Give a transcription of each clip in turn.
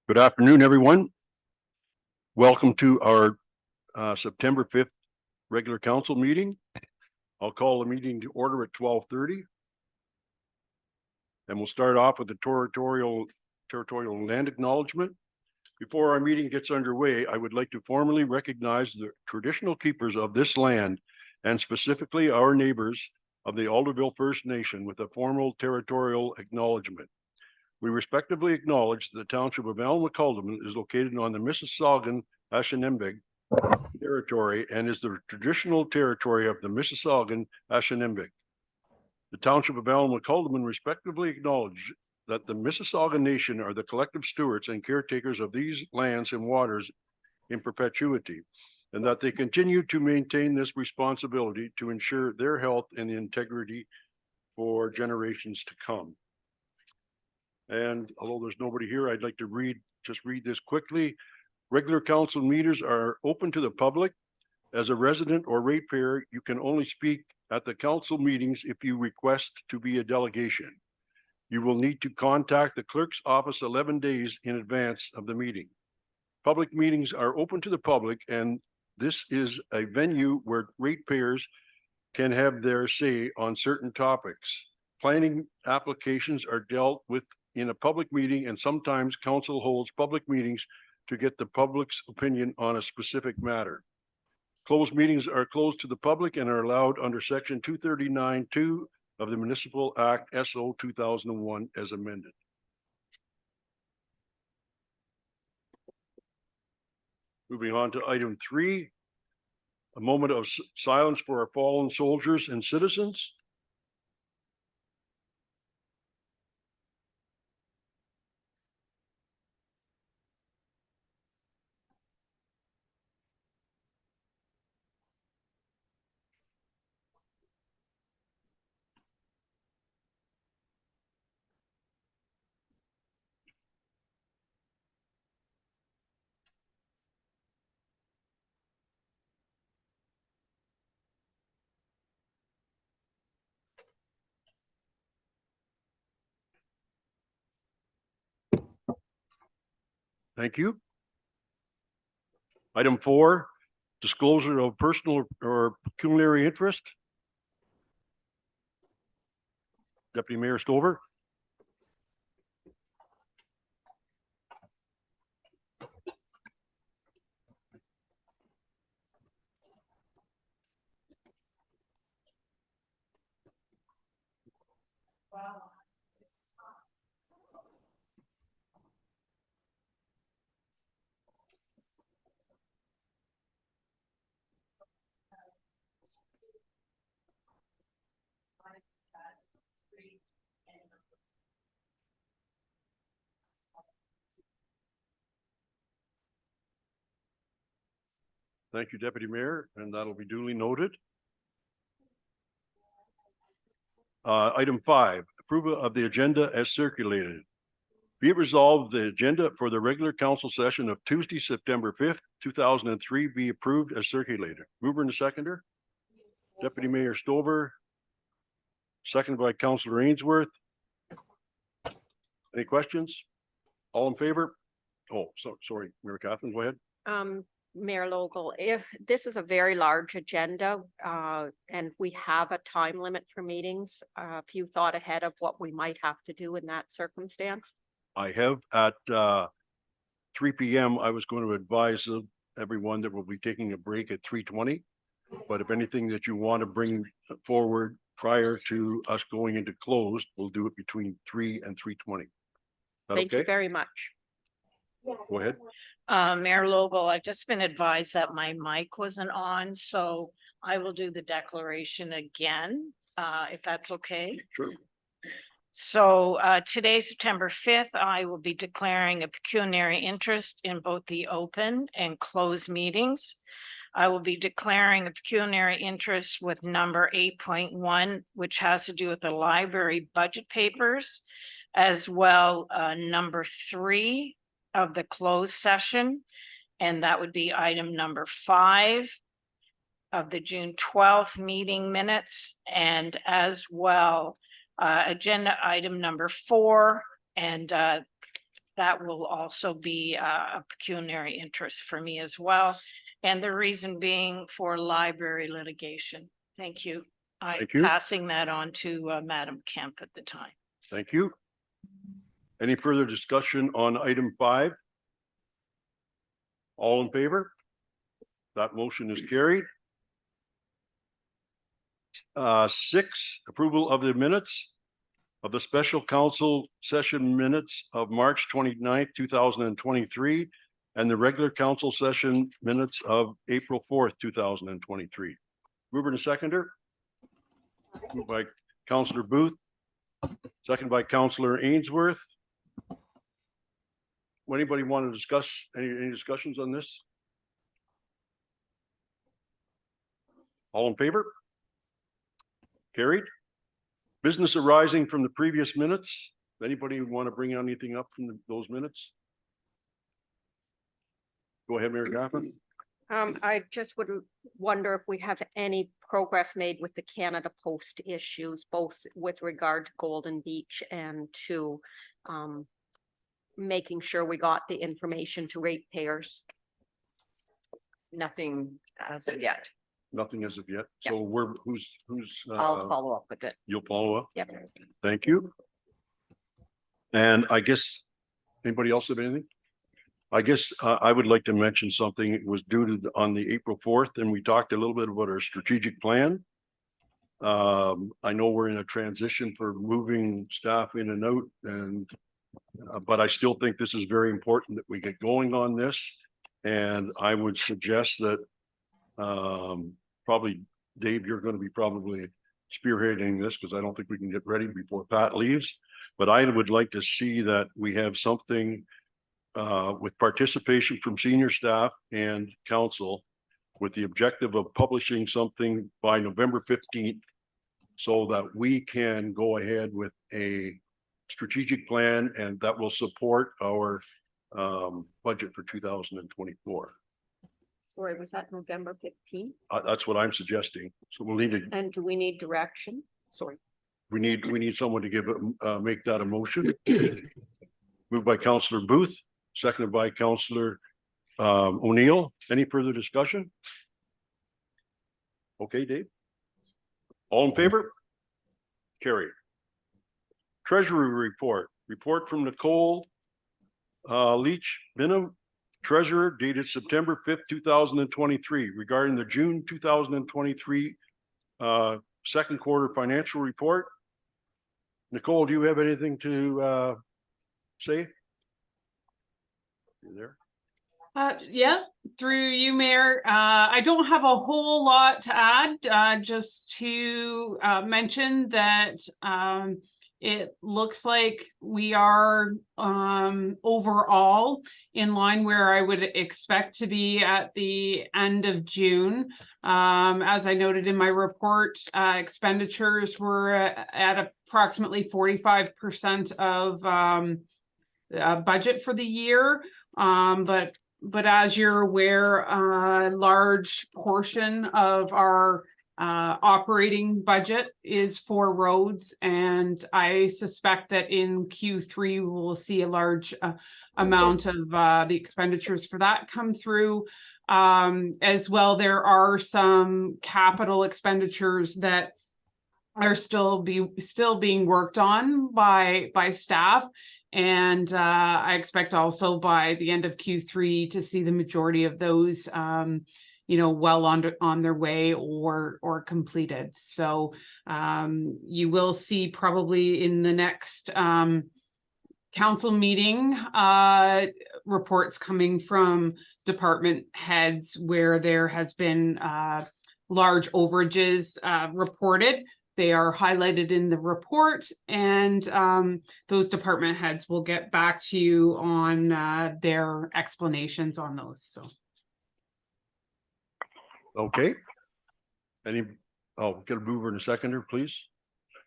Good afternoon, everyone. Welcome to our September 5th regular council meeting. I'll call the meeting to order at 12:30. And we'll start off with the territorial land acknowledgement. Before our meeting gets underway, I would like to formally recognize the traditional keepers of this land and specifically our neighbors of the Alderville First Nation with a formal territorial acknowledgement. We respectively acknowledge that the township of Allen-McCalderman is located on the Mississaugan-Ashaninbeg territory and is the traditional territory of the Mississaugan-Ashaninbeg. The township of Allen-McCalderman respectively acknowledge that the Mississauga Nation are the collective stewards and caretakers of these lands and waters in perpetuity, and that they continue to maintain this responsibility to ensure their health and integrity for generations to come. And although there's nobody here, I'd like to read this quickly. Regular council meetings are open to the public. As a resident or ratepayer, you can only speak at the council meetings if you request to be a delegation. You will need to contact the clerk's office 11 days in advance of the meeting. Public meetings are open to the public, and this is a venue where ratepayers can have their say on certain topics. Planning applications are dealt with in a public meeting, and sometimes council holds public meetings to get the public's opinion on a specific matter. Closed meetings are closed to the public and are allowed under section 239(2) of the Municipal Act SO 2001 as amended. Moving on to item 3, a moment of silence for our fallen soldiers and citizens. Thank you. Item 4, disclosure of personal or pecuniary interest. Deputy Mayor Stover. Wow. Thank you, Deputy Mayor, and that'll be duly noted. Item 5, approval of the agenda as circulated. Be it resolved, the agenda for the regular council session of Tuesday, September 5th, 2003 be approved as circulated. Mover and seconder. Deputy Mayor Stover. Seconded by Councillor Ainsworth. Any questions? All in favor? Oh, sorry, Mayor Catherine, go ahead. Mayor Logal, if this is a very large agenda, and we have a time limit for meetings, if you thought ahead of what we might have to do in that circumstance? I have at 3 p.m. I was going to advise everyone that we'll be taking a break at 3:20. But if anything that you want to bring forward prior to us going into closed, we'll do it between 3 and 3:20. Thank you very much. Go ahead. Mayor Logal, I've just been advised that my mic wasn't on, so I will do the declaration again, if that's okay. Sure. So today, September 5th, I will be declaring a pecuniary interest in both the open and closed meetings. I will be declaring a pecuniary interest with number 8.1, which has to do with the library budget papers, as well number 3 of the closed session, and that would be item number 5 of the June 12th meeting minutes, and as well agenda item number 4 and that will also be a pecuniary interest for me as well. And the reason being for library litigation. Thank you. Thank you. Passing that on to Madam Kemp at the time. Thank you. Any further discussion on item 5? All in favor? That motion is carried. 6, approval of the minutes of the special council session minutes of March 29th, 2023, and the regular council session minutes of April 4th, 2023. Mover and seconder. Moved by Councillor Booth, second by Councillor Ainsworth. Anybody want to discuss any discussions on this? All in favor? Carried. Business arising from the previous minutes. Anybody want to bring anything up from those minutes? Go ahead, Mayor Gaffin. I just would wonder if we have any progress made with the Canada Post issues, both with regard to Golden Beach and to making sure we got the information to ratepayers. Nothing as of yet. Nothing as of yet. Yep. So who's I'll follow up with it. you'll follow up? Yep. Thank you. And I guess, anybody else have anything? I guess I would like to mention something. It was due to on the April 4th, and we talked a little bit about our strategic plan. I know we're in a transition for moving staff in and out, and but I still think this is very important that we get going on this. And I would suggest that probably Dave, you're going to be probably spearheading this because I don't think we can get ready before Pat leaves. But I would like to see that we have something with participation from senior staff and council with the objective of publishing something by November 15th so that we can go ahead with a strategic plan and that will support our budget for 2024. Sorry, was that November 15th? That's what I'm suggesting. So we'll need to, And do we need direction? Sorry. we need someone to give make that a motion. Moved by Councillor Booth, seconded by Councillor O'Neill. Any further discussion? Okay, Dave. All in favor? Carried. Treasury report from Nicole Leach Binham, Treasurer, dated September 5th, 2023, regarding the June 2023 second quarter financial report. Nicole, do you have anything to say? You there? Yeah, through you, Mayor. I don't have a whole lot to add, just to mention that it looks like we are overall in line where I would expect to be at the end of June. As I noted in my report, expenditures were at approximately 45% of budget for the year. But as you're aware, a large portion of our operating budget is for roads, and I suspect that in Q3 we will see a large amount of the expenditures for that come through. As well, there are some capital expenditures that are still being worked on by staff. And I expect also by the end of Q3 to see the majority of those, well on their way or completed. So you will see probably in the next council meeting reports coming from department heads where there has been large overages reported. They are highlighted in the report, and those department heads will get back to you on their explanations on those. So, Okay. Get a mover and a seconder, please.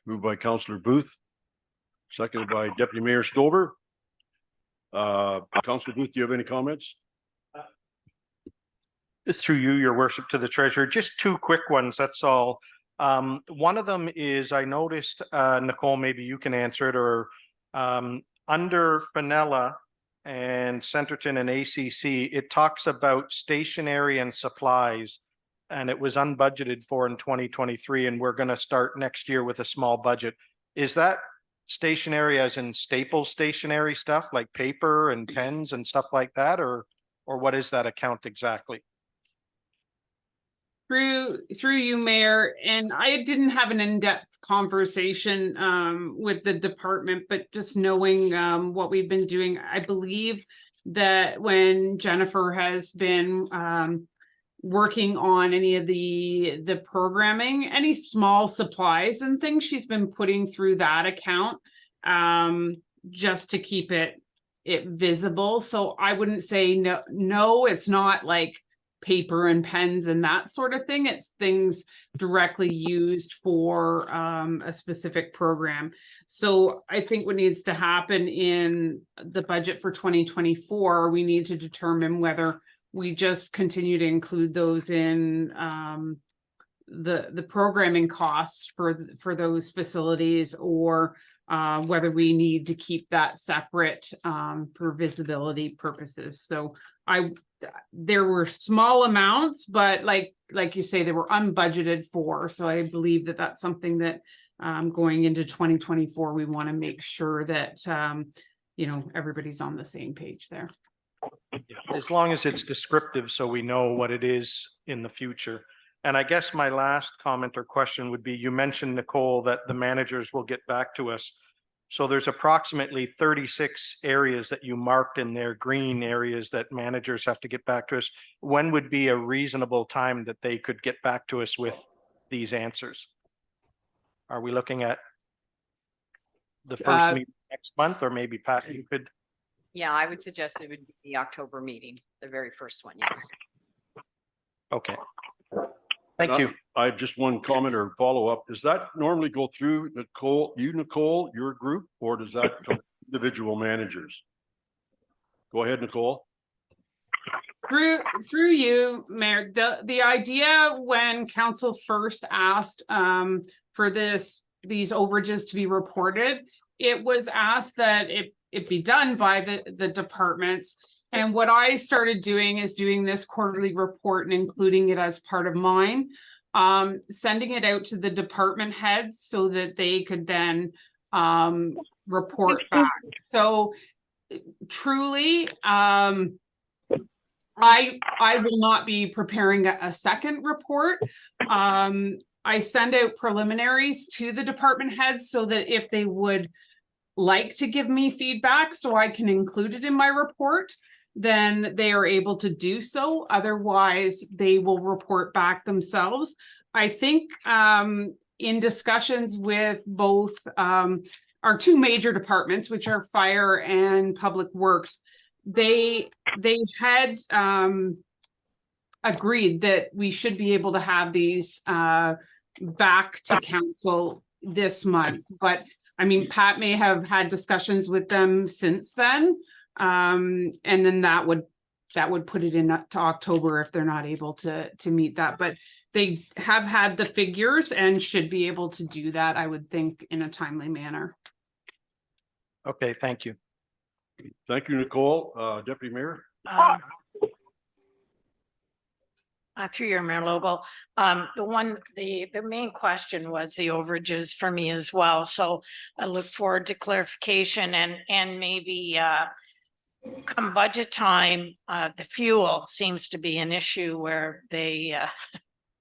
Moved by Councillor Booth, seconded by Deputy Mayor Stover. Councillor Booth, do you have any comments? Through you, your worship, to the treasurer, just two quick ones, that's all. One of them is, I noticed, Nicole, maybe you can answer it, or under Fenella, and Centerton and ACC, it talks about stationery and supplies. And it was unbudgeted for in 2023, and we're going to start next year with a small budget. Is that stationery as in Staples stationery stuff like paper and pens and stuff like that, or what is that account exactly? Through you, Mayor, and I didn't have an in-depth conversation with the department, but just knowing what we've been doing, I believe that when Jennifer has been working on any of the programming, any small supplies and things she's been putting through that account just to keep it visible. So I wouldn't say no, it's not like paper and pens and that sort of thing. It's things directly used for a specific program. So I think what needs to happen in the budget for 2024, we need to determine whether we just continue to include those in the programming costs for those facilities, or whether we need to keep that separate for visibility purposes. So there were small amounts, but like you say, they were unbudgeted for. So I believe that that's something that going into 2024, we want to make sure that everybody's on the same page there. As long as it's descriptive, so we know what it is in the future. And I guess my last comment or question would be, you mentioned, Nicole, that the managers will get back to us. So there's approximately 36 areas that you marked in there, green areas that managers have to get back to us. When would be a reasonable time that they could get back to us with these answers? Are we looking at the first meeting next month, or maybe Pat, you could? Yeah, I would suggest it would be the October meeting, the very first one, yes. Okay. Thank you. I have just one comment or follow-up. Does that normally go through Nicole, your group, or does that come individual managers? Go ahead, Nicole. Through you, Mayor, the idea when council first asked for these overages to be reported, it was asked that it be done by the departments. And what I started doing is doing this quarterly report and including it as part of mine, sending it out to the department heads so that they could then report back. So truly, I will not be preparing a second report. I send out preliminaries to the department heads so that if they would like to give me feedback so I can include it in my report, then they are able to do so. Otherwise, they will report back themselves. I think in discussions with both our two major departments, which are fire and public works, they had agreed that we should be able to have these back to council this month. But I mean, Pat may have had discussions with them since then. And then that would put it in to October if they're not able to meet that. But they have had the figures and should be able to do that, I would think, in a timely manner. Okay, thank you. Thank you, Nicole. Deputy Mayor. Through your, Mayor Lobo, the main question was the overages for me as well. So I look forward to clarification and maybe come budget time, the fuel seems to be an issue where they're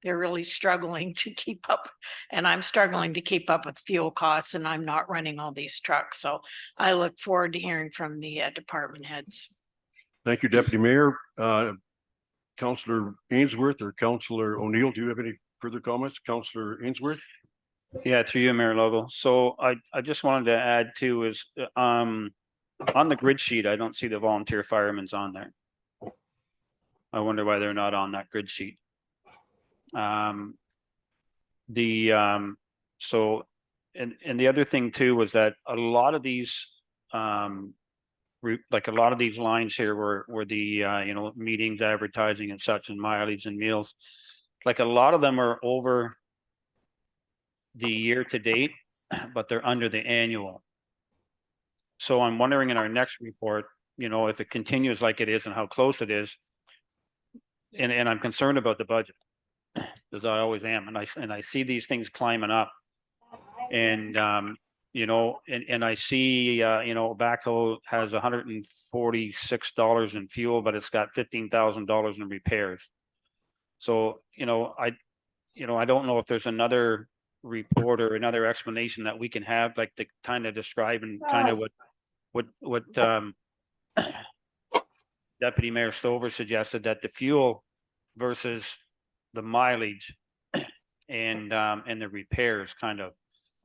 really struggling to keep up, and I'm struggling to keep up with fuel costs, and I'm not running all these trucks. So I look forward to hearing from the department heads. Thank you, Deputy Mayor. Councillor Ainsworth or Councillor O'Neill, do you have any further comments? Councillor Ainsworth? Yeah, through you, Mayor Logo. So I just wanted to add too is on the grid sheet, I don't see the volunteer firemen's on there. I wonder why they're not on that grid sheet. So and the other thing too was that a lot of these like a lot of these lines here were the meetings, advertising and such, and mileage and meals, like a lot of them are over the year to date, but they're under the annual. So I'm wondering in our next report, you know, if it continues like it is and how close it is. And I'm concerned about the budget, as I always am, and I see these things climbing up. And, you know, and I see, you know, backhoe has $146 in fuel, but it's got $15,000 in repairs. So, you know, I don't know if there's another report or another explanation that we can have, like to kind of describe and kind of what Deputy Mayor Stover suggested, that the fuel versus the mileage and the repairs kind of.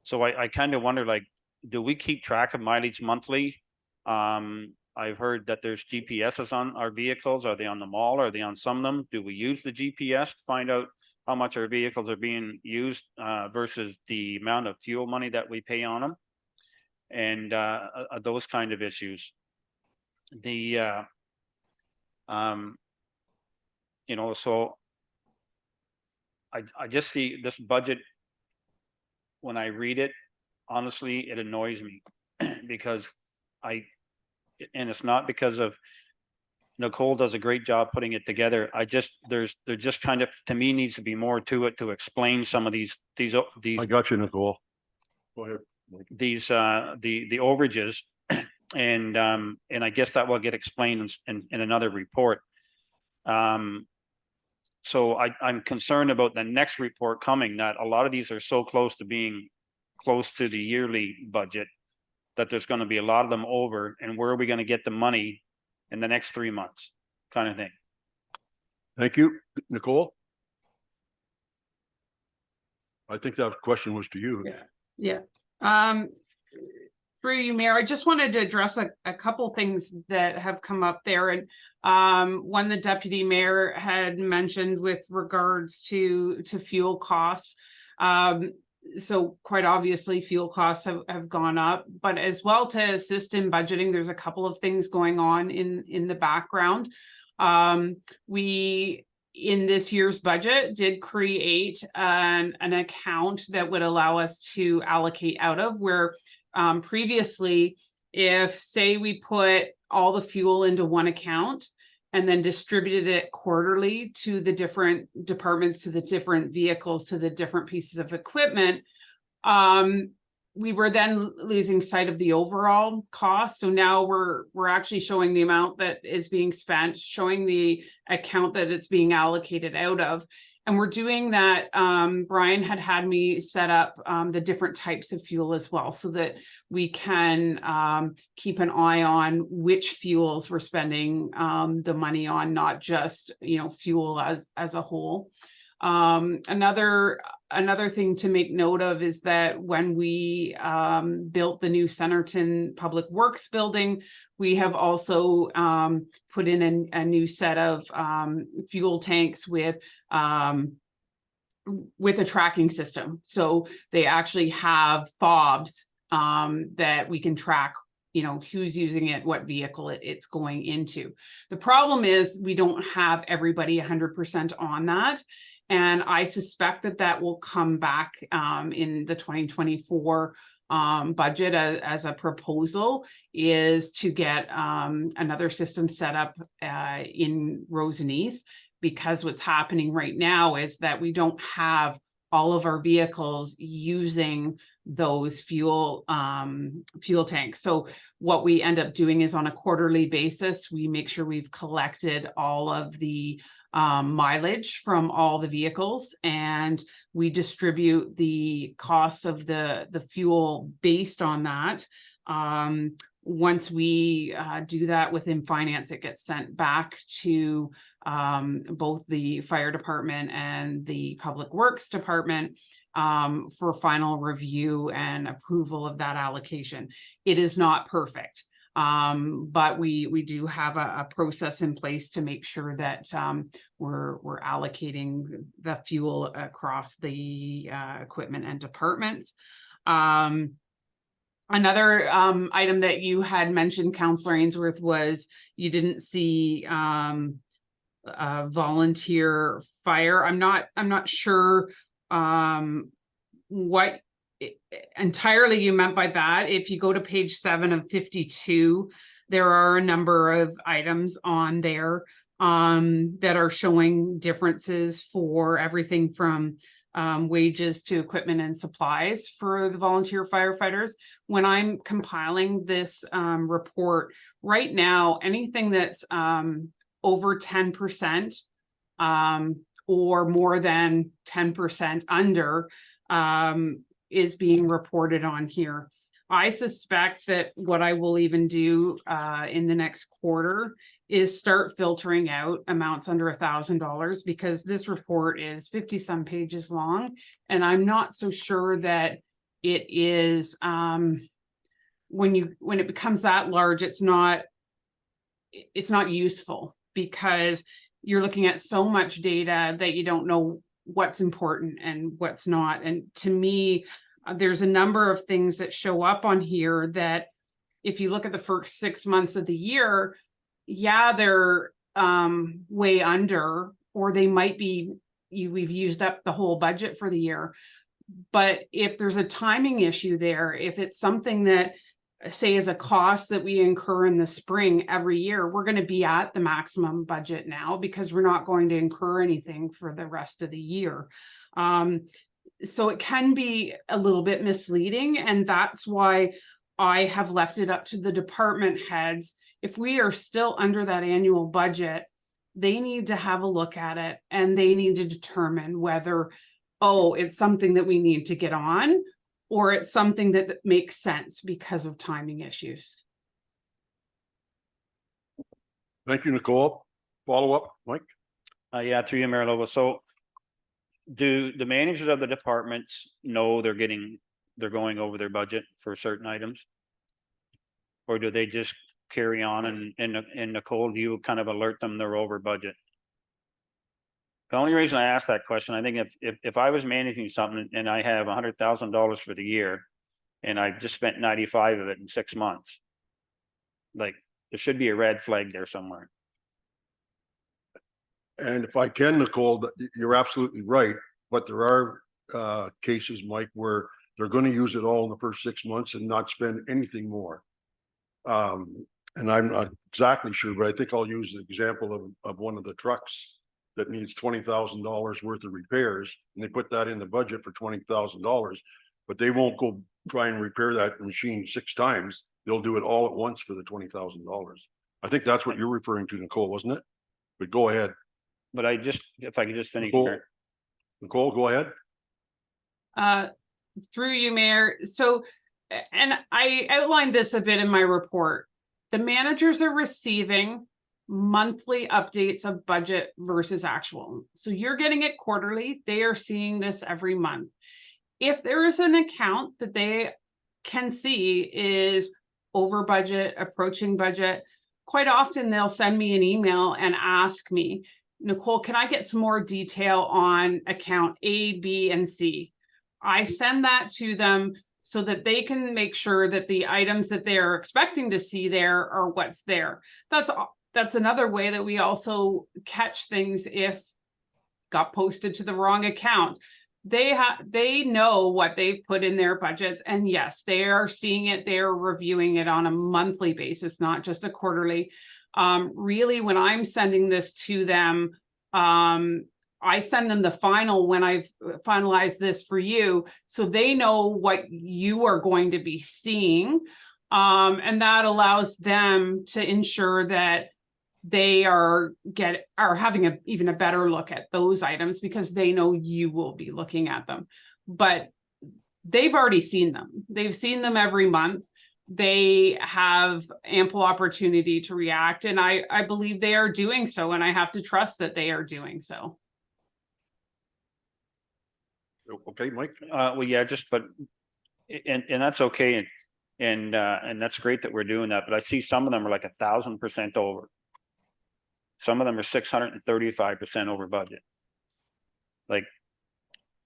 So I kind of wonder, like, do we keep track of mileage monthly? I've heard that there's GPSs on our vehicles. Are they on them all? Are they on some of them? Do we use the GPS to find out how much our vehicles are being used versus the amount of fuel money that we pay on them? And those kind of issues. The you know, so I just see this budget, when I read it, honestly, it annoys me because and it's not because of Nicole does a great job putting it together. There just kind of, to me, needs to be more to it to explain some of these I got you, Nicole. Go ahead. these the overages, and I guess that will get explained in another report. So I'm concerned about the next report coming, that a lot of these are so close to being close to the yearly budget that there's going to be a lot of them over, and where are we going to get the money in the next 3 months, kind of thing. Thank you, Nicole. I think that question was to you. Yeah. Through you, Mayor, I just wanted to address a couple things that have come up there. And one, the deputy mayor had mentioned with regards to fuel costs. So quite obviously fuel costs have gone up, but as well, to assist in budgeting, there's a couple of things going on in the background. We, in this year's budget, did create an account that would allow us to allocate out of, where previously, if say we put all the fuel into one account and then distributed it quarterly to the different departments, to the different vehicles, to the different pieces of equipment, we were then losing sight of the overall cost. So now we're actually showing the amount that is being spent, showing the account that it's being allocated out of. And we're doing that. Brian had me set up the different types of fuel as well, so that we can keep an eye on which fuels we're spending the money on, not just, you know, fuel as a whole. Another thing to make note of is that when we built the new Centerton Public Works building, we have also put in a new set of fuel tanks with a tracking system. So they actually have fobs that we can track, you know, who's using it, what vehicle it's going into. The problem is we don't have everybody 100% on that. And I suspect that will come back in the 2024 budget as a proposal, is to get another system set up in Roseneath, because what's happening right now is that we don't have all of our vehicles using those fuel tanks. So what we end up doing is, on a quarterly basis, we make sure we've collected all of the mileage from all the vehicles, and we distribute the cost of the fuel based on that. Once we do that within finance, it gets sent back to both the fire department and the public works department for final review and approval of that allocation. It is not perfect, but we do have a process in place to make sure that we're allocating the fuel across the equipment and departments. Another item that you had mentioned, Councillor Ainsworth, was you didn't see volunteer fire. I'm not sure what entirely you meant by that. If you go to page 7 of 52, there are a number of items on there that are showing differences for everything from wages to equipment and supplies for the volunteer firefighters. When I'm compiling this report right now, anything that's over 10% or more than 10% under is being reported on here. I suspect that what I will even do in the next quarter is start filtering out amounts under $1,000, because this report is 50 some pages long. And I'm not so sure that it is, when it becomes that large, it's not useful, because you're looking at so much data that you don't know what's important and what's not. And to me, there's a number of things that show up on here that if you look at the first 6 months of the year, yeah, they're way under, or they might be, we've used up the whole budget for the year. But if there's a timing issue there, if it's something that, say, is a cost that we incur in the spring every year, we're going to be at the maximum budget now, because we're not going to incur anything for the rest of the year. So it can be a little bit misleading, and that's why I have left it up to the department heads. If we are still under that annual budget, they need to have a look at it, and they need to determine whether, oh, it's something that we need to get on, or it's something that makes sense because of timing issues. Thank you, Nicole. Follow up, Mike? Yeah, through you, Mayor Lobo. So do the managers of the departments know they're going over their budget for certain items? Or do they just carry on and Nicole, do you kind of alert them they're over budget? The only reason I asked that question, I think if I was managing something and I have $100,000 for the year and I just spent 95 of it in 6 months, like there should be a red flag there somewhere. And if I can, Nicole, you're absolutely right, but there are cases, Mike, where they're going to use it all in the first 6 months and not spend anything more. And I'm not exactly sure, but I think I'll use the example of one of the trucks that needs $20,000 worth of repairs, and they put that in the budget for $20,000, but they won't go try and repair that machine 6 times. They'll do it all at once for the $20,000. I think that's what you're referring to, Nicole, wasn't it? But go ahead. But if I could just finish. Nicole, go ahead. Through you, Mayor. So, and I outlined this a bit in my report. The managers are receiving monthly updates of budget versus actual. So you're getting it quarterly. They are seeing this every month. If there is an account that they can see is over budget, approaching budget, quite often they'll send me an email and ask me, Nicole, can I get some more detail on account A, B, and C? I send that to them so that they can make sure that the items that they're expecting to see there are what's there. That's another way that we also catch things if got posted to the wrong account. They know what they've put in their budgets, and yes, they are seeing it. They're reviewing it on a monthly basis, not just a quarterly. Really, when I'm sending this to them, I send them the final when I've finalized this for you, so they know what you are going to be seeing. And that allows them to ensure that they are having even a better look at those items, because they know you will be looking at them. But they've already seen them. They've seen them every month. They have ample opportunity to react, and I believe they are doing so, and I have to trust that they are doing so. Okay, Mike. Well, yeah, and that's okay. And that's great that we're doing that. But I see some of them are like 1,000% over. Some of them are 635% over budget. Like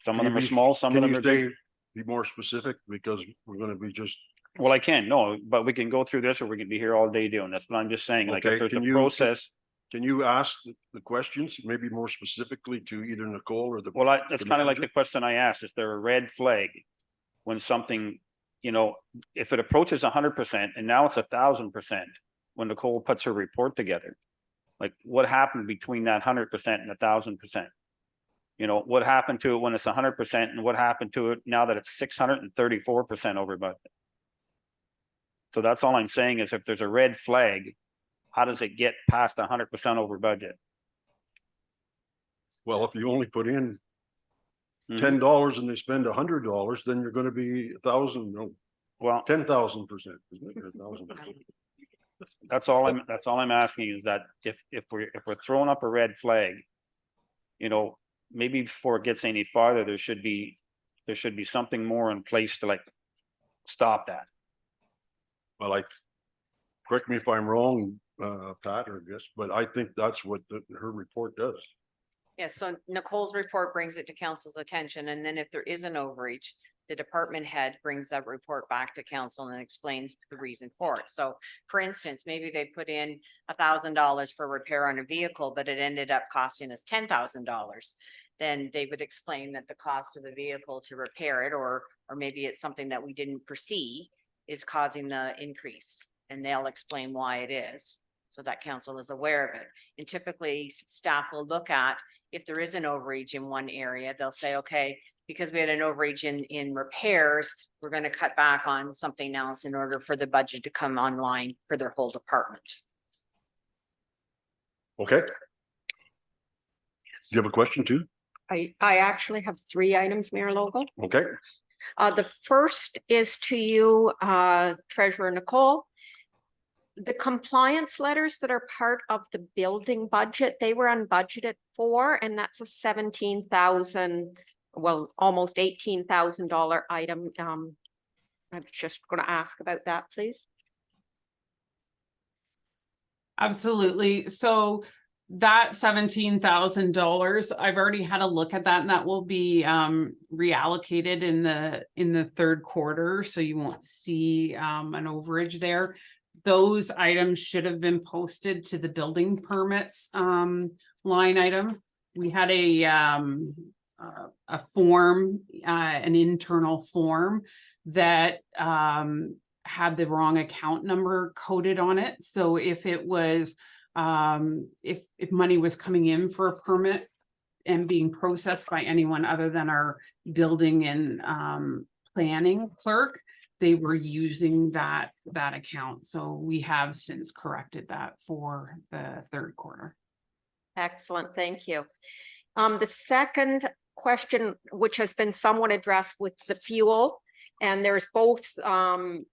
some of them are small, some of them are big. Be more specific, because we're going to be just. Well, I can, no, but we can go through this, or we can be here all day doing this, but I'm just saying, like, if there's a process. Can you ask the questions, maybe more specifically to either Nicole or the? Well, that's kind of like the question I asked. Is there a red flag when something, if it approaches 100% and now it's 1,000%, when Nicole puts her report together. Like what happened between that 100% and 1,000%? You know, what happened to it when it's 100% and what happened to it now that it's 634% over budget? So that's all I'm saying is if there's a red flag, how does it get past 100% over budget? Well, if you only put in Mhm. $10 and they spend $100, then you're gonna be 1,000, no, Well, 10,000%, isn't it? Or 1,000%. that's all I'm asking is that if we're throwing up a red flag, you know, maybe before it gets any farther, there should be something more in place to like stop that. Well, correct me if I'm wrong, Pat, or this, but I think that's what her report does. Yeah, so Nicole's report brings it to council's attention, and then if there is an overreach, the department head brings that report back to council and explains the reason for it. So for instance, maybe they put in $1,000 for repair on a vehicle, but it ended up costing us $10,000. Then they would explain that the cost of the vehicle to repair it, or maybe it's something that we didn't foresee is causing the increase, and they'll explain why it is, so that council is aware of it. And typically staff will look at if there is an overreach in one area, they'll say, okay, because we had an overreach in repairs, we're going to cut back on something else in order for the budget to come online for their whole department. Okay? Do you have a question too? I actually have 3 items, Mayor Logal. Okay, The first is to you, Treasurer Nicole. The compliance letters that are part of the building budget, they were unbudgeted for, and that's a 17,000, well, almost $18,000 item. I'm just going to ask about that, please. Absolutely. So that $17,000, I've already had a look at that, and that will be reallocated in the third quarter. So you won't see an overage there. Those items should have been posted to the building permits line item. We had a form, an internal form that had the wrong account number coded on it. So if it was if money was coming in for a permit and being processed by anyone other than our building and planning clerk, they were using that account. So we have since corrected that for the third quarter. Excellent, thank you. The second question, which has been somewhat addressed with the fuel, and there's both,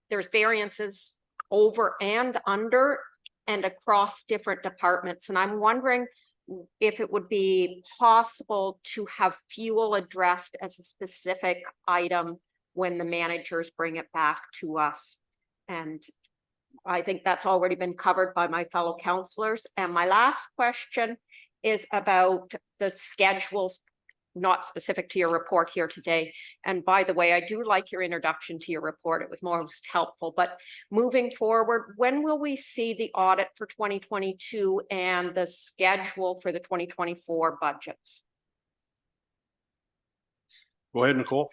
there's variances over and under and across different departments. And I'm wondering if it would be possible to have fuel addressed as a specific item when the managers bring it back to us. And I think that's already been covered by my fellow councillors. And my last question is about the schedules, not specific to your report here today. And by the way, I do like your introduction to your report. It was most helpful. But moving forward, when will we see the audit for 2022 and the schedule for the 2024 budgets? go ahead, Nicole.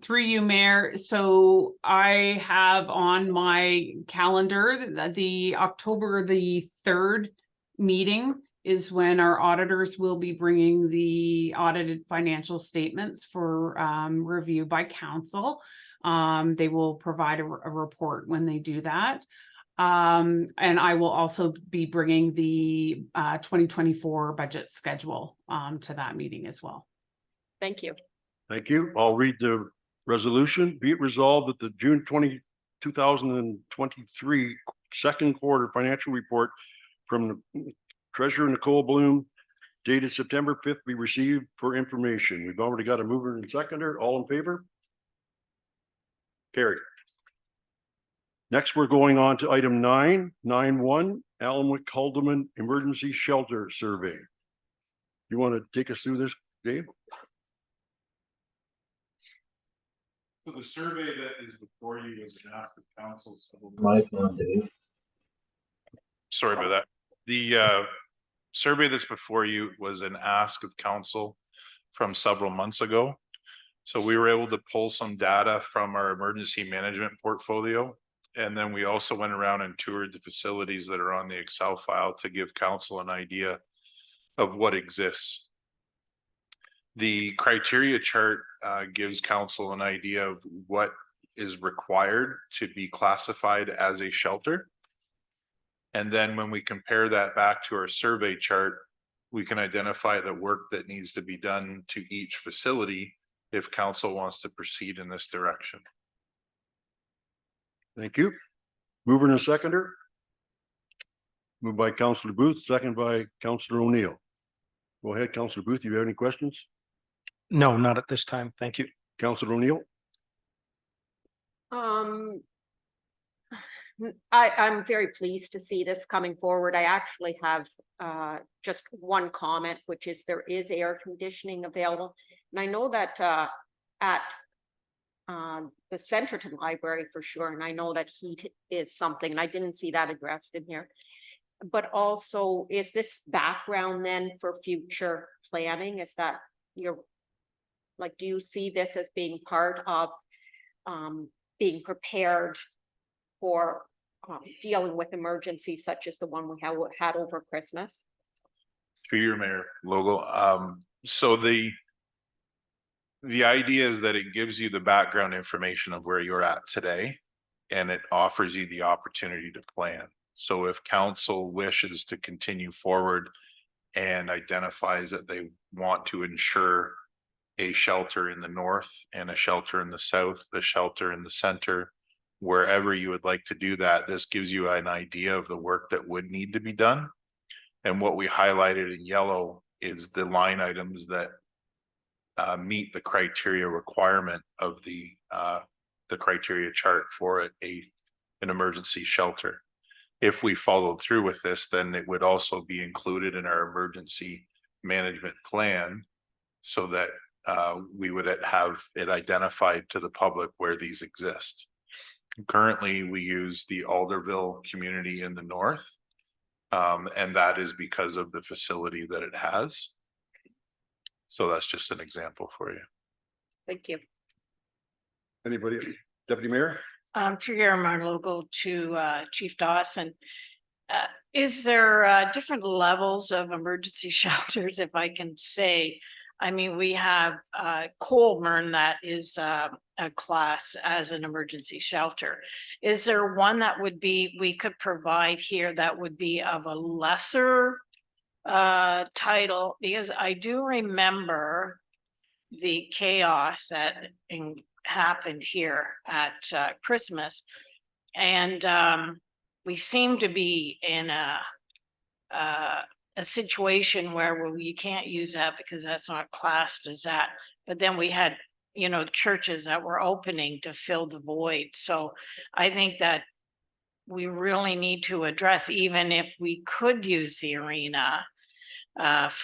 Through you, Mayor. So I have on my calendar the October the 3rd meeting is when our auditors will be bringing the audited financial statements for review by council. They will provide a report when they do that. And I will also be bringing the 2024 budget schedule to that meeting as well. Thank you. Thank you. I'll read the resolution. Be it resolved that the June 2023 second quarter financial report from the Treasurer Nicole Bloom dated September 5th be received for information. We've already got a mover and seconder. All in favor? Carried. Next, we're going on to item 9.1, Alnwick Haldeman Emergency Shelter Survey. You want to take us through this, Dave? So the survey that is before you is an ask of council. Sorry about that. The survey that's before you was an ask of council from several months ago. So we were able to pull some data from our emergency management portfolio And then we also went around and toured the facilities that are on the Excel file to give council an idea of what exists. The criteria chart gives council an idea of what is required to be classified as a shelter. And then when we compare that back to our survey chart, we can identify the work that needs to be done to each facility if council wants to proceed in this direction. Thank you. Mover and a seconder. Moved by Councillor Booth, second by Councillor O'Neill. Go ahead, Councillor Booth. You have any questions? No, not at this time. Thank you. Councillor O'Neill? I'm very pleased to see this coming forward. I actually have just one comment, which is there is air conditioning available. And I know that at the Centerton Library for sure, and I know that heat is something, and I didn't see that addressed in here. But also, is this background then for future planning? Is that like, do you see this as being part of being prepared for dealing with emergencies such as the one we had over Christmas? Through your mayor, Logo. So the idea is that it gives you the background information of where you're at today, and it offers you the opportunity to plan. So if council wishes to continue forward and identifies that they want to ensure a shelter in the north and a shelter in the south, a shelter in the center, wherever you would like to do that, this gives you an idea of the work that would need to be done. And what we highlighted in yellow is the line items that meet the criteria requirement of the criteria chart for an emergency shelter. If we followed through with this, then it would also be included in our emergency management plan so that we would have it identified to the public where these exist. Currently, we use the Alderville community in the north, and that is because of the facility that it has. So that's just an example for you. Thank you. Anybody? Deputy Mayor? Through your logo to Chief Dawson. Is there different levels of emergency shelters, if I can say? I mean, we have Colburn that is a class as an emergency shelter. Is there one that would be, we could provide here that would be of a lesser title? Because I do remember the chaos that happened here at Christmas. And we seem to be in a situation where you can't use that because that's not classed as that. But then we had, churches that were opening to fill the void. So I think that we really need to address, even if we could use the arena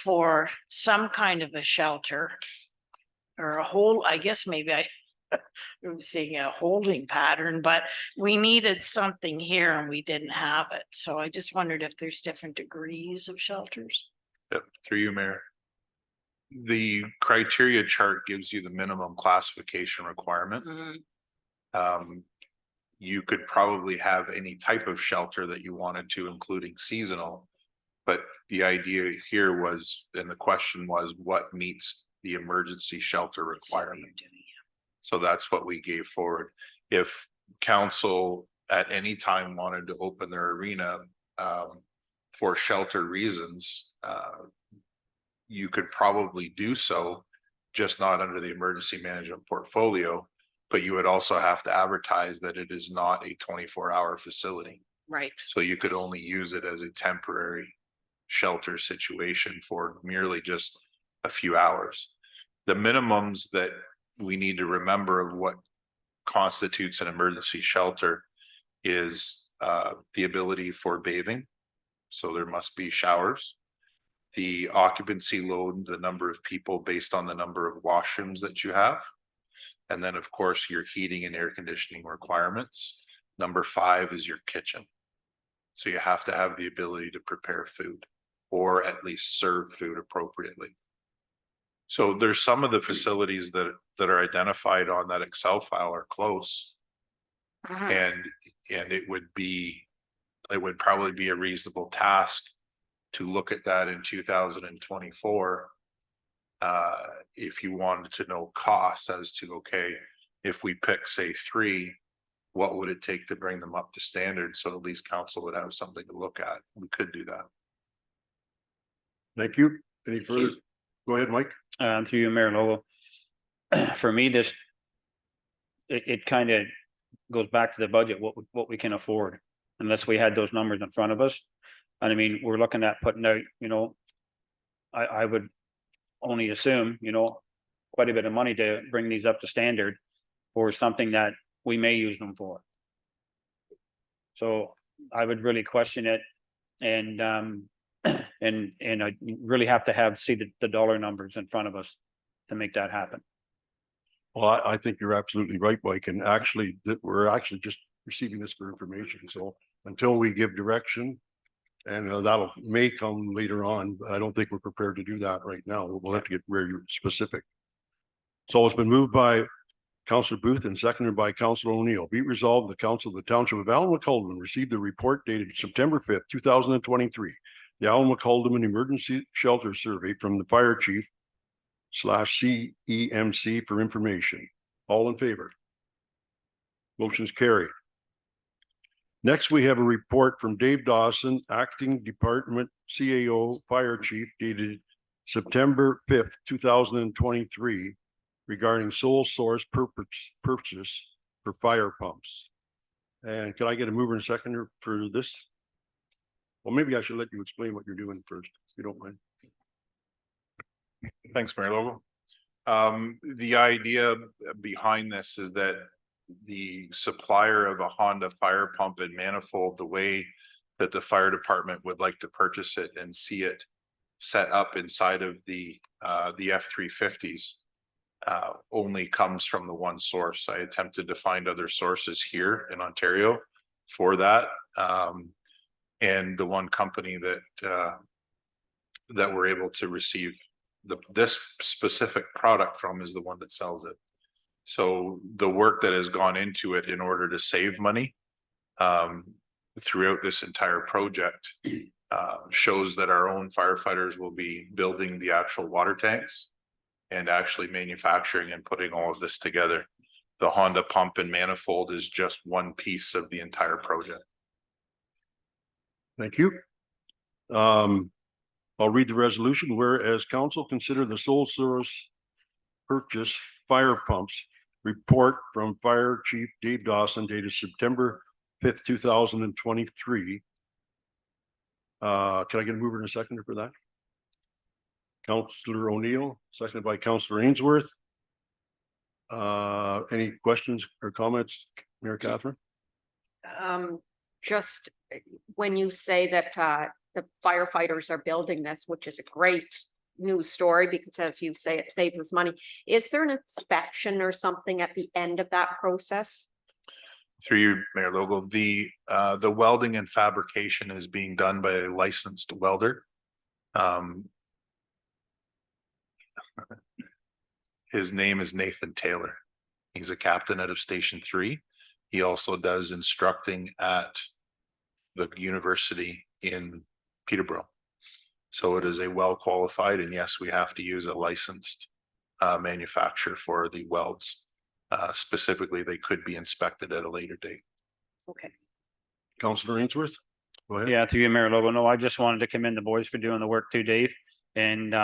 for some kind of a shelter or a whole, I guess maybe I'm seeing a holding pattern, but we needed something here and we didn't have it. So I just wondered if there's different degrees of shelters. Yep, through you, Mayor. The criteria chart gives you the minimum classification requirement. You could probably have any type of shelter that you wanted to, including seasonal. But the idea here was, and the question was, what meets the emergency shelter requirement? So that's what we gave forward. If council at any time wanted to open their arena for shelter reasons, you could probably do so, just not under the emergency management portfolio, but you would also have to advertise that it is not a 24-hour facility. Right. So you could only use it as a temporary shelter situation for merely just a few hours. The minimums that we need to remember of what constitutes an emergency shelter is the ability for bathing. So there must be showers. The occupancy load, the number of people based on the number of washrooms that you have. And then, of course, your heating and air conditioning requirements. Number 5 is your kitchen. So you have to have the ability to prepare food or at least serve food appropriately. So there's some of the facilities that are identified on that Excel file are close. And And it would probably be a reasonable task to look at that in 2024. If you wanted to know costs as to, okay, if we pick, say, 3, what would it take to bring them up to standard? So at least council would have something to look at. We could do that. Thank you. Any further? Go ahead, Mike. Through you, Mayor Lobo. For me, it kind of goes back to the budget, what we can afford, unless we had those numbers in front of us. And I mean, we're looking at putting out, I would only assume, quite a bit of money to bring these up to standard for something that we may use them for. So I would really question it, and I really have to see the dollar numbers in front of us to make that happen. Well, I think you're absolutely right, Mike, and actually, that we're actually just receiving this for information, so until we give direction, and that'll may come later on, but I don't think we're prepared to do that right now. We'll have to get very specific. So it's been moved by Councillor Booth and seconded by Councillor O'Neill. Be it resolved, the Council of the Township of Allen McCullough received the report dated September 5th, 2023. The Allen McCullough Emergency Shelter Survey from the Fire Chief /CEMC for information. All in favor? Motion's carried. Next, we have a report from Dave Dawson, Acting Department CAO Fire Chief, dated September 5th, 2023, regarding sole source purchase for fire pumps. And can I get a mover and seconder for this? Well, maybe I should let you explain what you're doing first, if you don't mind. Thanks, Mayor Lobo. The idea behind this is that the supplier of a Honda fire pump and manifold, the way that the fire department would like to purchase it and see it set up inside of the F-350s only comes from the one source. I attempted to find other sources here in Ontario for that. And the one company that we're able to receive this specific product from is the one that sells it. So the work that has gone into it in order to save money throughout this entire project shows that our own firefighters will be building the actual water tanks and actually manufacturing and putting all of this together. The Honda pump and manifold is just one piece of the entire project. Thank you. I'll read the resolution. Whereas council consider the sole source purchase fire pumps report from Fire Chief Dave Dawson dated September 5th, 2023. Can I get a mover and a seconder for that? Councillor O'Neill, seconded by Councillor Ainsworth. Any questions or comments, Mayor Catherine? Just when you say that the firefighters are building this, which is a great news story, because as you say, it saves us money. Is there an inspection or something at the end of that process? Through you, Mayor Logo, the welding and fabrication is being done by a licensed welder. His name is Nathan Taylor. He's a captain out of Station 3. He also does instructing at the university in Peterborough. So it is a well-qualified, and yes, we have to use a licensed manufacturer for the welds. Specifically, they could be inspected at a later date. Okay. Councillor Ainsworth, go ahead. Yeah, through you, Mayor Lobo. No, I just wanted to commend the boys for doing the work too, Dave. And,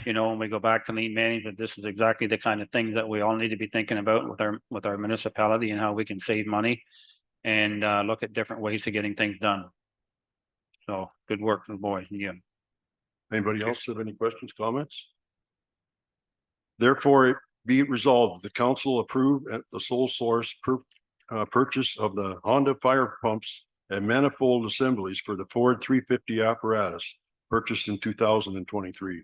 when we go back to lean management, this is exactly the kind of things that we all need to be thinking about with our municipality and how we can save money and look at different ways of getting things done. So good work from the boys. Yeah. Anybody else have any questions, comments? Therefore, it be it resolved, the council approve at the sole source purchase of the Honda fire pumps and manifold assemblies for the Ford 350 apparatus purchased in 2023.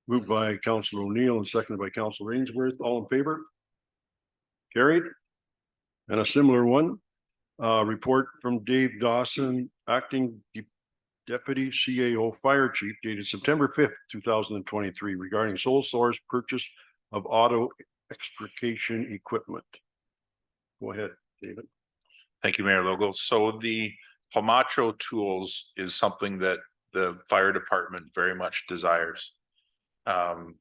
Moved by Councillor O'Neill and seconded by Councillor Ainsworth. All in favor? Carried. And a similar one, report from Dave Dawson, Acting Deputy CAO Fire Chief, dated September 5th, 2023, regarding sole source purchase of auto extrication equipment. Go ahead, David. Thank you, Mayor Logo. So the Hamacho tools is something that the fire department very much desires.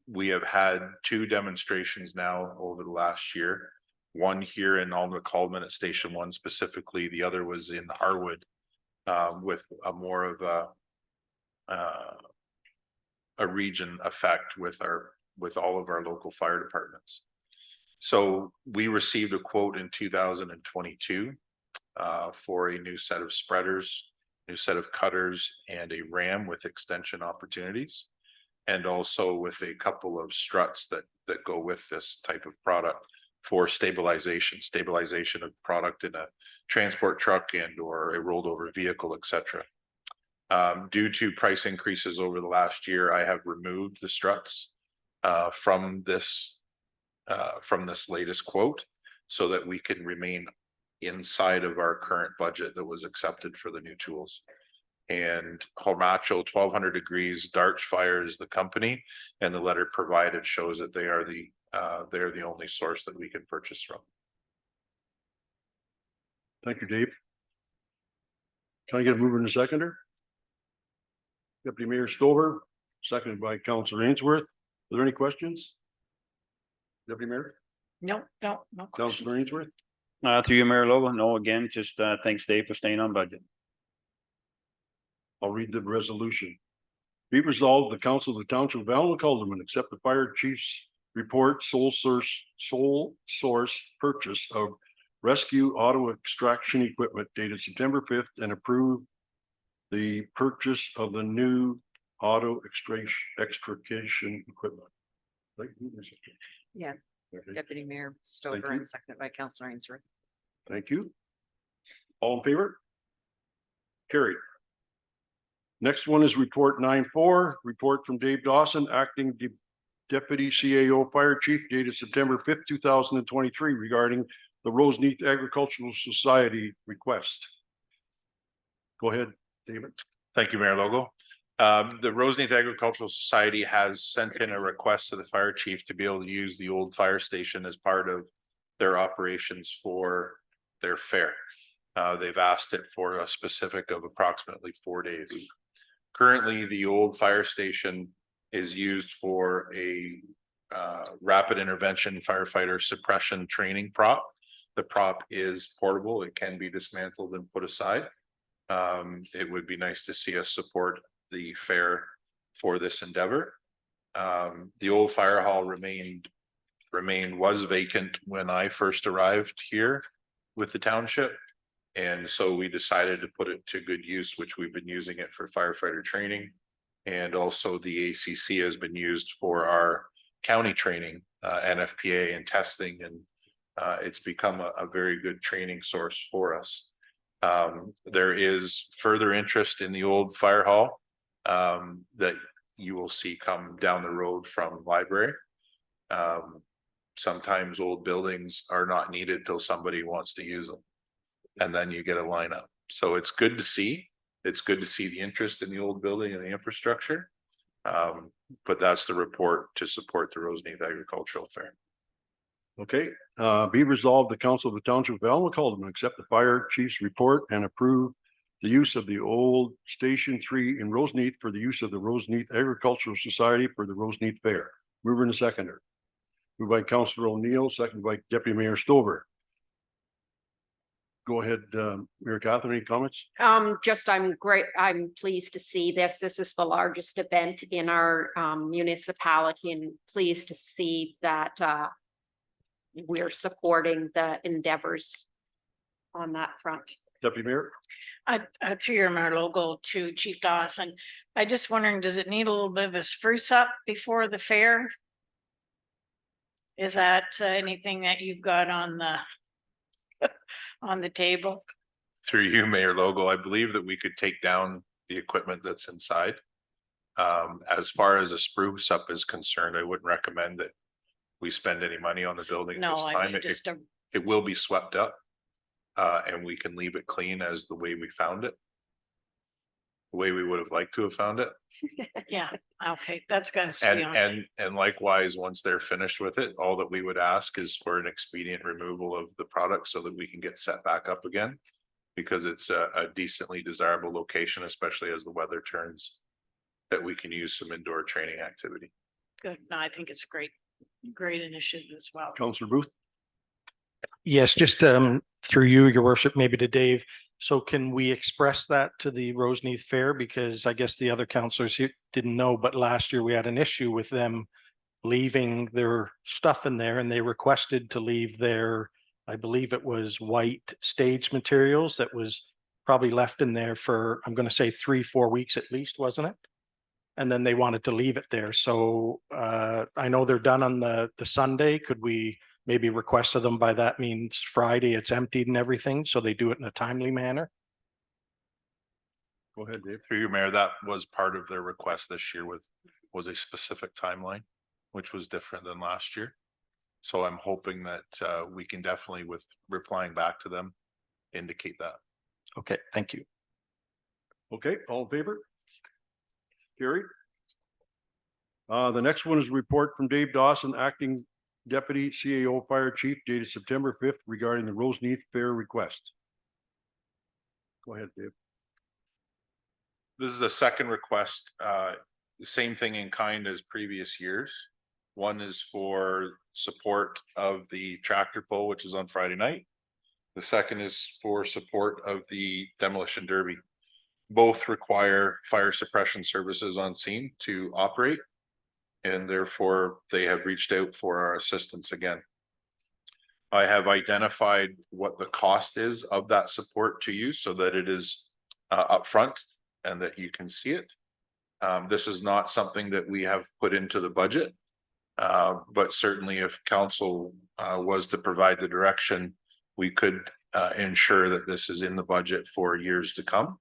We have had 2 demonstrations now over the last year. One here in Alma-Colman at Station 1 specifically, the other was in Harwood, with a more of a region effect with all of our local fire departments. So we received a quote in 2022 for a new set of spreaders, new set of cutters, and a ram with extension opportunities. And also with a couple of struts that go with this type of product for stabilization of product in a transport truck and or a rolled over vehicle, etc. Due to price increases over the last year, I have removed the struts from this latest quote so that we can remain inside of our current budget that was accepted for the new tools. And Hamacho 1200 Degrees Darch Fire is the company, and the letter provided shows that they're the only source that we can purchase from. Thank you, Dave. Can I get a mover and a seconder? Deputy Mayor Stover, seconded by Councilor Ainsworth. Are there any questions? Deputy Mayor, No Councilor questions. Ainsworth? Through you, Mayor Lobo. No, again, just thanks, Dave, for staying on budget. I'll read the resolution. Be resolved, the Council of the Township of Alma-Colman accept the fire chief's report sole source purchase of rescue auto extraction equipment dated September 5th and approve the purchase of the new auto extrication equipment. Right? Yeah. Okay, Deputy Mayor Stover you. and seconded by Councilor Ainsworth. thank you. All in favor? Carried. Next one is report 9-4, report from Dave Dawson, acting deputy CAO fire chief dated September 5th, 2023 regarding the Roseneath Agricultural Society request. Go ahead, David. Thank you, Mayor Logo. The Roseneath Agricultural Society has sent in a request to the fire chief to be able to use the old fire station as part of their operations for their fair. They've asked it for a specific of approximately 4 days. Currently, the old fire station is used for a rapid intervention firefighter suppression training prop. The prop is portable. It can be dismantled and put aside. It would be nice to see us support the fair for this endeavor. The old fire hall was vacant when I first arrived here with the township. And so we decided to put it to good use, which we've been using it for firefighter training. And also the ACC has been used for our county training, NFPA and testing. And it's become a very good training source for us. There is further interest in the old fire hall that you will see come down the road from library. Sometimes old buildings are not needed till somebody wants to use them. And then you get a lineup. So it's good to see. It's good to see the interest in the old building and the infrastructure. But that's the report to support the Roseneath Agricultural Fair. Okay, be resolved, the Council of the Township of Alma-Colman accept the fire chief's report and approve the use of the old Station 3 in Roseneath for the use of the Roseneath Agricultural Society for the Roseneath Fair. Mover and a seconder. Moved by Councilor O'Neill, seconded by Deputy Mayor Stover. Go ahead, Mayor Catherine, any comments? I'm pleased to see this. This is the largest event in our municipality and pleased to see that we're supporting the endeavors on that front. Deputy Mayor? Through your Mayor Logo to Chief Dawson, I just wondering, does it need a little bit of a spruce up before the fair? Is that anything that you've got on the on the table? Through you, Mayor Logo, I believe that we could take down the equipment that's inside. As far as a spruce up is concerned, I wouldn't recommend that we spend any money on the building at No, this I time. mean, just a, It will be swept up. And we can leave it clean as the way we found it. the way we would have liked to have found it. Yeah, okay, that's gonna And, be on. and likewise, once they're finished with it, all that we would ask is for an expedient removal of the product so that we can get set back up again. Because it's a decently desirable location, especially as the weather turns, that we can use some indoor training activity. Good. No, I think it's a great initiative as well. Councillor Booth? Yes, just through you, your worship, maybe to Dave. So can we express that to the Roseneath Fair? Because I guess the other councillors here didn't know, but last year we had an issue with them leaving their stuff in there and they requested to leave their, I believe it was white stage materials that was probably left in there for, I'm going to say 3-4 weeks at least, wasn't it? And then they wanted to leave it there. So I know they're done on the Sunday. Could we maybe request of them by that means Friday it's emptied and everything, so they do it in a timely manner? Go ahead, Dave. Through you, Mayor, that was part of their request this year was a specific timeline, which was different than last year. So I'm hoping that we can definitely, with replying back to them, indicate that. Okay, thank you. Okay, all in favor? Carried. The next one is a report from Dave Dawson, Acting Deputy CAO Fire Chief, dated September 5th regarding the Roseneath Fair request. Go ahead, Dave. This is a second request, the same thing in kind as previous years. One is for support of the tractor pull, which is on Friday night. The second is for support of the demolition derby. Both require fire suppression services on scene to operate. And therefore they have reached out for our assistance again. I have identified what the cost is of that support to you so that it is upfront and that you can see it. This is not something that we have put into the budget. But certainly if council was to provide the direction, we could ensure that this is in the budget for years to come.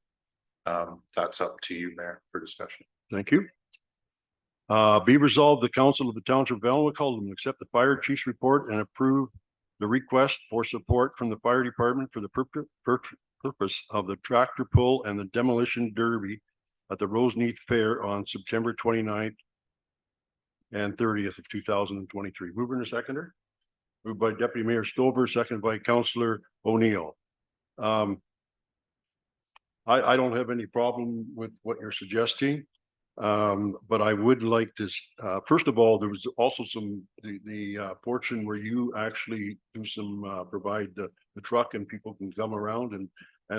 That's up to you, Mayor, for discussion. Thank you. Be resolved, the Council of the Township of Elmwood Cullen accept the fire chief's report and approve the request for support from the fire department for the purpose of the tractor pull and the demolition derby at the Roseneath Fair on September 29th and 30th of 2023. Mover and a seconder. Moved by Deputy Mayor Stover, seconded by Councillor O'Neill. I don't have any problem with what you're suggesting. But I would like to, first of all, there was also the portion where you actually do some, provide the truck and people can come around and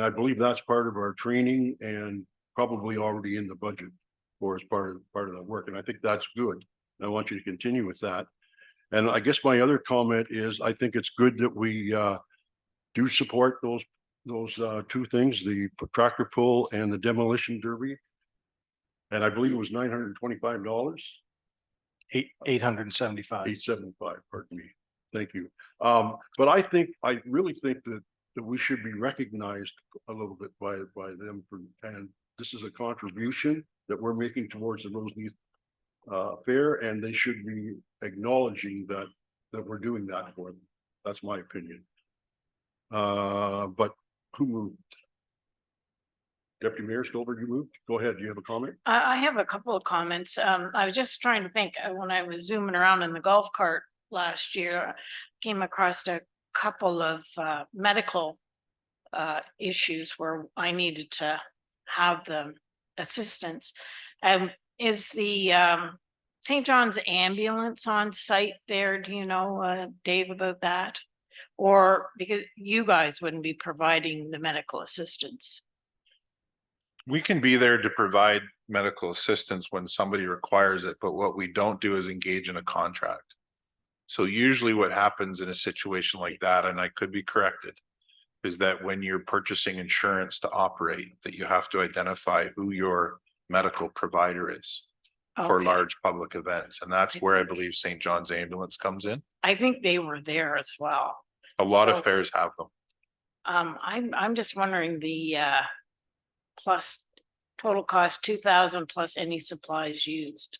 I believe that's part of our training and probably already in the budget for as part of that work. And I think that's good. I want you to continue with that. And I guess my other comment is I think it's good that we do support those two things, the tractor pull and the demolition derby. And I believe it was $925. $875. 875, pardon me. Thank you. But I really think that we should be recognized a little bit by them and this is a contribution that we're making towards the Roseneath Fair, and they should be acknowledging that we're doing that for them. That's my opinion. But who moved? Deputy Mayor Stover, you moved? Go ahead. Do you have a comment? I have a couple of comments. I was just trying to think, when I was zooming around in the golf cart last year, came across a couple of medical issues where I needed to have the assistance. Is the St. John's ambulance on site there? Do you know, Dave, about that? Or because you guys wouldn't be providing the medical assistance? We can be there to provide medical assistance when somebody requires it, but what we don't do is engage in a contract. So usually what happens in a situation like that, and I could be corrected, is that when you're purchasing insurance to operate, that you have to identify who your medical provider is for Okay. large public events. And that's where I believe St. John's Ambulance comes in. I think they were there as well. A lot So- of fairs have them. I'm just wondering the plus total cost 2,000 plus any supplies used.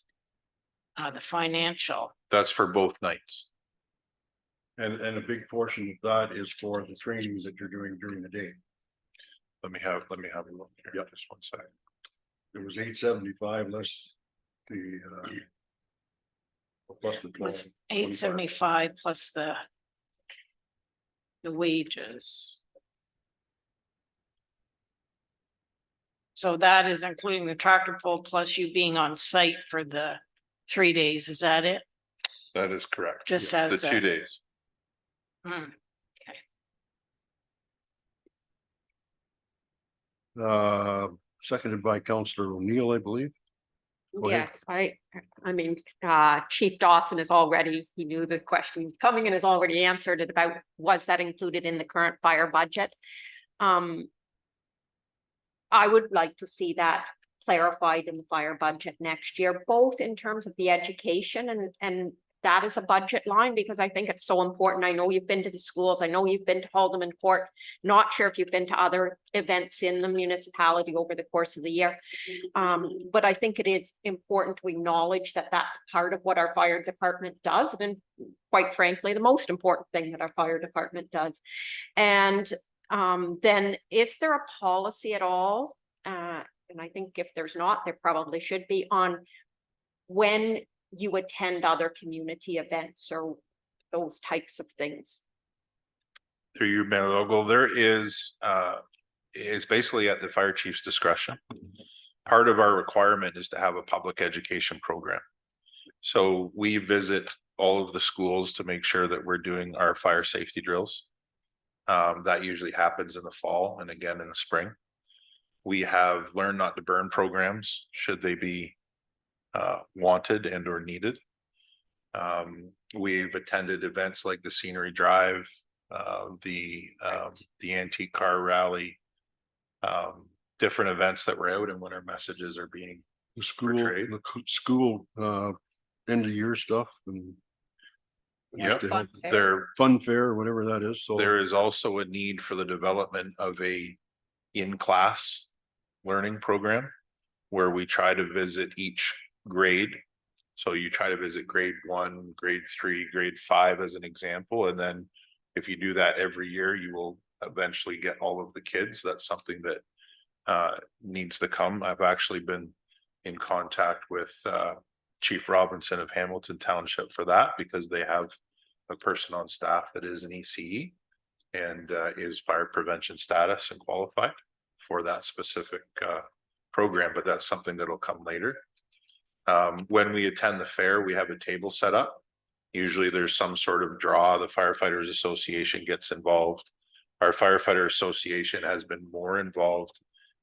The financial. That's for both nights. And a big portion of that is for the trainings that you're doing during the day. Let me have a look here. Yep. Just one second. It was 875 less the plus the 12. Was 875 plus the wages. So that is including the tractor pull plus you being on site for the 3 days, is that it? That is correct. Just The as 2 a, days. Hmm. Seconded by Councillor O'Neill, I believe. Go ahead. Yes, I mean, Chief Dawson is already, he knew the question was coming and has already answered it about, was that included in the current fire budget? I would like to see that clarified in the fire budget next year, both in terms of the education and that is a budget line, because I think it's so important. I know you've been to the schools. I know you've been to Haldeman Court. Not sure if you've been to other events in the municipality over the course of the year. But I think it is important to acknowledge that that's part of what our fire department does. And quite frankly, the most important thing that our fire department does. And then is there a policy at all? And I think if there's not, there probably should be, on when you attend other community events or those types of things. Through your mayor logo, there is, it's basically at the fire chief's discretion. Part of our requirement is to have a public education program. So we visit all of the schools to make sure that we're doing our fire safety drills. That usually happens in the fall and again in the spring. We have learn not to burn programs, should they be wanted and or needed. We've attended events like the Scenery Drive, the Antique Car Rally, different events that were out and when our messages are being The school, Portrayed. school, end of year stuff and. Yep. just to have there. Fun fair, or whatever that is, so. There is also a need for the development of a in-class learning program where we try to visit each grade. So you try to visit grade 1, grade 3, grade 5 as an example, and then if you do that every year, you will eventually get all of the kids. That's something that needs to come. I've actually been in contact with Chief Robinson of Hamilton Township for that, because they have a person on staff that is an ECE and is fire prevention status and qualified for that specific program, but that's something that'll come later. When we attend the fair, we have a table set up. Usually there's some sort of draw. The Firefighters Association gets involved. Our Firefighter Association has been more involved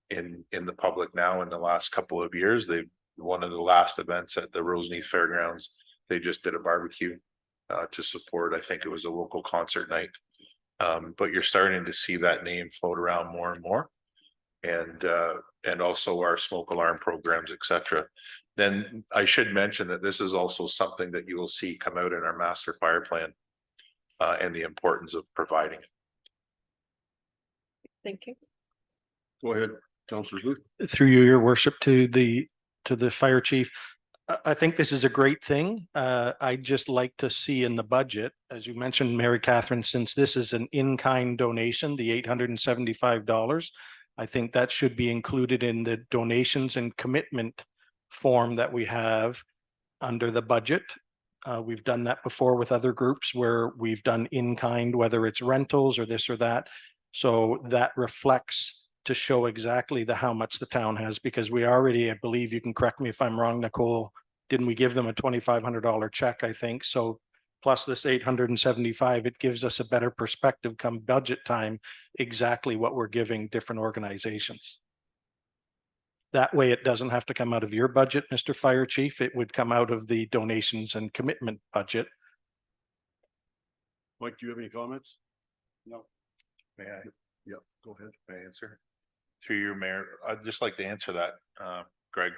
in the public now in the last couple of years. They've one of the last events at the Roseneath Fairgrounds. They just did a barbecue to support, I think it was a local concert night. But you're starting to see that name float around more and more. And also our smoke alarm programs, et cetera. Then I should mention that this is also something that you will see come out in our master fire plan and the importance of providing it. Thank you. Go ahead, Councillor Booth. Through you, your worship, to the fire chief. I think this is a great thing. I'd just like to see in the budget, as you mentioned, Mary Catherine, since this is an in-kind donation, the $875, I think that should be included in the donations and commitment form that we have under the budget. We've done that before with other groups where we've done in-kind, whether it's rentals or this or that. So that reflects to show exactly how much the town has, because we already, I believe, you can correct me if I'm wrong, Nicole, didn't we give them a $2,500 check, I think? So plus this 875, it gives us a better perspective come budget time, exactly what we're giving different organizations. That way it doesn't have to come out of your budget, Mr. Fire Chief. It would come out of the donations and commitment budget. Mike, do you have any comments? No. May I? Yeah, go ahead. May I answer? Through your mayor, I'd just like to answer that, Greg.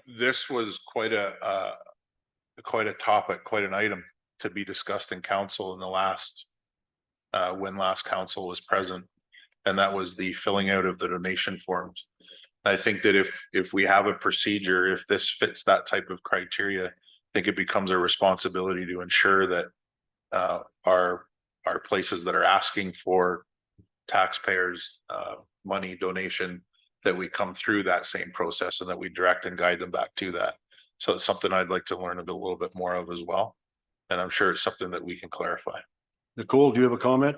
This was quite a topic, quite an item to be discussed in council in the last, when last council was present. And that was the filling out of the donation forms. I think that if we have a procedure, if this fits that type of criteria, I think it becomes our responsibility to ensure that our places that are asking for taxpayers money donation, that we come through that same process and that we direct and guide them back to that. So it's something I'd like to learn a little bit more of as well. And I'm sure it's something that we can clarify. Nicole, do you have a comment?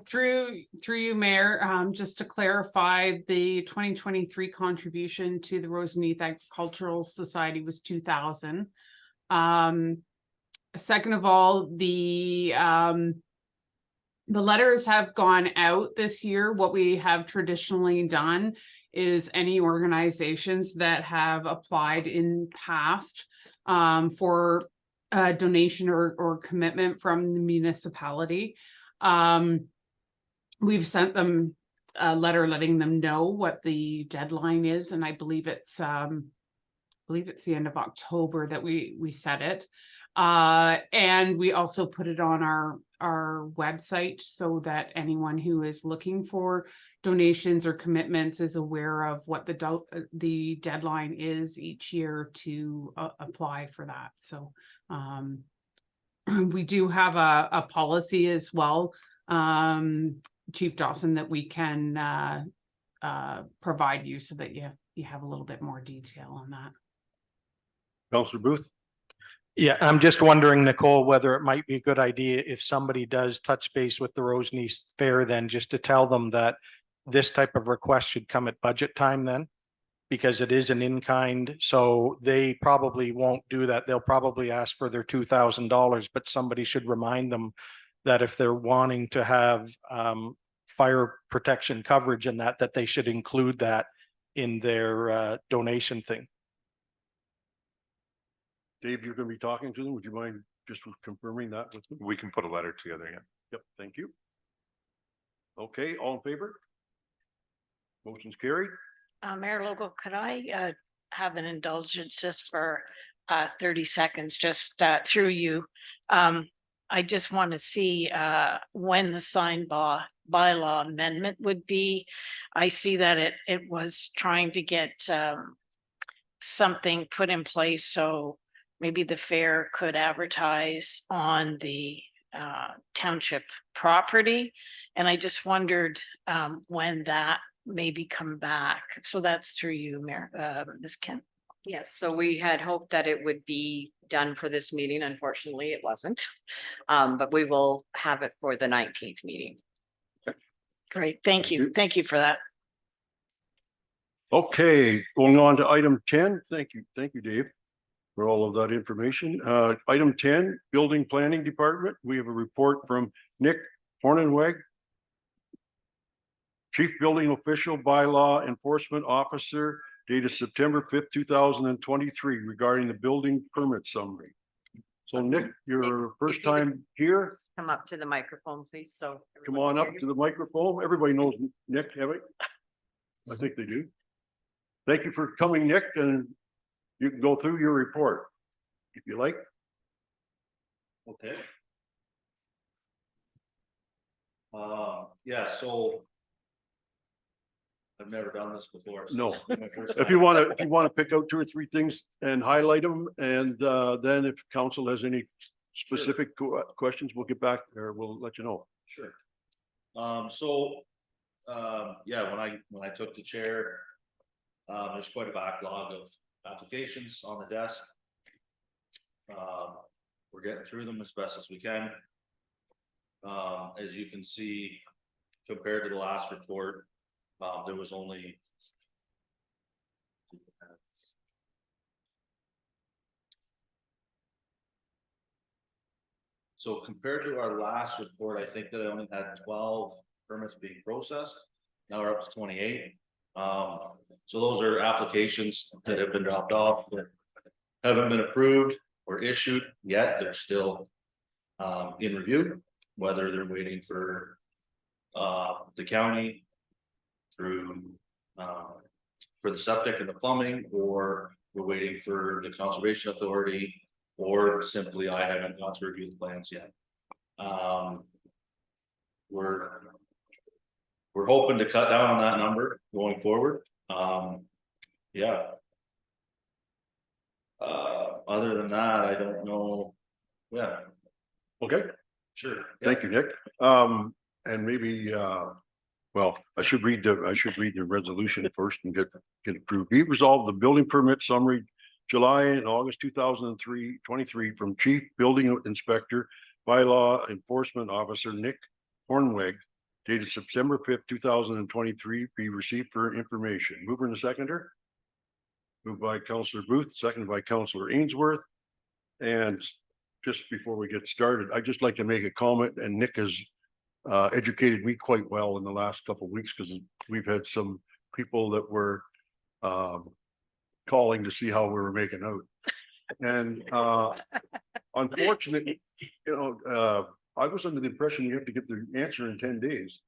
Through you, Mayor, just to clarify, the 2023 contribution to the Roseneath Agricultural Society was 2,000. Second of all, the letters have gone out this year. What we have traditionally done is any organizations that have applied in past for a donation or commitment from the municipality. We've sent them a letter letting them know what the deadline is, and I believe it's the end of October that we set it. And we also put it on our website so that anyone who is looking for donations or commitments is aware of what the deadline is each year to apply for that. So we do have a policy as well, Chief Dawson, that we can provide you so that you have a little bit more detail on that. Councillor Booth? Yeah, I'm just wondering, Nicole, whether it might be a good idea if somebody does touch base with the Roseneath Fair, then just to tell them that this type of request should come at budget time then, because it is an in-kind, so they probably won't do that. They'll probably ask for their $2,000, but somebody should remind them that if they're wanting to have fire protection coverage and that they should include that in their donation thing. Dave, you're gonna be talking to them. Would you mind just confirming that with them? We can put a letter together, yeah. Yep, thank you. Okay, all in favor? Motion's carried. Mayor Logo, could I have an indulgence just for 30 seconds, just through you? I just want to see when the sign bylaw amendment would be. I see that it was trying to get something put in place, so maybe the fair could advertise on the township property. And I just wondered when that maybe come back. So that's through you, Mayor, Ms. Kent. Yes, so we had hoped that it would be done for this meeting. Unfortunately, it wasn't. But we will have it for the 19th meeting. Great, thank you. Thank you for that. Okay, going on to item 10. Thank you, Dave, for all of that information. Item 10, Building Planning Department. We have a report from Nick Hornenweg, Chief Building Official, Bylaw Enforcement Officer, dated September 5th, 2023, regarding the building permit summary. So Nick, your first time here, Come up to the microphone, please. So. come on up to the microphone. Everybody knows Nick, have it? I think they do. Thank you for coming, Nick, and you can go through your report if you like. Okay. Yeah, so I've never done this before. so No. this is my first If you time. want to pick out 2 or 3 things and highlight them, and then if council has any specific questions, we'll get back or we'll let you know. Sure. Yeah, when I took the chair, there's quite a backlog of applications on the desk. We're getting through them as best as we can. As you can see, compared to the last report, there was only so compared to our last report, I think that I only had 12 permits being processed. Now we're up to 28. So those are applications that have been dropped off that haven't been approved or issued yet. They're still in review, whether they're waiting for the county through for the septic and the plumbing, or we're waiting for the conservation authority, or simply I haven't got to review the plans yet. We're hoping to cut down on that number going forward. Yeah. Other than that, I don't know. Yeah, Okay, sure. thank you, Nick. And maybe Well, I should read the resolution first and get approved. Be resolved, the building permit summary, July and August 2023 from Chief Building Inspector, Bylaw Enforcement Officer Nick Hornweg, dated September 5th, 2023, be received for information. Mover and seconder. Moved by Councillor Booth, seconded by Councillor Ainsworth. And just before we get started, I'd just like to make a comment, and Nick has educated me quite well in the last couple of weeks, because we've had some people that were calling to see how we were making out. And unfortunately, I was under the impression you have to get the answer in 10 days.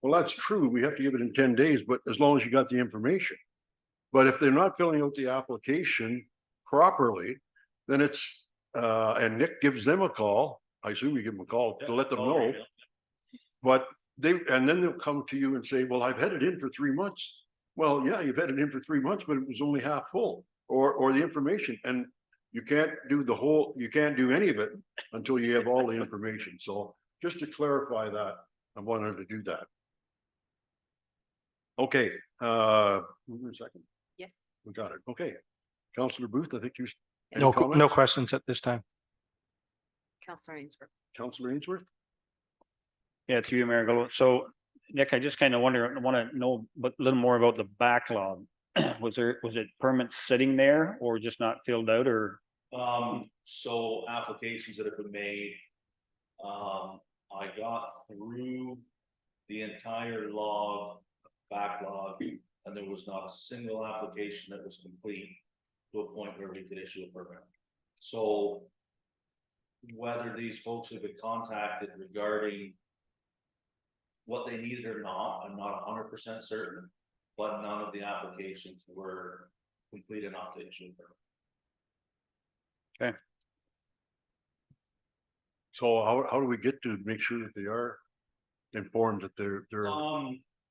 Well, that's true. We have to give it in 10 days, but as long as you got the information. But if they're not filling out the application properly, then it's, and Nick gives them a call. I assume you give them a call to let them know. But and then they'll come to you and say, well, I've had it in for 3 months. Well, yeah, you've had it in for 3 months, but it was only half full, or the information. And you can't do any of it until you have all the information. So just to clarify that, I wanted to do that. Okay, move in a second. Yes. We got it. Okay. Councillor Booth, I think you. any No comments? questions at this time. Councillor Ainsworth. Councillor Ainsworth? Yeah, to you, Mayor Gallo. So Nick, I just kind of want to know a little more about the backlog. Was it permits sitting there or just not filled out, or? So applications that have been made. I got through the entire backlog, and there was not a single application that was complete to a point where we could issue a permit. So whether these folks have been contacted regarding what they needed or not, I'm not 100% certain, but none of the applications were complete enough to issue a permit. Okay. So how do we get to make sure that they are informed that they're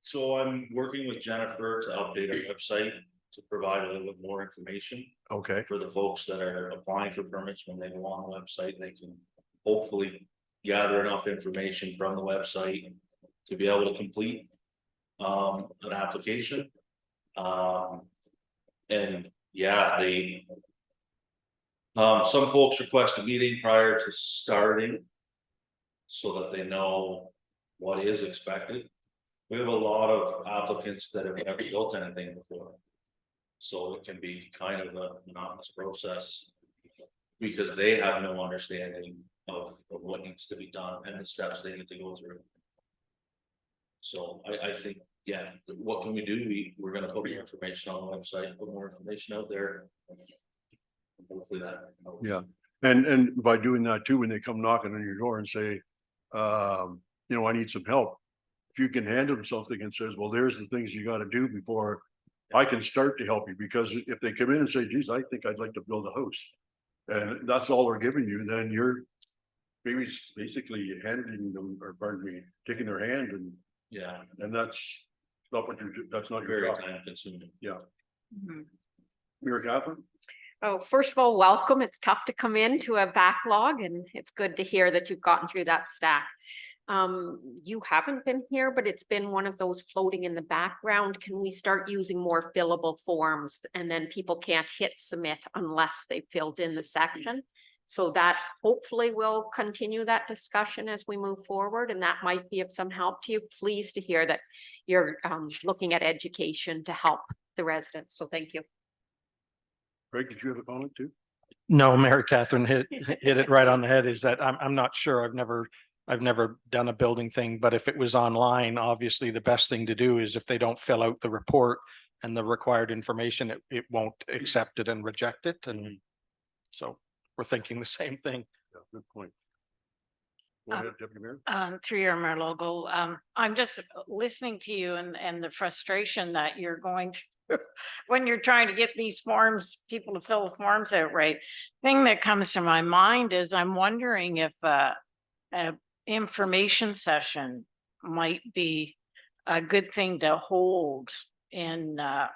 So I'm working with Jennifer to update our website to provide a little bit more information okay? for the folks that are applying for permits. When they go on the website, they can hopefully gather enough information from the website to be able to complete an application. And yeah, some folks request a meeting prior to starting so that they know what is expected. We have a lot of applicants that have never built anything before. So it can be kind of a monotonous process because they have no understanding of what needs to be done and the steps they need to go through. So I think, yeah, what can we do? We're gonna put more information on the website, put more information out there. Hopefully that. Yeah. And by doing that too, when they come knocking on your door and say, I need some help. If you can hand them something and says, well, there's the things you got to do before I can start to help you. Because if they come in and say, geez, I think I'd like to build a house. And that's all they're giving you, then you're maybe basically handing them, or pardon me, taking their hand, and that's not what that's not your Very job. time consuming. Yeah. Mhm. Mayor Catherine? Oh, first of all, welcome. It's tough to come into a backlog, and it's good to hear that you've gotten through that stack. You haven't been here, but it's been one of those floating in the background. Can we start using more fillable forms, and then people can't hit submit unless they filled in the section? So that hopefully will continue that discussion as we move forward, and that might be of some help to you. Pleased to hear that you're looking at education to help the residents. So thank you. Craig, did you have a comment too? No, Mary Catherine hit it right on the head. Is that I'm not sure. I've never done a building thing, but if it was online, obviously the best thing to do is if they don't fill out the report and the required information, it won't accept it and reject it. And so we're thinking the same thing. Yeah, good point. Go ahead, Deputy Mayor. Through your mayor logo, I'm just listening to you and the frustration that you're going through when you're trying to get these forms, people to fill the forms out right. Thing that comes to my mind is I'm wondering if an information session might be a good thing to hold in, I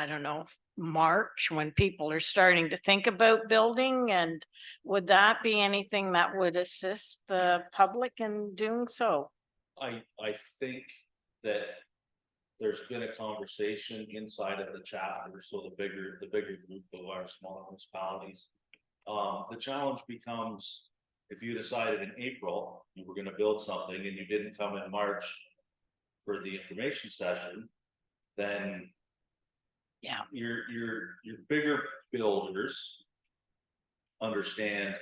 don't know, March, when people are starting to think about building. And would that be anything that would assist the public in doing so? I think that there's been a conversation inside of the chapter, so the bigger group of our smaller municipalities. The challenge becomes, if you decided in April, you were gonna build something and you didn't come in March for the information session, then Yeah. your bigger builders understand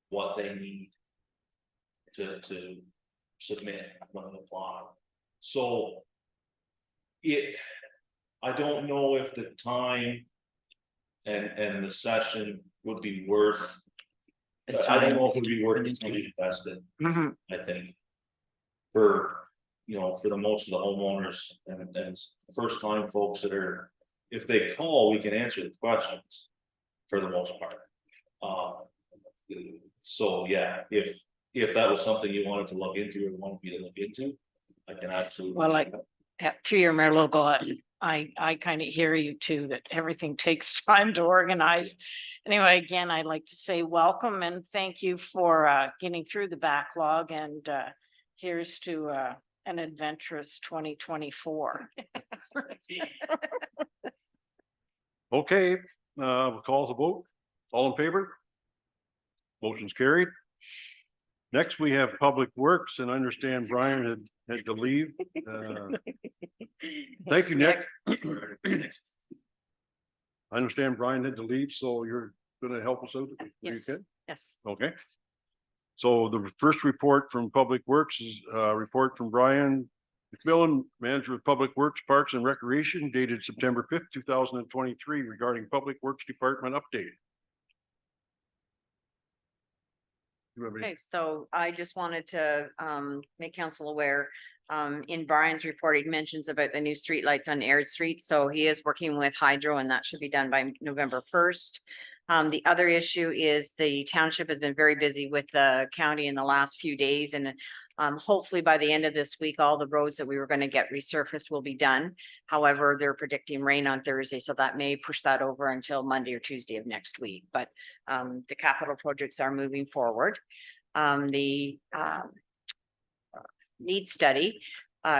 what they need to submit when they apply. So I don't know if the time and the session would be worth. I don't know if it'd be worth the time invested, Mhm. I think. For, for the most of the homeowners and first time folks that are, if they call, we can answer the questions for the most part. So yeah, if that was something you wanted to look into or wanted me to look into, I can absolutely. Well, like, to your mayor local, I kind of hear you too, that everything takes time to organize. Anyway, again, I'd like to say welcome and thank you for getting through the backlog, and here's to an adventurous 2024. Okay, we'll call the vote. All in favor? Motion's carried. Next, we have Public Works, and I understand Brian had to leave. Thank you, Nick. I understand Brian had to leave, so you're gonna help us out? Yes. You can? Yes. Okay. So the first report from Public Works is a report from Brian McMillan, Manager of Public Works, Parks and Recreation, dated September 5th, 2023, regarding Public Works Department update. You have any- Okay, so I just wanted to make council aware. In Brian's report, he mentions about the new streetlights on Aird Street, so he is working with Hydro and that should be done by November 1st. The other issue is the township has been very busy with the county in the last few days, and hopefully by the end of this week, all the roads that we were going to get resurfaced will be done. However, they're predicting rain on Thursday, so that may push that over until Monday or Tuesday of next week, but the capital projects are moving forward. The need study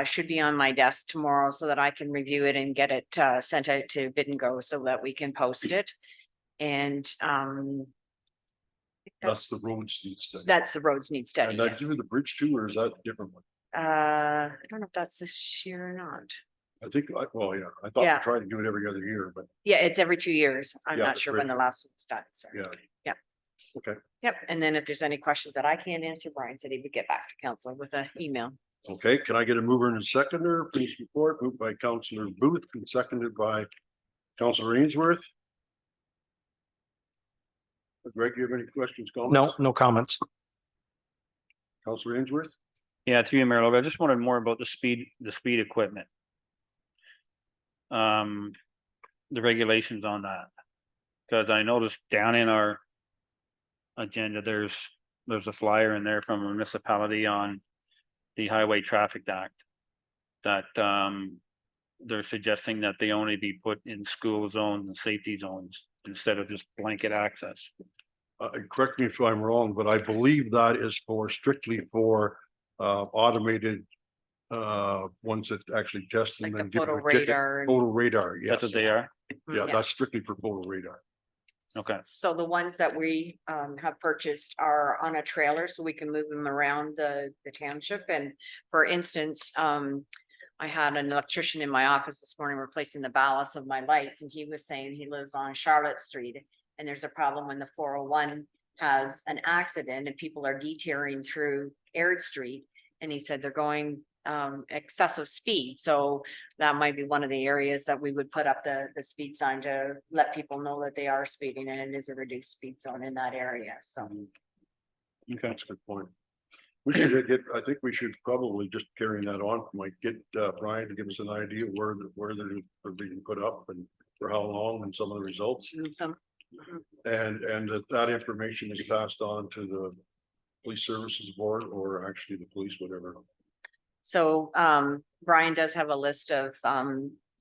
should be on my desk tomorrow so that I can review it and get it sent out to Bid and Go so that we can post it. And That's the roads need study. that's the roads need study. And that's Yes. even the bridge too, or is that a different one? I don't know if that's this year or not. I think, well, yeah, I thought Yeah. we tried to do it every other year, but Yeah, it's every 2 years. I'm Yeah, not that's sure right. when the last one was done. Sorry. yeah. Yeah. Okay, Yep. And then if there's any questions that I can't answer, Brian said he would get back to council with an email. okay. Can I get a mover and a seconder? Please report, moved by Councillor Booth and seconded by Councillor Ainsworth. Greg, do you have any questions? comments? No comments. Councillor Ainsworth? Yeah, through you, Mayor Logan, I just wanted more about the speed equipment. The regulations on that. Because I noticed down in our agenda, there's a flyer in there from a municipality on the Highway Traffic Act. That they're suggesting that they only be put in school zones and safety zones instead of just blanket access. Correct me if I'm wrong, but I believe that is strictly for automated ones that actually test and Like then the give photo you a ticket. radar. Photo radar, yes. That's what they are. Yeah, Yeah. that's strictly for photo radar. Okay. So the ones that we have purchased are on a trailer, so we can move them around the township. And for instance, I had an electrician in my office this morning replacing the ballast of my lights, and he was saying he lives on Charlotte Street. And there's a problem when the 401 has an accident and people are detailing through Aird Street. And he said they're going excessive speed, so that might be one of the areas that we would put up the speed sign to let people know that they are speeding and it is a reduced speed zone in that area, so. Okay, that's a good point. We should I think we should probably just carrying that on, might get Brian to give us an idea where they're being put up and for how long and some of the results. And that information is passed on to the police services board or actually the police, whatever. So Brian does have a list of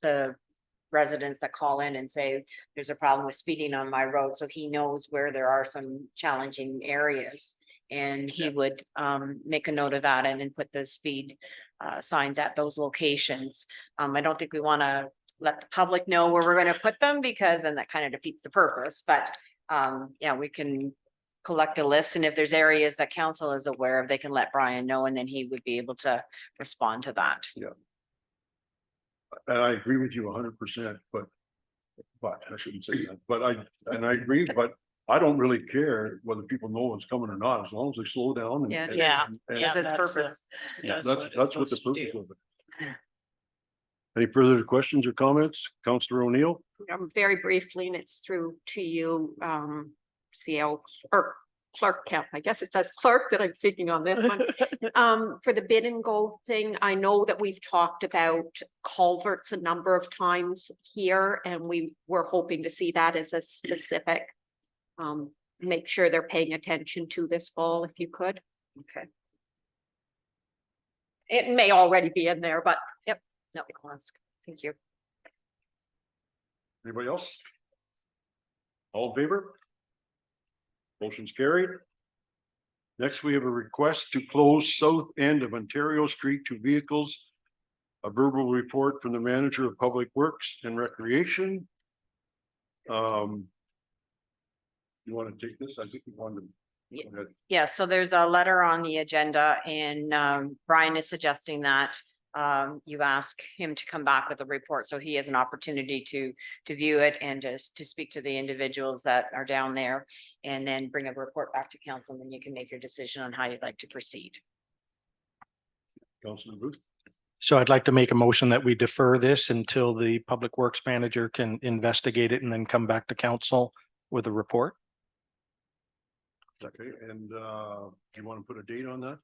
the residents that call in and say, there's a problem with speeding on my road, so he knows where there are some challenging areas. And he would make a note of that and then put the speed signs at those locations. I don't think we want to let the public know where we're going to put them because then that kind of defeats the purpose, but yeah, we can collect a list, and if there's areas that council is aware of, they can let Brian know, and then he would be able to respond to that. And I agree with you 100%, but I shouldn't say that, but I agree, but I don't really care whether people know what's coming or not, as long as they slow down. and- Yeah. and- Yeah, and- Because Yeah, its that's the- purpose. Yeah, That's what the supposed to purpose do. of it. Any further questions or comments? Councillor O'Neill? Very briefly, and it's through to you, CL or Clerk Kemp. I guess it says clerk that I'm speaking on this one. For the bid and go thing, I know that we've talked about culverts a number of times here, and we were hoping to see that as a specific. Make sure they're paying attention to this fall, if you could. Okay. It may already be in there, but yep. No, I'll ask. Thank you. Anybody else? All in favor? Motion's carried. Next, we have a request to close south end of Ontario Street to vehicles. A verbal report from the manager of Public Works and Recreation. You want to take this? I think you wanted to. Yeah. Go ahead. Yeah, so there's a letter on the agenda and Brian is suggesting that you ask him to come back with a report, so he has an opportunity to view it and just to speak to the individuals that are down there and then bring a report back to council, and then you can make your decision on how you'd like to proceed. Councilor Booth. So I'd like to make a motion that we defer this until the Public Works Manager can investigate it and then come back to council with a report. Okay, and you want to put a date on that?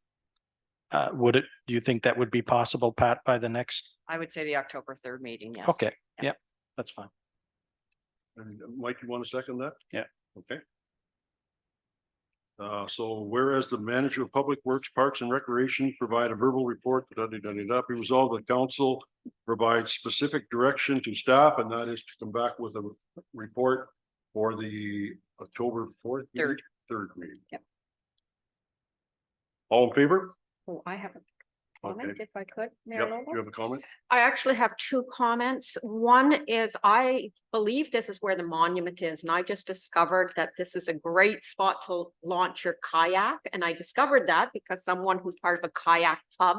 Do you think that would be possible, Pat, by the next? I would say the October 3rd meeting, yes. Okay, yeah, that's fine. And Mike, you want to second that? Yeah. Okay. So whereas the manager of Public Works, Parks and Recreation provide a verbal report, be resolved that council provides specific direction to staff, and that is to come back with a report for the October 4th. Third. Third meeting. Yep. All in favor? Oh, I have a comment Okay. if I could. Mayor Yep, Lobo? you have a comment? I actually have two comments. One is I believe this is where the monument is, and I just discovered that this is a great spot to launch your kayak. And I discovered that because someone who's part of a kayak club,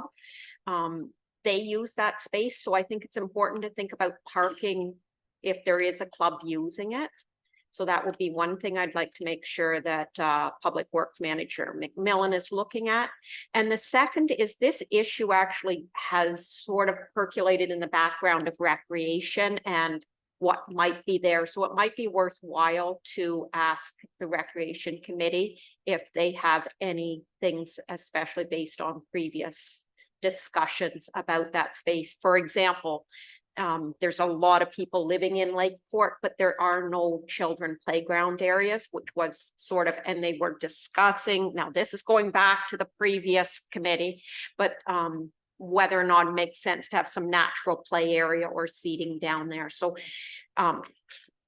they use that space. So I think it's important to think about parking if there is a club using it. So that would be one thing I'd like to make sure that Public Works Manager McMillan is looking at. And the second is this issue actually has sort of percolated in the background of recreation and what might be there. So it might be worthwhile to ask the Recreation Committee if they have any things, especially based on previous discussions about that space. For example, there's a lot of people living in Lakeport, but there are no children playground areas, which was sort of, and they were discussing, now this is going back to the previous committee, but whether or not it makes sense to have some natural play area or seating down there. So,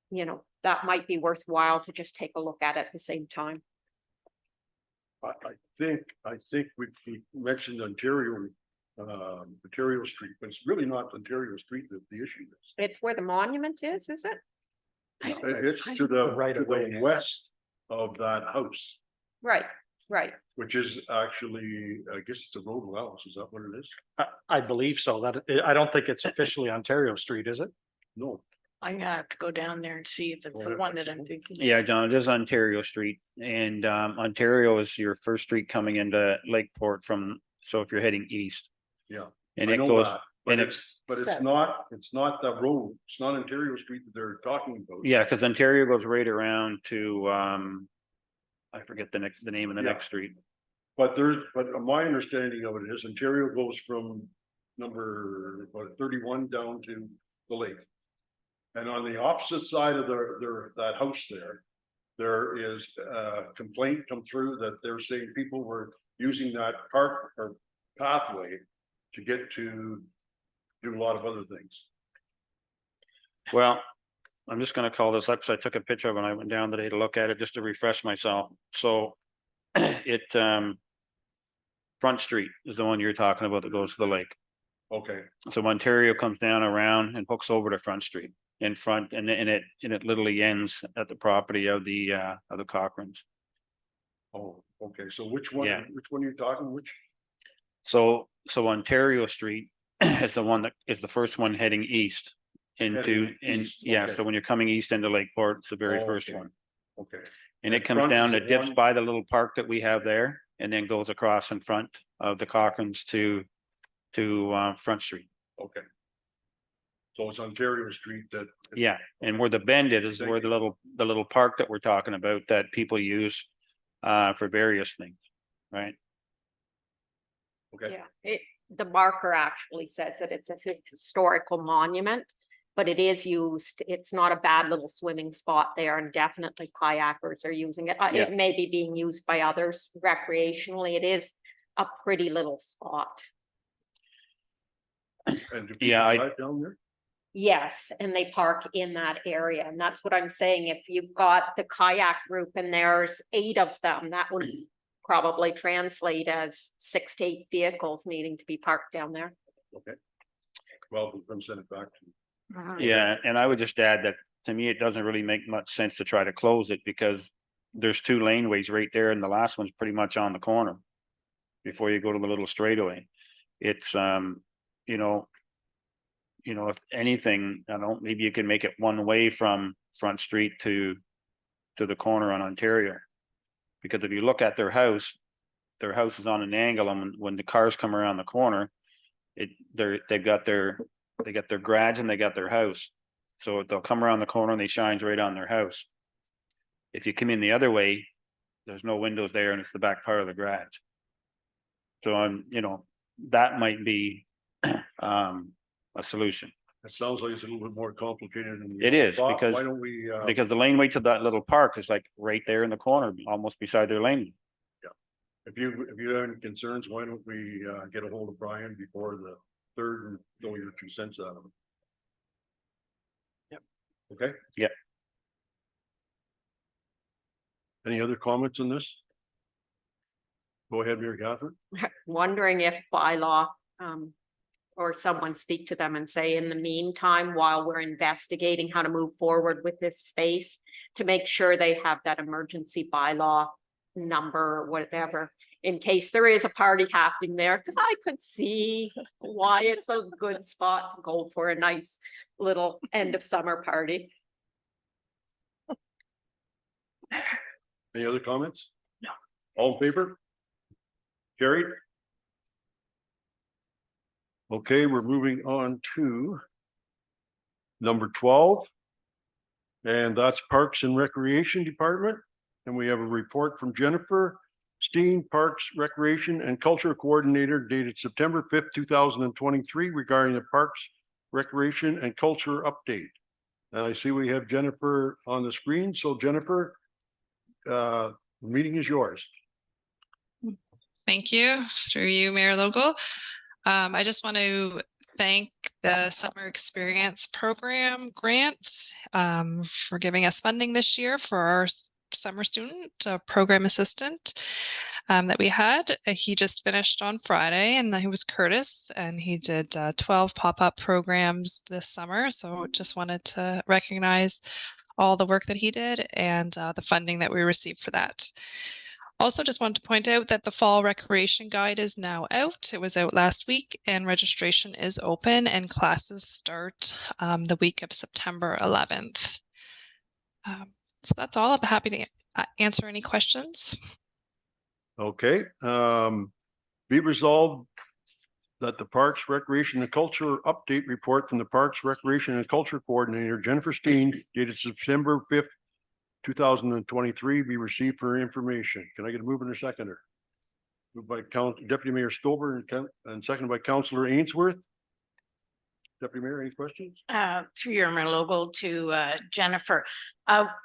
you know, that might be worthwhile to just take a look at the same time. I think we mentioned Ontario Street, but it's really not Ontario Street that the issue is. It's where the monument is it? It's to the Right away. west of that house, Right, right. which is actually, I guess it's a road allowance. Is that what it is? I believe so. I don't think it's officially Ontario Street, is it? No. I'm gonna have to go down there and see if it's the one that I'm thinking. Yeah, John, it is Ontario Street, and Ontario is your first street coming into Lakeport from, so if you're heading east. Yeah. And I it know goes, that, But and it- it's So- not that road. It's not Ontario Street that they're talking about. yeah, because Ontario goes right around to, I forget the name of the Yeah. next street. But my understanding of it is Ontario goes from number 31 down to the lake. And on the opposite side of that house there is a complaint come through that they're saying people were using that park or pathway to get to do a lot of other things. Well, I'm just gonna call this up because I took a picture of it when I went down today to look at it just to refresh myself. So it Front Street is the one you're talking about that goes to the lake. Okay, So Ontario comes down around and hooks over to Front Street in front, and it literally ends at the property of the Cochrans. oh, okay, so which one, Yeah. which one are you talking, which? So Ontario Street is the one that is the first one heading east into, Heading and east, yeah, okay. so when you're coming east into Lakeport, it's the very Oh, first okay. one. Okay, And And it comes front down, is it dips one- by the little park that we have there and then goes across in front of the Cochrans to Front Street. okay. So it's Ontario Street that. Yeah, and where the bend is Thank where the little park that we're talking about that people use for various things, right? Okay, Yeah, the marker actually says that it's a historical monument, but it is used, it's not a bad little swimming spot there, and definitely kayakers are using it. Yeah. It may be being used by others recreationally. It is a pretty little spot. and do people Yeah, drive down there? Yes, and they park in that area, and that's what I'm saying. If you've got the kayak group and there's 8 of them, that would probably translate as 6 to 8 vehicles needing to be parked down there. Okay. Well, we're gonna send it back to. Yeah, and I would just add that to me, it doesn't really make much sense to try to close it because there's 2 laneways right there and the last one's pretty much on the corner. Before you go to the little straightaway. It's if anything, I don't know, maybe you can make it one way from Front Street to the corner on Ontario. Because if you look at their house is on an angle, and when the cars come around the corner, they got their garage and they got their house. So they'll come around the corner and they shines right on their house. If you come in the other way, there's no windows there and it's the back part of the garage. So that might be a solution. It sounds like it's a little bit more complicated than. we It is, thought. because- Why don't we, Because the laneway to that little park is like right there in the corner, almost beside their lane. if you have any concerns, why don't we, get a hold of Brian before the 3rd and throw your 2 cents out of him? Yep. Okay? Yep. Any other comments on this? Go ahead, Mary Catherine. Wondering if bylaw, or someone speak to them and say, in the meantime, while we're investigating how to move forward with this space, to make sure they have that emergency bylaw number or whatever, in case there is a party happening there, because I could see why it's a good spot to go for a nice little end of summer party. Any other comments? No. All in favor? Carried. Okay, we're moving on to number 12. And that's Parks and Recreation Department. And we have a report from Jennifer Steen, Parks, Recreation and Culture Coordinator, dated September 5th, 2023, regarding the Parks, Recreation and Culture update. And I see we have Jennifer on the screen. So Jennifer, the meeting is yours. Thank you. Through you, Mayor Logal. I just want to thank the Summer Experience Program grant for giving us funding this year for our summer student, program assistant that we had. He just finished on Friday, and he was Curtis, and he did 12 pop-up programs this summer. So just wanted to recognize all the work that he did and the funding that we received for that. Also, just wanted to point out that the fall recreation guide is now out. It was out last week, and registration is open and classes start the week of September 11th. So that's all. I'm happy to answer any questions. Okay, be resolved that the Parks, Recreation and Culture update report from the Parks, Recreation and Culture Coordinator, Jennifer Steen, dated September 5th, 2023, be received for information. Can I get a mover and a seconder? Moved by Deputy Mayor Stover and seconded by Councillor Ainsworth. Deputy Mayor, any questions? Through your logo to Jennifer.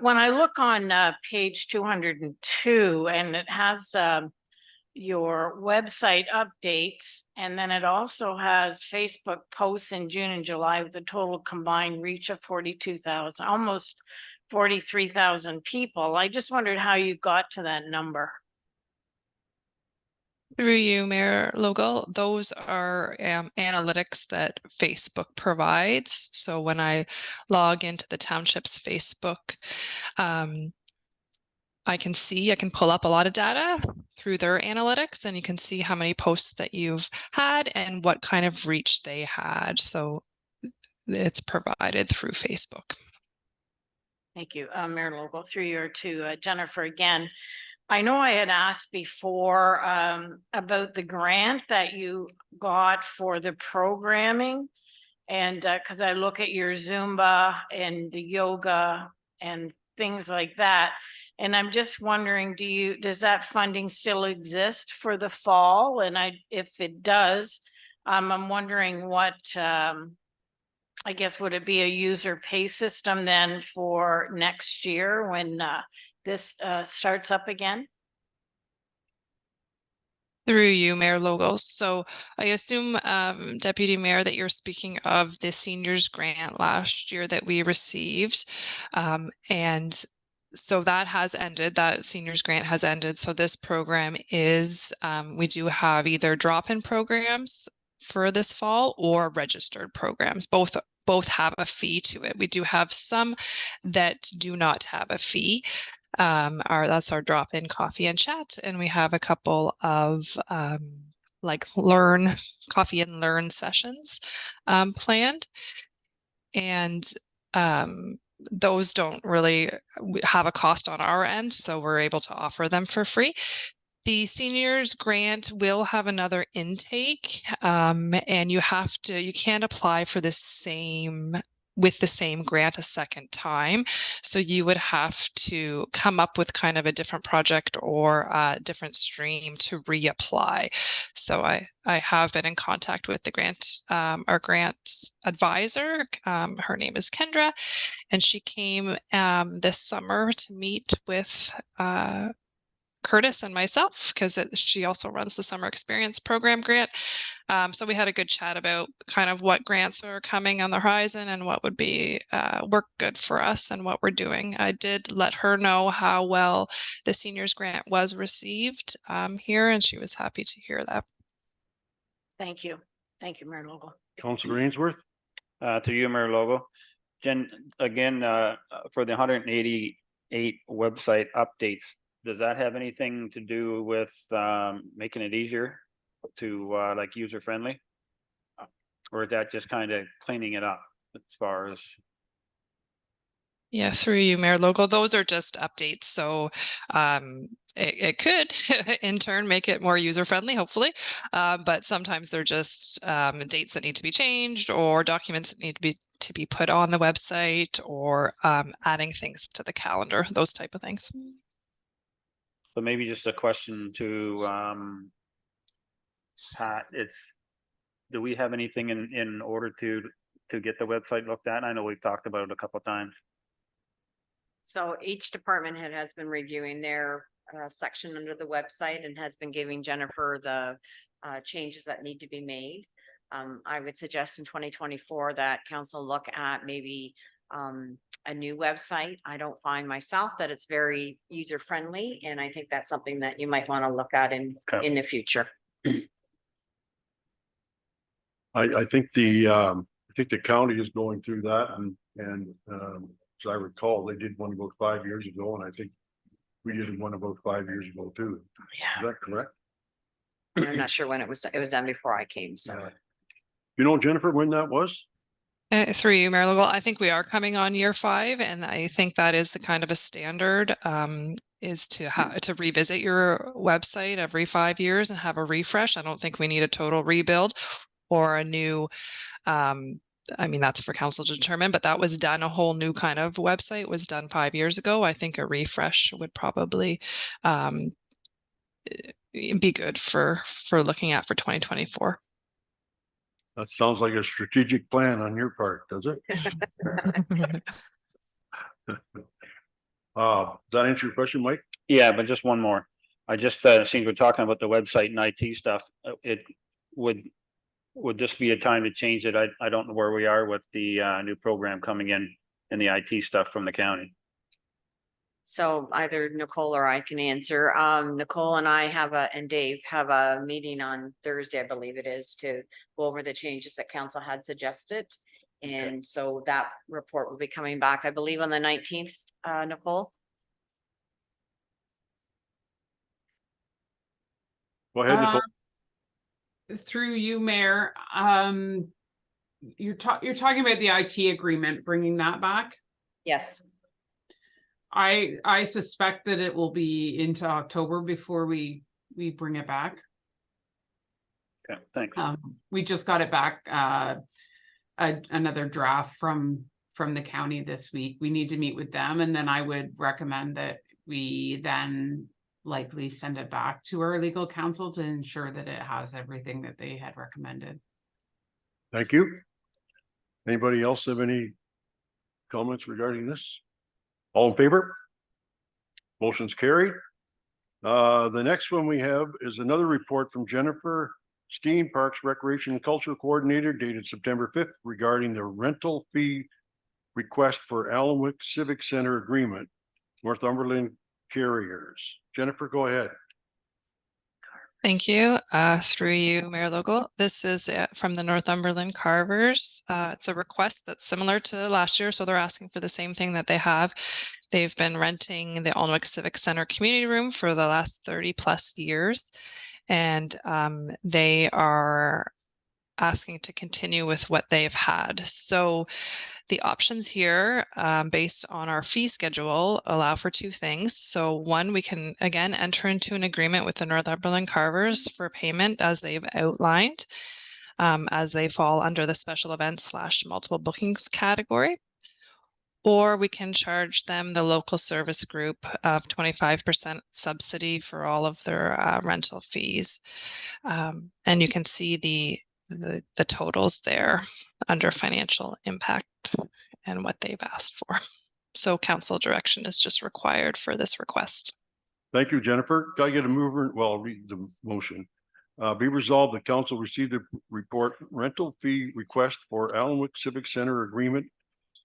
When I look on page 202, and it has your website updates, and then it also has Facebook posts in June and July with a total combined reach of 42,000, almost 43,000 people. I just wondered how you got to that number. Through you, Mayor Logal, those are analytics that Facebook provides. So when I log into the township's Facebook, I can pull up a lot of data through their analytics, and you can see how many posts that you've had and what kind of reach they had. So it's provided through Facebook. Thank you, Mayor Logal, through you to Jennifer again. I know I had asked before about the grant that you got for the programming. And because I look at your Zumba and the yoga and things like that. And I'm just wondering, does that funding still exist for the fall? And if it does, I'm wondering what, I guess, would it be a user pay system then for next year when this starts up again? Through you, Mayor Logos. So I assume, Deputy Mayor, that you're speaking of the seniors grant last year that we received. And so that has ended, that seniors grant has ended. So this program is, we do have either drop-in programs for this fall or registered programs. Both have a fee to it. We do have some that do not have a fee. That's our drop-in coffee and chat, and we have a couple of like coffee and learn sessions planned, and those don't really have a cost on our end, so we're able to offer them for free. The seniors grant will have another intake, and you can't apply for with the same grant a second time. So you would have to come up with kind of a different project or a different stream to reapply. So I have been in contact with our grant advisor. Her name is Kendra, and she came this summer to meet with Curtis and myself, because she also runs the Summer Experience Program grant. So we had a good chat about kind of what grants are coming on the horizon and what would be work good for us and what we're doing. I did let her know how well the seniors grant was received here, and she was happy to hear that. Thank you. Thank you, Mayor Logal. Councillor Ainsworth? To you, Mayor Logo. Jen, again, for the 188 website updates, does that have anything to do with making it easier to like user friendly? Or is that just kind of cleaning it up as far as? Yeah, through you, Mayor Logo. Those are just updates. So it could in turn make it more user friendly, hopefully. But sometimes they're just dates that need to be changed or documents that need to be put on the website or adding things to the calendar, those type of things. So maybe just a question to Pat, do we have anything in order to get the website looked at? I know we've talked about it a couple of times. So each department head has been reviewing their section under the website and has been giving Jennifer the changes that need to be made. I would suggest in 2024 that council look at maybe a new website. I don't find myself that it's very user friendly, and I think that's something that you might want to look at in the future. I think the county is going through that and as I recall, they did one about 5 years ago, and I think we did one about 5 years ago too. Yeah. Is that correct? I'm not sure when it was done before I came, so. Yeah. You know, Jennifer, when that was? Through you, Mayor Logal, I think we are coming on year 5, and I think that is the kind of a standard is to revisit your website every 5 years and have a refresh. I don't think we need a total rebuild or a new, I mean, that's for council to determine, but that was done, a whole new kind of website was done 5 years ago. I think a refresh would probably be good for looking at for 2024. That sounds like a strategic plan on your part, does it? Does that answer your question, Mike? Yeah, but just one more. I just seen we're talking about the website and IT stuff. It would this be a time to change it? I don't know where we are with the new program coming in and the IT stuff from the county. So either Nicole or I can answer. Nicole and I and Dave have a meeting on Thursday, I believe it is, to go over the changes that council had suggested. And so that report will be coming back, I believe, on the 19th, Nicole. Go ahead, Nicole. Through you, Mayor, you're talking about the IT agreement, bringing that back. Yes. I suspect that it will be into October before we bring it back. Okay, thanks. We just got it back, another draft from the county this week. We need to meet with them, and then I would recommend that we then likely send it back to our legal counsel to ensure that it has everything that they had recommended. Thank you. Anybody else have any comments regarding this? All in favor? Motion's carried. The next one we have is another report from Jennifer Steen, Parks, Recreation and Culture Coordinator, dated September 5th, regarding the rental fee request for Allenwick Civic Center Agreement, Northumberland Carriers. Jennifer, go ahead. Thank you. Through you, Mayor Logal. This is from the Northumberland Carvers. It's a request that's similar to last year, so they're asking for the same thing that they have. They've been renting the Allenwick Civic Center community room for the last 30 plus years, and they are asking to continue with what they've had. So the options here, based on our fee schedule, allow for two things. So one, we can again enter into an agreement with the Northumberland Carvers for payment as they've outlined, as they fall under the special events / multiple bookings category. Or we can charge them the local service group of 25% subsidy for all of their rental fees. And you can see the totals there under financial impact and what they've asked for. So council direction is just required for this request. Thank you, Jennifer. Can I get a mover? Well, I'll read the motion. Be resolved, the council received a report rental fee request for Allenwick Civic Center Agreement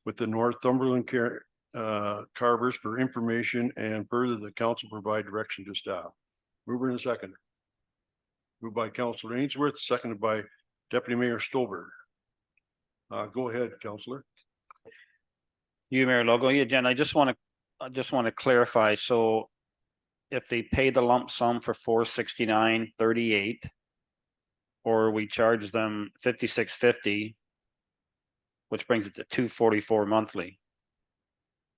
with the Northumberland Carvers for information, and further the council provide direction to staff. Mover and a second. Moved by Councillor Ainsworth, seconded by Deputy Mayor Stolberg. Go ahead, Councillor. You, Mayor Logo. Yeah, Jen, I just want to clarify. So if they pay the lump sum for $469.38, or we charge them $56.50, which brings it to $244 monthly.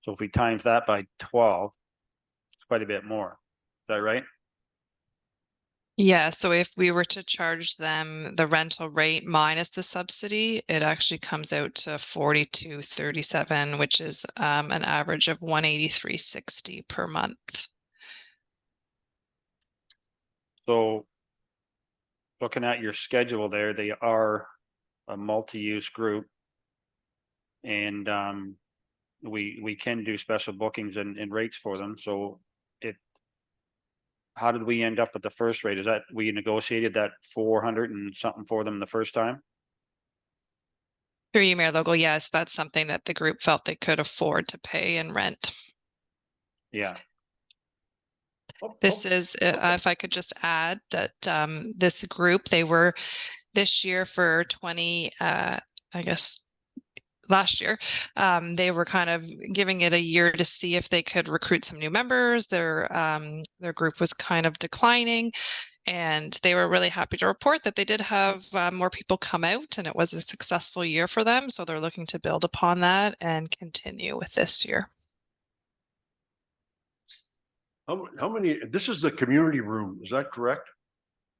So if we times that by 12, it's quite a bit more. Is that right? Yeah, so if we were to charge them the rental rate minus the subsidy, it actually comes out to $42.37, which is an average of $183.60 per month. So looking at your schedule there, they are a multi-use group. And we can do special bookings and rates for them. So how did we end up with the first rate? Is that we negotiated that 400 and something for them the first time? Through you, Mayor Logal, yes, that's something that the group felt they could afford to pay in rent. Yeah. This is, if I could just add that this group, they were this year for last year, they were kind of giving it a year to see if they could recruit some new members. Their group was kind of declining, and they were really happy to report that they did have more people come out, and it was a successful year for them. So they're looking to build upon that and continue with this year. How many, this is the community room, is that correct?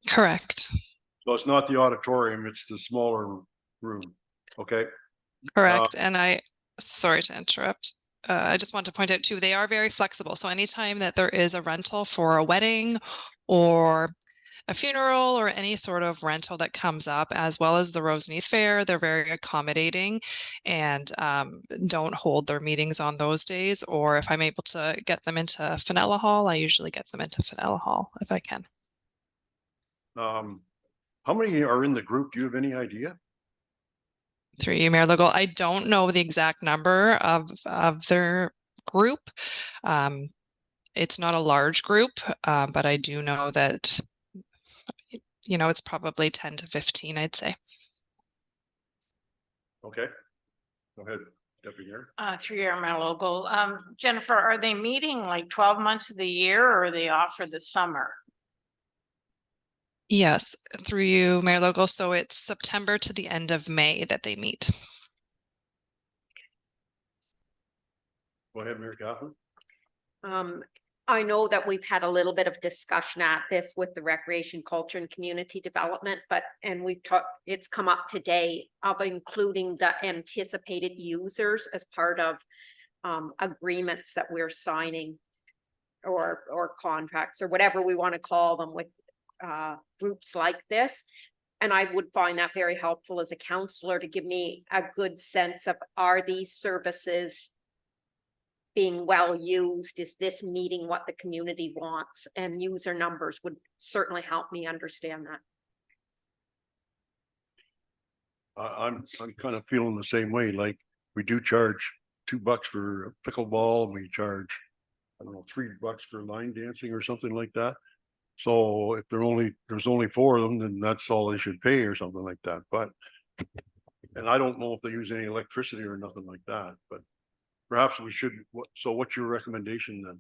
Correct. So it's not the auditorium, it's the smaller room, okay? Correct. And sorry to interrupt. I just want to point out too, they are very flexible. So anytime that there is a rental for a wedding or a funeral or any sort of rental that comes up, as well as the Roseneath Fair, they're very accommodating and don't hold their meetings on those days. Or if I'm able to get them into Fenella Hall, I usually get them into Fenella Hall if I can. How many are in the group? Do you have any idea? Through you, Mayor Logal, I don't know the exact number of their group. It's not a large group, but I do know that, you know, it's probably 10 to 15, I'd say. Okay. Go ahead, Deputy Mayor. Through your Mayor Local, Jennifer, are they meeting like 12 months of the year or are they off for the summer? Yes, through you, Mayor Logal. So it's September to the end of May that they meet. Go ahead, Mayor Catherine. I know that we've had a little bit of discussion at this with the Recreation, Culture and Community Development, and we've talked, it's come up today of including the anticipated users as part of agreements that we're signing or contracts or whatever we want to call them with groups like this. And I would find that very helpful as a counselor to give me a good sense of, are these services being well used? Is this meeting what the community wants? And user numbers would certainly help me understand that. I'm kind of feeling the same way, like we do charge $2 for pickleball and we charge, I don't know, $3 for line dancing or something like that. So if there's only 4 of them, then that's all they should pay or something like that. But, and I don't know if they use any electricity or nothing like that, but perhaps we should, so what's your recommendation then?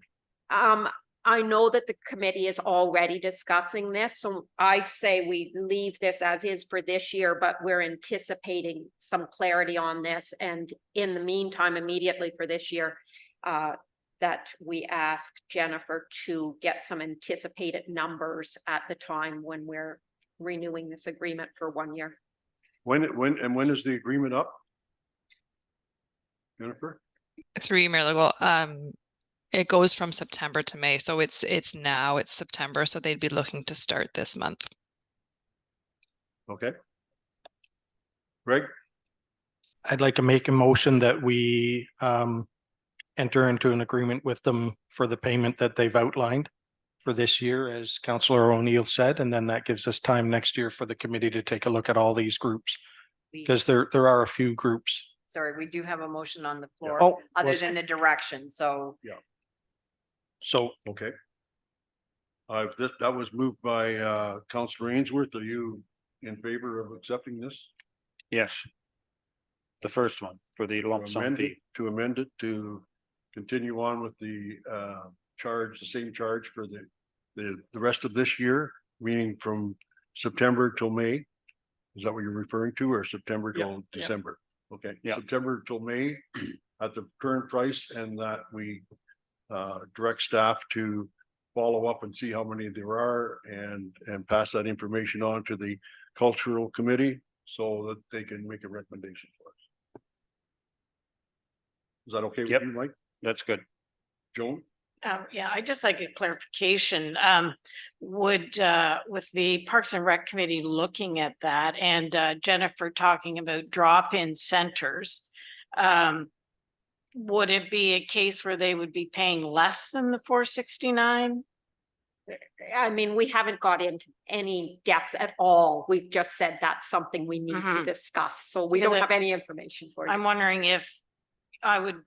I know that the committee is already discussing this, so I say we leave this as is for this year, but we're anticipating some clarity on this. And in the meantime, immediately for this year, that we ask Jennifer to get some anticipated numbers at the time when we're renewing this agreement for 1 year. When is the agreement up? Jennifer? Through you, Mayor Logal. It goes from September to May, so it's September, so they'd be looking to start this month. Okay. Greg? I'd like to make a motion that we enter into an agreement with them for the payment that they've outlined for this year, as Councillor O'Neill said, and then that gives us time next year for the committee to take a look at all these groups, because there are a few groups. Sorry, we do have a motion on the floor, Oh, other was- than the direction, so. So Okay. That was moved by Councillor Ainsworth. Are you in favor of accepting this? Yes. The first one for the lump sum fee. To amend it to continue on with the same charge for the rest of this year, meaning from September till May. Is that what you're referring to, or September till Yeah. December? Okay, Yeah. September till May at the current price, and that we direct staff to follow up and see how many there are and pass that information on to the cultural committee so that they can make a recommendation for us. Is that okay with Yep. you, Mike? That's good. Joan? Yeah, I'd just like a clarification. Would, with the Parks and Rec Committee looking at that and Jennifer talking about drop-in centers, would it be a case where they would be paying less than the $469? I mean, we haven't got into any depth at all. We've just said that's something we need to Mhm. discuss. So we Because don't it- have any information for you. I'm wondering if I would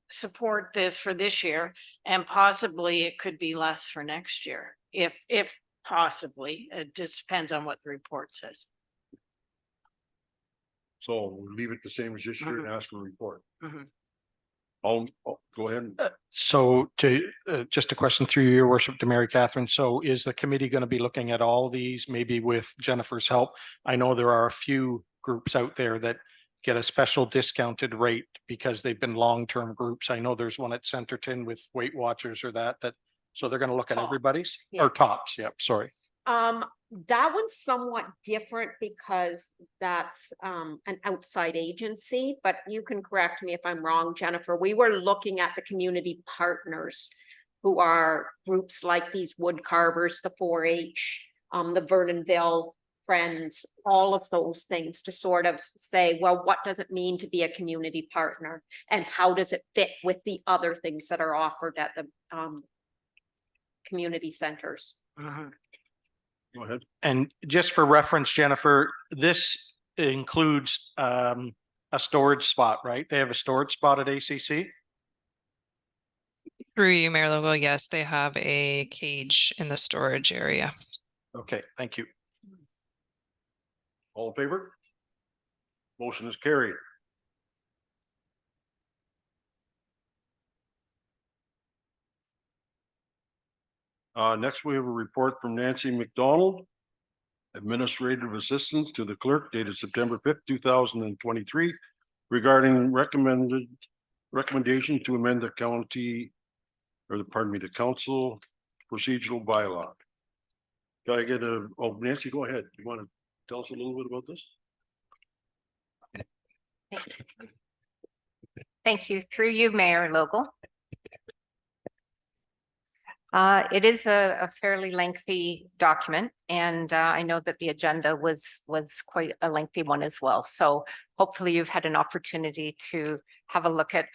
support this for this year and possibly it could be less for next year. If possibly, it just depends on what the report says. So we'll leave it the same as this year and ask for a report. Mhm. Go ahead. So just a question through your worship to Mary Catherine. So is the committee going to be looking at all these, maybe with Jennifer's help? I know there are a few groups out there that get a special discounted rate because they've been long-term groups. I know there's one at Centerton with Weight Watchers or that, so they're going to look at Tops. everybody's Yeah. or tops. Yep. Sorry. That one's somewhat different because that's an outside agency, but you can correct me if I'm wrong, Jennifer. We were looking at the community partners who are groups like these wood carvers, the 4-H, the Vernonville Friends, all of those things to sort of say, well, what does it mean to be a community partner? And how does it fit with the other things that are offered at the community centers? Mhm. Go ahead. And just for reference, Jennifer, this includes a storage spot, right? They have a storage spot at ACC? Through you, Mayor Logal, yes, they have a cage in the storage area. Okay, thank you. All in favor? Motion is carried. Next, we have a report from Nancy McDonald, Administrative Assistant to the Clerk, dated September 5th, 2023, regarding recommendation to amend the the council procedural bylaw. Can I get Nancy, go ahead. You want to tell us a little bit about this? Thank you. Through you, Mayor Logal. It is a fairly lengthy document, and I know that the agenda was quite a lengthy one as well. So hopefully you've had an opportunity to have a look at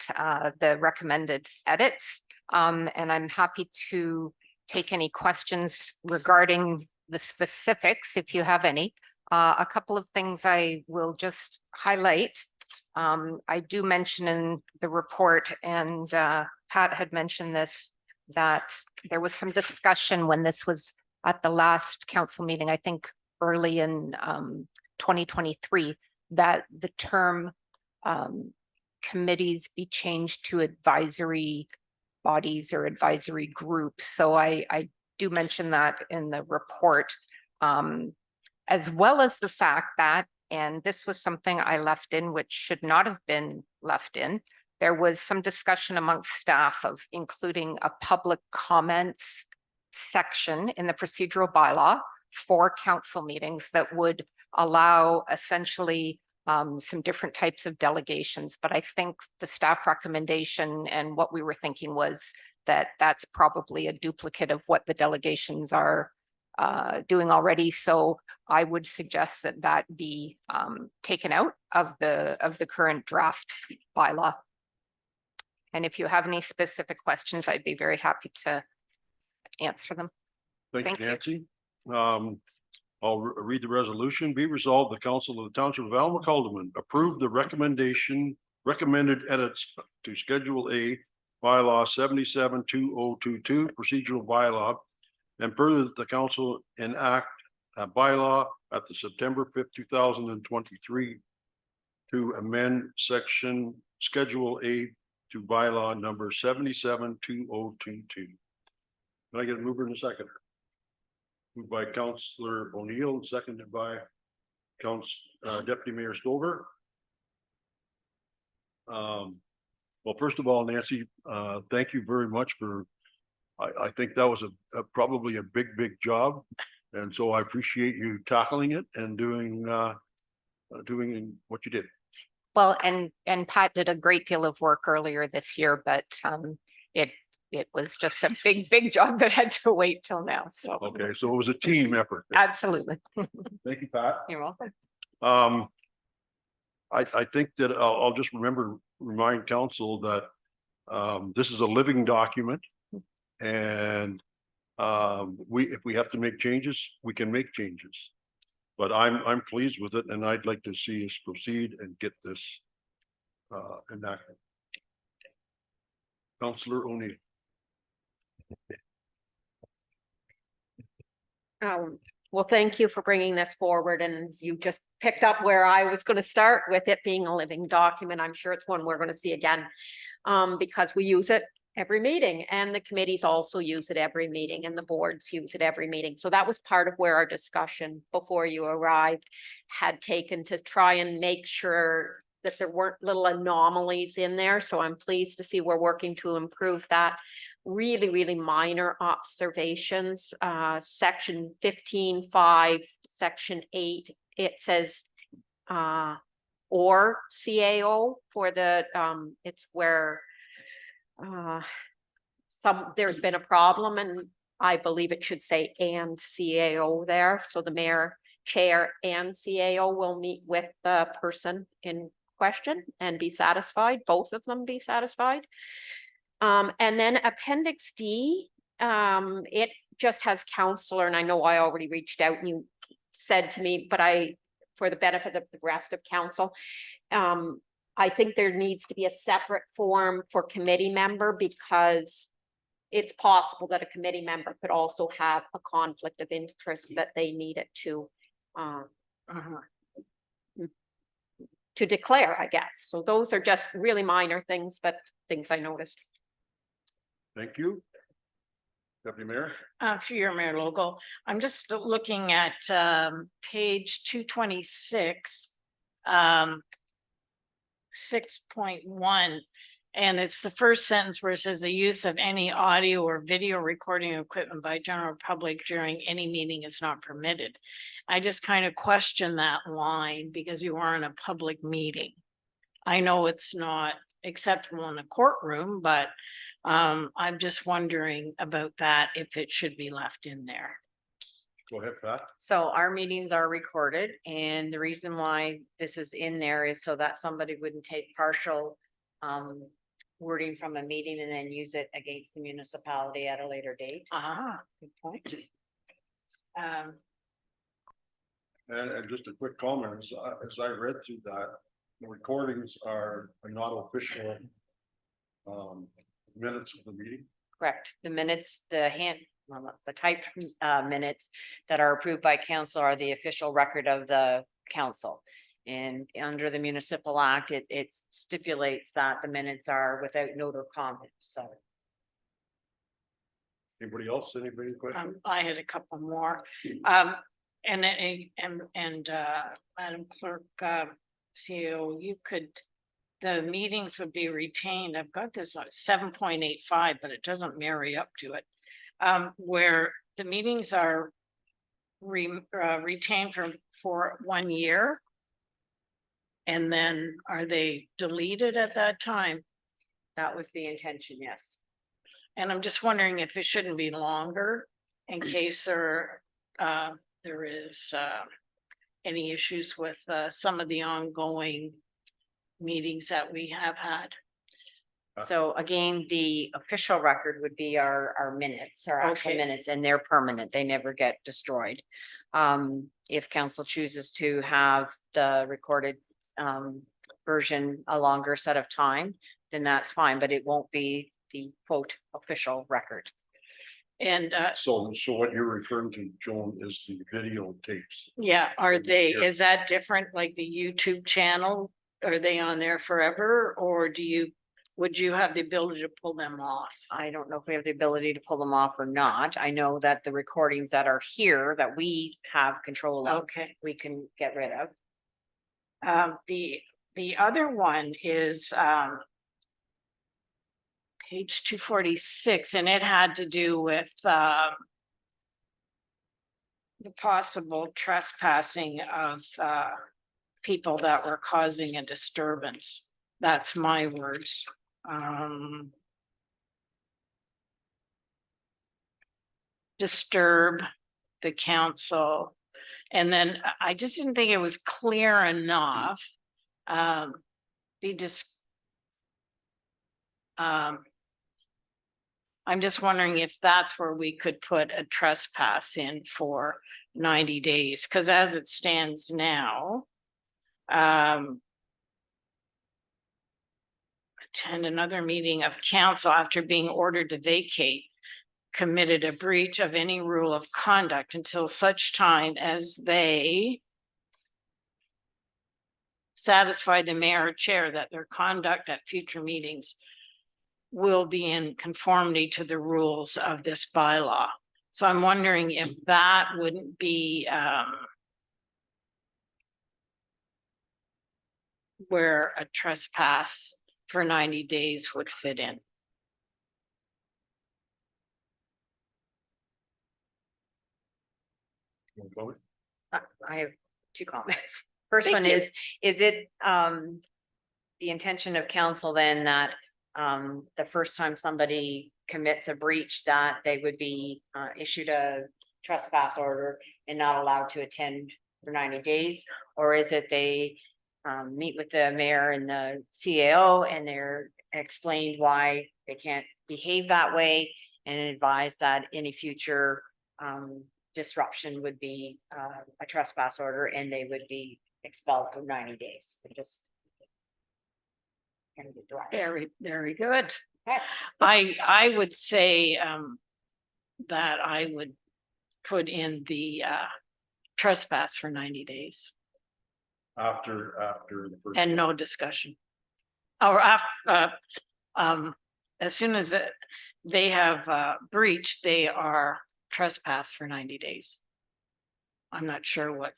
the recommended edits. And I'm happy to take any questions regarding the specifics if you have any. A couple of things I will just highlight. I do mention in the report, and Pat had mentioned this, that there was some discussion when this was at the last council meeting, I think early in 2023, that the term committees be changed to advisory bodies or advisory groups. So I do mention that in the report, as well as the fact that, and this was something I left in, which should not have been left in, there was some discussion amongst staff of including a public comments section in the procedural bylaw for council meetings that would allow essentially some different types of delegations. But I think the staff recommendation and what we were thinking was that that's probably a duplicate of what the delegations are doing already. So I would suggest that that be taken out of the current draft bylaw. And if you have any specific questions, I'd be very happy to answer them. Thank Thank you, you. Nancy. I'll read the resolution. Be resolved, the Council of the Township of Alma Calderman approve the recommended edits to Schedule A, Bylaw 77-2022, procedural bylaw, and further that the council enact a bylaw at the September 5th, 2023 to amend section Schedule A to bylaw number 77-2022. Can I get a mover in a second? Moved by Councillor O'Neill, seconded by Deputy Mayor Stover. Well, first of all, Nancy, thank you very much for, I think that was probably a big job. And so I appreciate you tackling it and doing what you did. Well, and Pat did a great deal of work earlier this year, but it was just a big job that had to wait till now. So Okay, so it was a team effort. absolutely. Thank you, Pat. You're welcome. I think that I'll just remind council that this is a living document, and if we have to make changes, we can make changes. But I'm pleased with it, and I'd like to see us proceed and get this enacted. Councillor O'Neill. Well, thank you for bringing this forward, and you just picked up where I was going to start with it being a living document. I'm sure it's one we're going to see again, because we use it every meeting, and the committees also use it every meeting, and the boards use it every meeting. So that was part of where our discussion before you arrived had taken, to try and make sure that there weren't little anomalies in there. So I'm pleased to see we're working to improve that. Really minor observations. Section 15.5, section 8, it says or CAO for the it's where there's been a problem, and I believe it should say and CAO there. So the mayor, chair, and CAO will meet with the person in question and be satisfied, both of them be satisfied. And then Appendix D, it just has counselor, and I know I already reached out and you said to me, but for the benefit of the rest of council, I think there needs to be a separate form for committee member, because it's possible that a committee member could also have a conflict of interest that they needed to declare, I guess. So those are just really minor things, but things I noticed. Thank you. Deputy Mayor? Through your Mayor Logo, I'm just looking at page 226. 6.1, and it's the first sentence where it says the use of any audio or video recording equipment by general public during any meeting is not permitted. I just kind of question that line because you are in a public meeting. I know it's not acceptable in a courtroom, but I'm just wondering about that, if it should be left in there. Go ahead, Pat. So our meetings are recorded, and the reason why this is in there is so that somebody wouldn't take partial wording from a meeting and then use it against the municipality at a later date. Good point. And just a quick comment, as I read through that, the recordings are not official minutes of the meeting. Correct. The minutes, the typed minutes that are approved by council are the official record of the council. And under the municipal act, it stipulates that the minutes are without note or comment, so. Anybody else? Anybody question? I had a couple more. And Madam Clerk, CEO, you could, the meetings would be retained. I've got this on 7.85, but it doesn't marry up to it. Where the meetings are retained for 1 year. And then are they deleted at that time? That was the intention, yes. And I'm just wondering if it shouldn't be longer in case there is any issues with some of the ongoing meetings that we have had. So again, the official record would be our minutes, our actual Okay. minutes, and they're permanent. They never get destroyed. If council chooses to have the recorded version a longer set of time, then that's fine, but it won't be the quote official record. And So what you're referring to, Joan, is the video tapes. yeah, are they, Yeah. is that different, like the YouTube channel? Are they on there forever, or would you have the ability to pull them off? I don't know if we have the ability to pull them off or not. I know that the recordings that are here that we have control of, Okay. we can get rid of. The other one is page 246, and it had to do with the possible trespassing of people that were causing a disturbance. That's my words. Disturb the council. And then I just didn't think it was clear enough. I'm just wondering if that's where we could put a trespass in for 90 days, because as it stands now, attend another meeting of council after being ordered to vacate, committed a breach of any rule of conduct until such time as they satisfy the mayor or chair that their conduct at future meetings will be in conformity to the rules of this bylaw. So I'm wondering if that wouldn't be where a trespass for 90 days would fit in. I have two comments. First Thank one you. is it the intention of council then that the first time somebody commits a breach that they would be issued a trespass order and not allowed to attend for 90 days? Or is it they meet with the mayor and the CAO and they're explained why they can't behave that way and advise that any future disruption would be a trespass order and they would be expelled for 90 days. Just kind of the direction. Very, very good. I would say, that I would put in the, trespass for 90 days After the first. and no discussion. Or as soon as they have, breached, they are trespassed for 90 days. I'm not sure what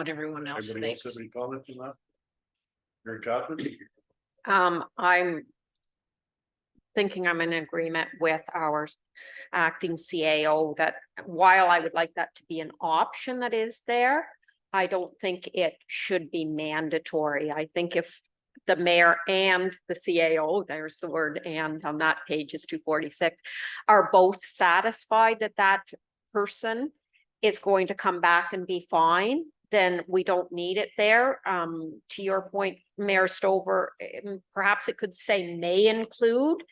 everyone else Anybody else thinks. have any comments on that? Mary Catherine? I'm thinking I'm in agreement with our acting CAO that while I would like that to be an option that is there, I don't think it should be mandatory. I think if the mayor and the CAO, there's the word "and" on that page is 246, are both satisfied that that person is going to come back and be fine, then we don't need it there. To your point, Mayor Stover, perhaps it could say may include,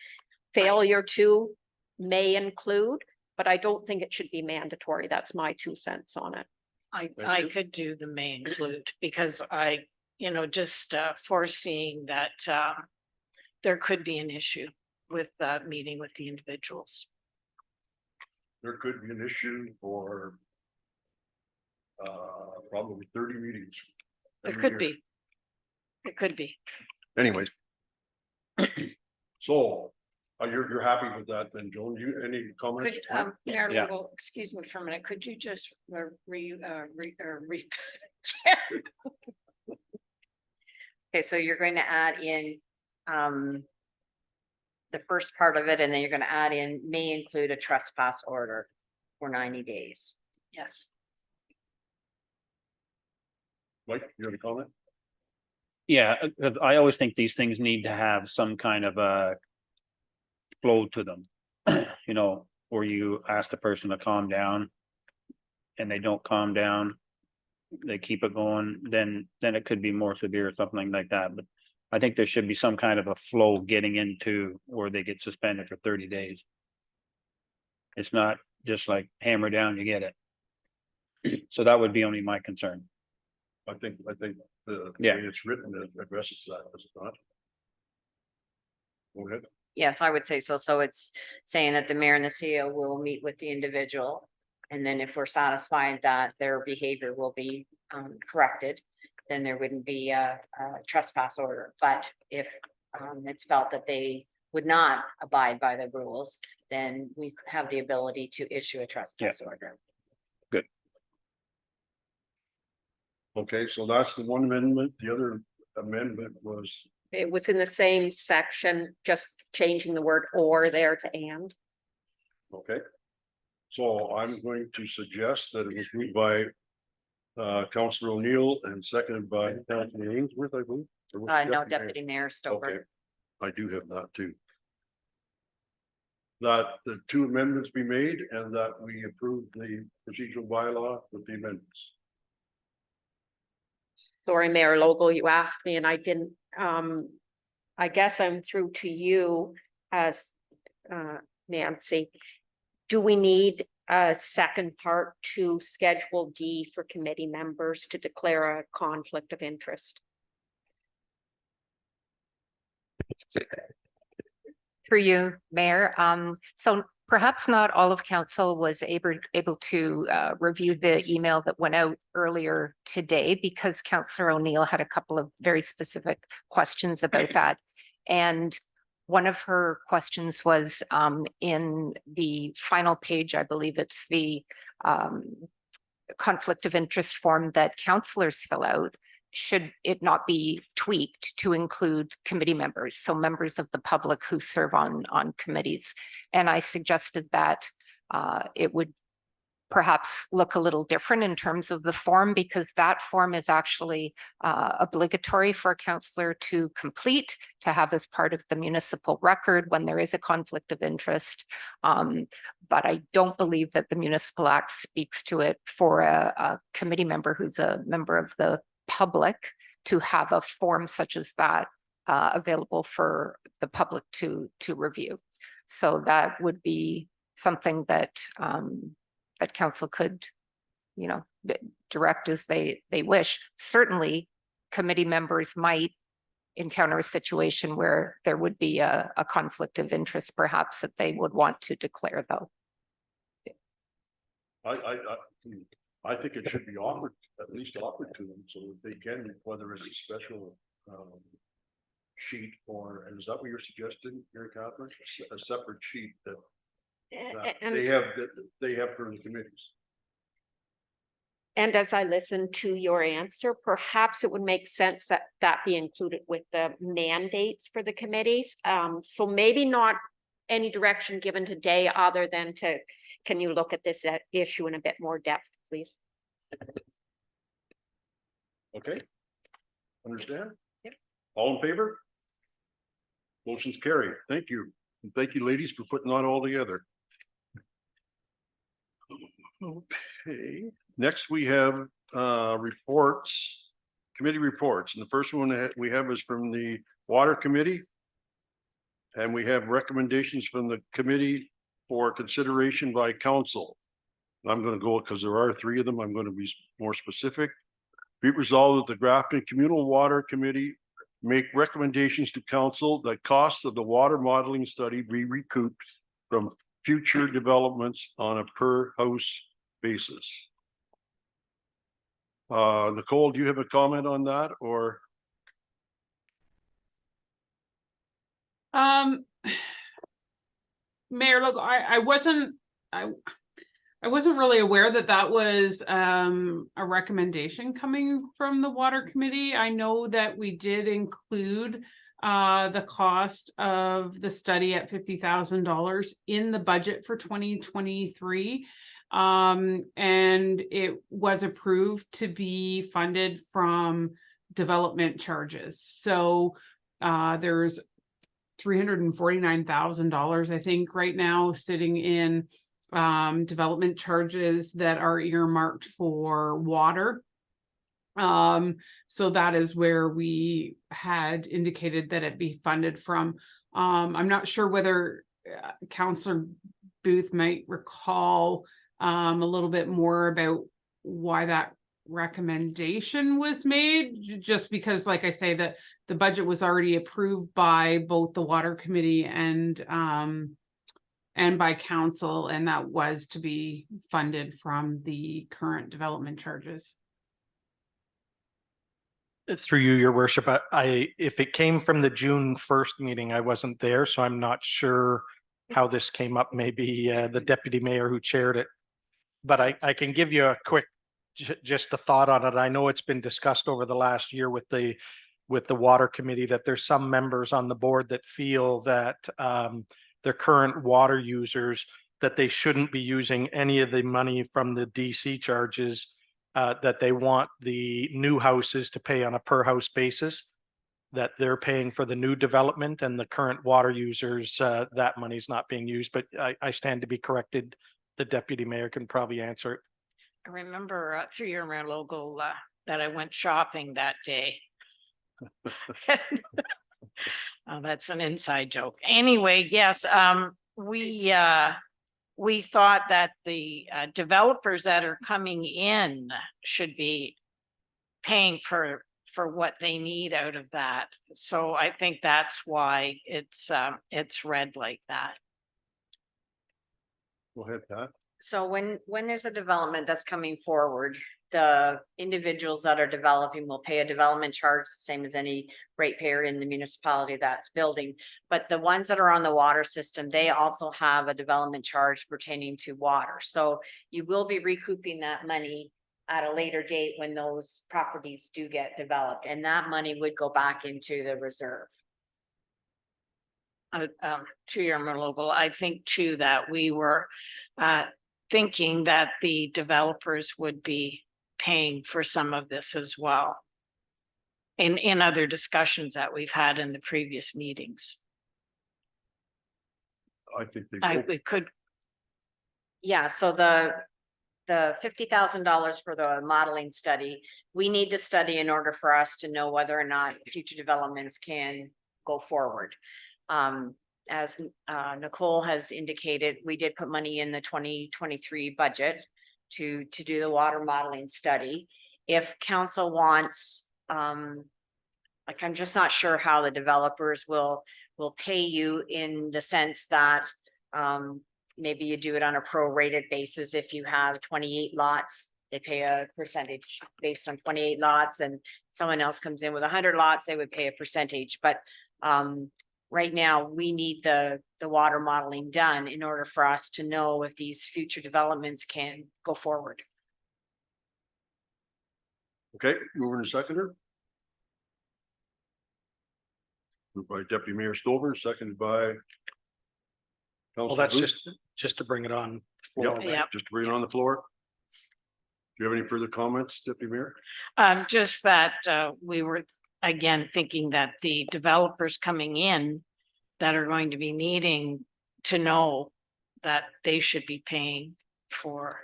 failure to may include, but I don't think it should be mandatory. That's my 2 cents on it. I could do the may include because I, just foreseeing that there could be an issue with meeting with the individuals. There could be an issue for probably 30 meetings. It every could year. be. It could be. Anyways. So, you're happy with that then, Joan? Any comments? Could, Mayor Yeah. Lobo, excuse me for a minute, could you just Okay, so you're going to add in, the first part of it, and then you're gonna add in may include a trespass order for 90 days. Yes. Mike, you have a comment? Yeah, because I always think these things need to have some kind of a flow to them. Where you ask the person to calm down and they don't calm down, they keep it going, then it could be more severe or something like that. But I think there should be some kind of a flow getting into where they get suspended for 30 days. It's not just like hammer down, you get it. So that would be only my concern. I think the Yeah. way it's written it addresses that, does it not? Go ahead. Yes, I would say so. So it's saying that the mayor and the CEO will meet with the individual. And then if we're satisfied that their behavior will be corrected, then there wouldn't be a trespass order. But if it's felt that they would not abide by the rules, then we have the ability to issue a trespass order. Okay, so that's the one amendment. The other amendment was, It was in the same section, just changing the word or there to and. okay. So I'm going to suggest that it was moved by Councillor O'Neill and seconded by Councillor Ainsworth, I believe. Or was it No, Mayor? Deputy Mayor Okay, Stover. I do have that too. That the two amendments be made and that we approve the procedural bylaw with the amendments. Sorry, Mayor Logo, you asked me and I didn't, I guess I'm through to you as Nancy. Do we need a second part to Schedule D for committee members to declare a conflict of interest? Through you, Mayor. So perhaps not all of council was able to review the email that went out earlier today because Councillor O'Neill had a couple of very specific questions about that. And one of her questions was in the final page, I believe it's the conflict of interest form that councillors fill out. Should it not be tweaked to include committee members, so members of the public who serve on committees? And I suggested that it would perhaps look a little different in terms of the form, because that form is actually obligatory for a councillor to complete, to have as part of the municipal record when there is a conflict of interest. But I don't believe that the Municipal Act speaks to it for a committee member who's a member of the public to have a form such as that available for the public to review. So that would be something that that council could, direct as they wish. Certainly, committee members might encounter a situation where there would be a conflict of interest perhaps that they would want to declare though. I think it should be offered, at least offered to them so that they can, whether it's a special sheet or, and is that what you're suggesting, Mary Catherine? A separate sheet that And they have for the committees. And as I listen to your answer, perhaps it would make sense that that be included with the mandates for the committees. So maybe not any direction given today other than to, can you look at this issue in a bit more depth, please? Okay? Understand? Yep. All in favor? Motion's carried. Thank you. And thank you, ladies, for putting that all together. Okay, next we have reports, committee reports. And the first one that we have is from the Water Committee. And we have recommendations from the committee for consideration by council. I'm going to go because there are three of them. I'm going to be more specific. Be it resolved that the Grafton Communal Water Committee make recommendations to council that costs of the water modeling study be recouped from future developments on a per house basis. Nicole, do you have a comment on that or? Mayor, look, I wasn't really aware that that was a recommendation coming from the Water Committee. I know that we did include the cost of the study at $50,000 in the budget for 2023. And it was approved to be funded from development charges. So there's $349,000, I think, right now sitting in development charges that are earmarked for water. So that is where we had indicated that it be funded from. I'm not sure whether Councillor Booth might recall a little bit more about why that recommendation was made, just because, like I say, that the budget was already approved by both the Water Committee and by council, and that was to be funded from the current development charges. Through you, your worship, if it came from the June 1st meeting, I wasn't there, so I'm not sure how this came up. Maybe the deputy mayor who chaired it, but I can give you a quick, just a thought on it. I know it's been discussed over the last year with the Water Committee that there's some members on the board that feel that their current water users, that they shouldn't be using any of the money from the DC charges, that they want the new houses to pay on a per house basis, that they're paying for the new development, and the current water users, that money's not being used. But I stand to be corrected. The deputy mayor can probably answer it. I remember through your mayor logo that I went shopping that day. Oh, that's an inside joke. Anyway, yes, we thought that the developers that are coming in should be paying for what they need out of that. So I think that's why it's read like that. Go ahead, Pat. So when there's a development that's coming forward, the individuals that are developing will pay a development charge, the same as any ratepayer in the municipality that's building. But the ones that are on the water system, they also have a development charge pertaining to water. So you will be recouping that money at a later date when those properties do get developed, and that money would go back into the reserve. To your logo, I think too that we were thinking that the developers would be paying for some of this as well. In other discussions that we've had in the previous meetings. I think they. We could, Yeah, so the $50,000 for the modeling study, we need the study in order for us to know whether or not future developments can go forward. As Nicole has indicated, we did put money in the 2023 budget to do the water modeling study. If council wants like, I'm just not sure how the developers will pay you in the sense that maybe you do it on a prorated basis. If you have 28 lots, they pay a percentage based on 28 lots, and someone else comes in with 100 lots, they would pay a percentage. But right now, we need the water modeling done in order for us to know if these future developments can go forward. Okay, moving to seconder. Moved by Deputy Mayor Stover, seconded by. Well, Councillor that's Booth. just to bring it on. the Yep, floor, right? Yep. just to bring it on the floor. Do you have any further comments, Deputy Mayor? Just that we were again thinking that the developers coming in that are going to be needing to know that they should be paying for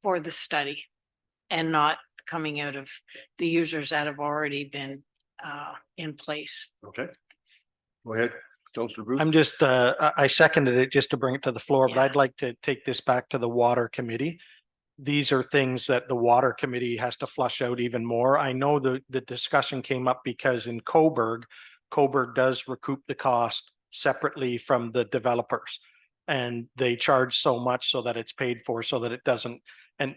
the study and not coming out of the users that have already been in place. Okay. Go ahead, Councillor Booth. I'm just, I seconded it just to bring it to the floor, but Yeah. I'd like to take this back to the water committee. These are things that the water committee has to flush out even more. I know the discussion came up because in Coburg does recoup the cost separately from the developers. And they charge so much so that it's paid for, so that it doesn't, and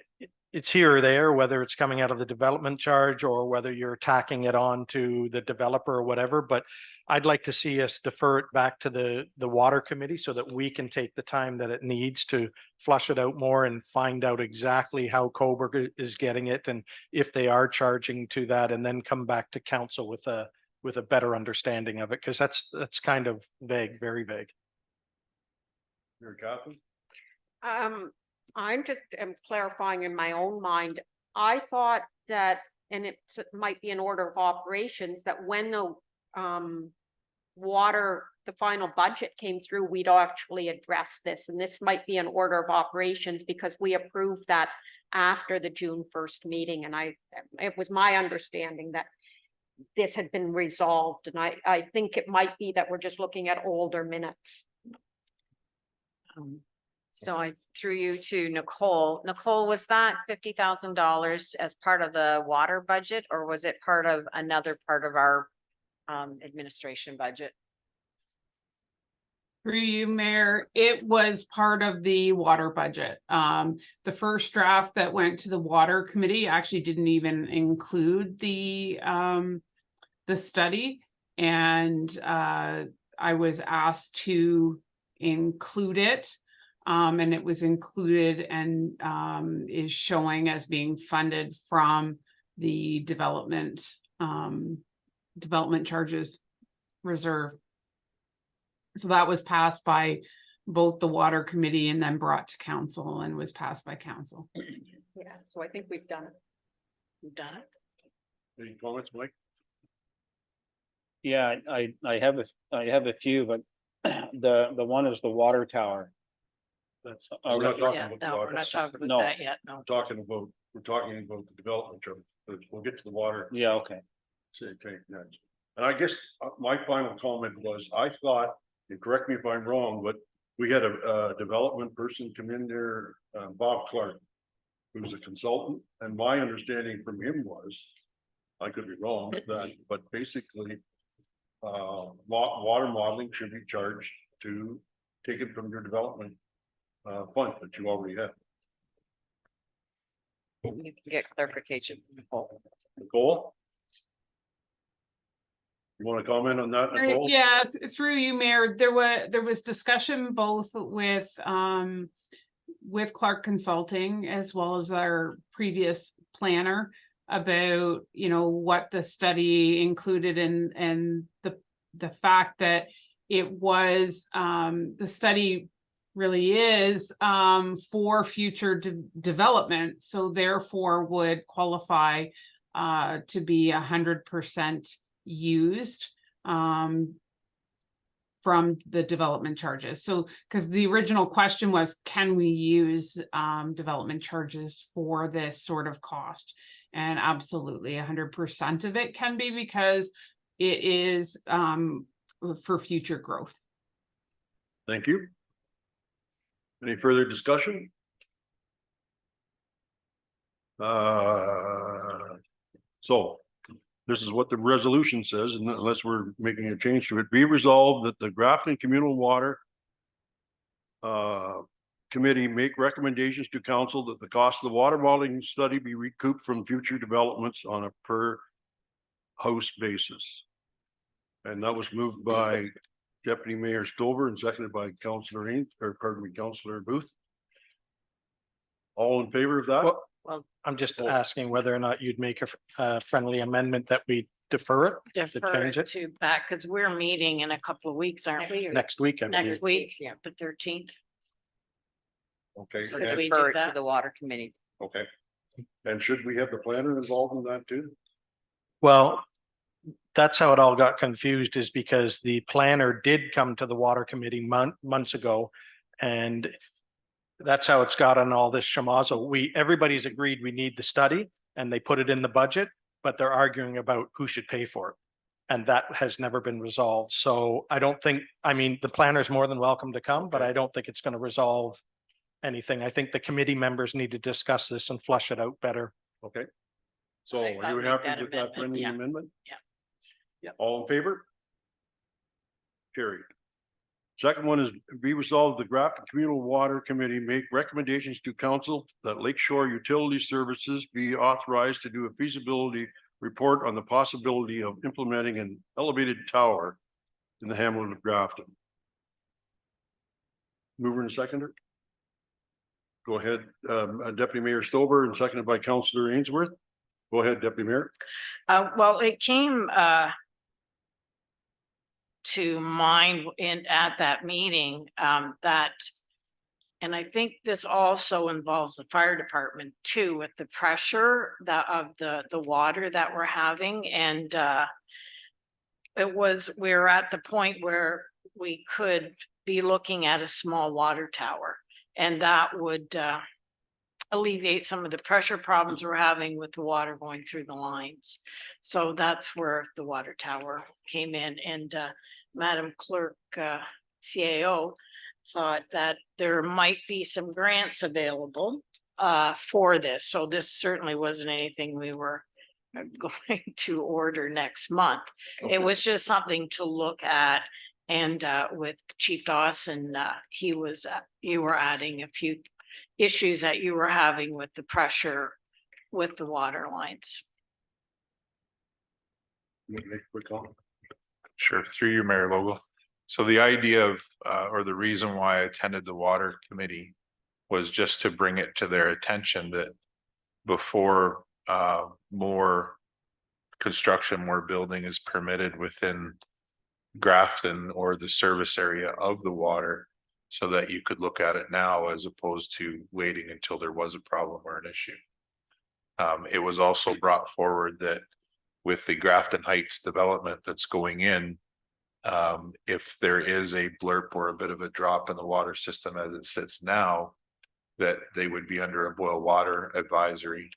it's here or there, whether it's coming out of the development charge or whether you're tacking it on to the developer or whatever, but I'd like to see us defer it back to the water committee so that we can take the time that it needs to flush it out more and find out exactly how Coburg is getting it and if they are charging to that, and then come back to council with a better understanding of it, because that's kind of vague, very vague. Mayor Kaplan? I'm just clarifying in my own mind. I thought that, and it might be an order of operations, that when the the final budget came through, we'd actually address this, and this might be an order of operations because we approved that after the June 1st meeting, and it was my understanding that this had been resolved, and I think it might be that we're just looking at older minutes. So I threw you to Nicole. Nicole, was that $50,000 as part of the water budget, or was it part of another part of our administration budget? Through you, Mayor, it was part of the water budget. The first draft that went to the water committee actually didn't even include the study, and I was asked to include it. And it was included and is showing as being funded from the development charges reserve. So that was passed by both the water committee and then brought to council and was passed by council. Yeah, so I think we've done it. You've done it. Any comments, Mike? Yeah, I have a few, but the one is the water tower. That's. Oh, We're not really? talking Yeah, about the no, we're water. not talking about No. that yet, no. We're talking about the development of, but we'll get to the water. Yeah, okay. Okay, next. And I guess my final comment was, I thought, and correct me if I'm wrong, but we had a development person come in there, Bob Clark, who was a consultant, and my understanding from him was, I could be wrong, that, but basically, water modeling should be charged to take it from your development fund that you already have. You can get clarification from Nicole. Nicole? You want to comment on that, Nicole? Yeah, through you, Mayor, there was discussion both with Clark Consulting as well as our previous planner about, what the study included and the fact that it was, the study really is for future development, so therefore would qualify to be 100% used from the development charges. So, because the original question was, can we use development charges for this sort of cost? And absolutely 100% of it can be, because it is for future growth. Thank you. Any further discussion? So this is what the resolution says, and unless we're making a change to it, be resolved that the Grafton Communal Water Committee make recommendations to council that the cost of the water modeling study be recouped from future developments on a per house basis. And that was moved by Deputy Mayor Stover and seconded by Councillor Councillor Booth. All in favor of that? Well, I'm just asking whether or not you'd make a friendly amendment that we defer it Defer change it it? to back, because we're meeting in a couple of weeks, aren't we? Or next week. I believe. Next week, yeah, the 13th. Okay, So Could we do defer it to that? the water committee. okay. And should we have the planner involved in that too? Well, that's how it all got confused, is because the planner did come to the water committee months ago. And that's how it's got on all this schmozzle. Everybody's agreed we need the study and they put it in the budget, but they're arguing about who should pay for it. And that has never been resolved. So I don't think, I mean, the planner's more than welcome to come, but I don't think it's going to resolve anything. I think the committee members need to discuss this and flush it out better. Okay. So I'll are you make happy that with that amendment, friendly yeah. amendment? Yeah. Yeah. All in favor? Carried. Second one is be resolved, the Grafton Communal Water Committee make recommendations to council that Lakeshore Utility Services be authorized to do a feasibility report on the possibility of implementing an elevated tower in the hamlet of Grafton. Mover and seconder. Go ahead, Deputy Mayor Stover, and seconded by Councillor Ainsworth. Go ahead, Deputy Mayor. Well, it came to mind at that meeting that, and I think this also involves the fire department too, with the pressure of the water that we're having. And we're at the point where we could be looking at a small water tower, and that would alleviate some of the pressure problems we're having with the water going through the lines. So that's where the water tower came in. And Madam Clerk, CAO, thought that there might be some grants available for this. So this certainly wasn't anything we were going to order next month. It was just something to look at. And with Chief Dawson, you were adding a few issues that you were having with the pressure with the water lines. Make a quick comment. Sure, through you, Mayor Logal. So the idea of, or the reason why I attended the water committee was just to bring it to their attention that before more construction, more building is permitted within Grafton or the service area of the water, so that you could look at it now as opposed to waiting until there was a problem or an issue. It was also brought forward that with the Grafton Heights development that's going in, if there is a blurb or a bit of a drop in the water system as it sits now, that they would be under a boil water advisory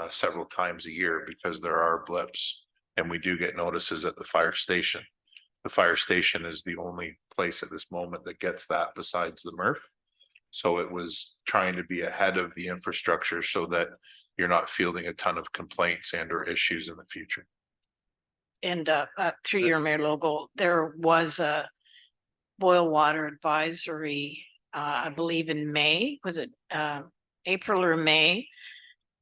several times a year, because there are blips, and we do get notices at the fire station. The fire station is the only place at this moment that gets that besides the MRF. So it was trying to be ahead of the infrastructure so that you're not fielding a ton of complaints and or issues in the future. And through your Mayor Logal, there was a boil water advisory, I believe in May, was it April or May?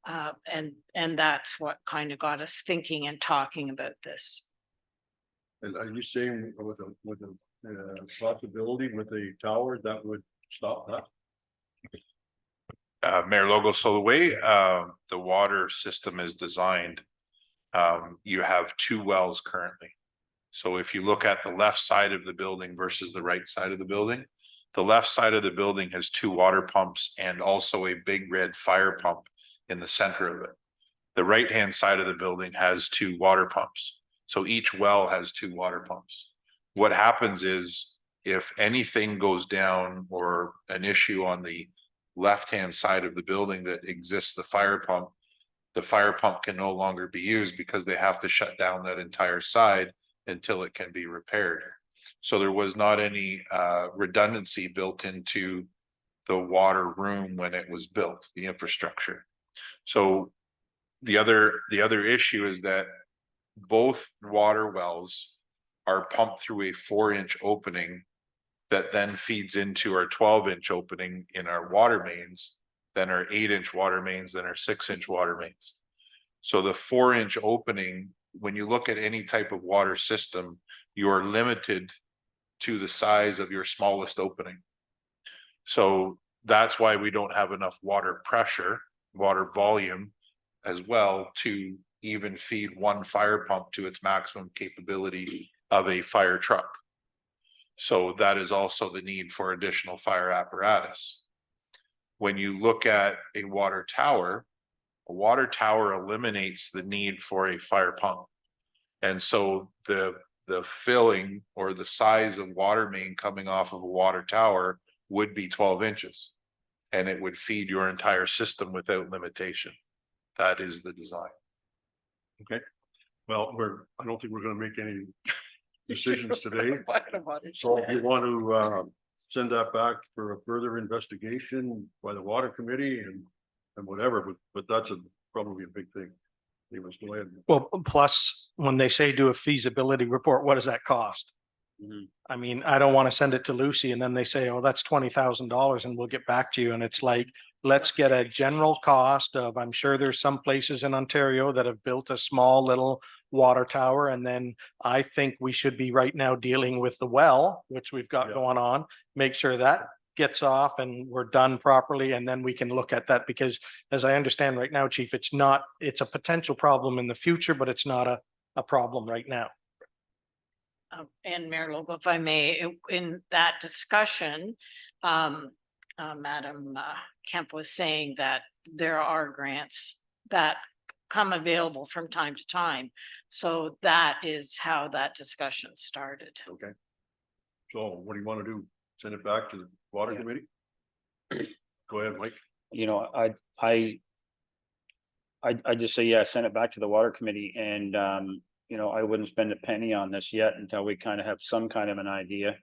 And that's what kind of got us thinking and talking about this. And are you saying with a possibility with a tower that would stop that? Mayor Logal, so the way the water system is designed, you have two wells currently. So if you look at the left side of the building versus the right side of the building, the left side of the building has two water pumps and also a big red fire pump in the center of it. The right-hand side of the building has two water pumps. So each well has two water pumps. What happens is if anything goes down or an issue on the left-hand side of the building that exists the fire pump can no longer be used because they have to shut down that entire side until it can be repaired. So there was not any redundancy built into the water room when it was built, the infrastructure. So the other issue is that both water wells are pumped through a 4-inch opening that then feeds into our 12-inch opening in our water mains, then our 8-inch water mains, then our 6-inch water mains. So the 4-inch opening, when you look at any type of water system, you are limited to the size of your smallest opening. So that's why we don't have enough water pressure, water volume as well to even feed one fire pump to its maximum capability of a fire truck. So that is also the need for additional fire apparatus. When you look at a water tower eliminates the need for a fire pump. And so the filling or the size of water main coming off of a water tower would be 12 inches. And it would feed your entire system without limitation. That is the design. Well, I don't think we're gonna make any decisions today. So if you want to send that back for a further investigation by the water committee and whatever, but that's probably a big thing. You must go ahead. Well, plus, when they say do a feasibility report, what does that cost? Mhm. I mean, I don't want to send it to Lucy and then they say, oh, that's $20,000 and we'll get back to you. And it's like, let's get a general cost of, I'm sure there's some places in Ontario that have built a small little water tower. And then I think we should be right now dealing with the well, which we've got Yeah. going on, make sure that gets off and we're done properly. And then we can look at that because as I understand right now, Chief, it's a potential problem in the future, but it's not a problem right now. And Mayor Logo, if I may, in that discussion, Madam Kemp was saying that there are grants that come available from time to time. So that is how that discussion started. Okay. So what do you want to do? Send it back to the water Yeah. committee? Go ahead, Mike. You know, I just say, yeah, send it back to the water committee and, you know, I wouldn't spend a penny on this yet until we kind of have some kind of an idea.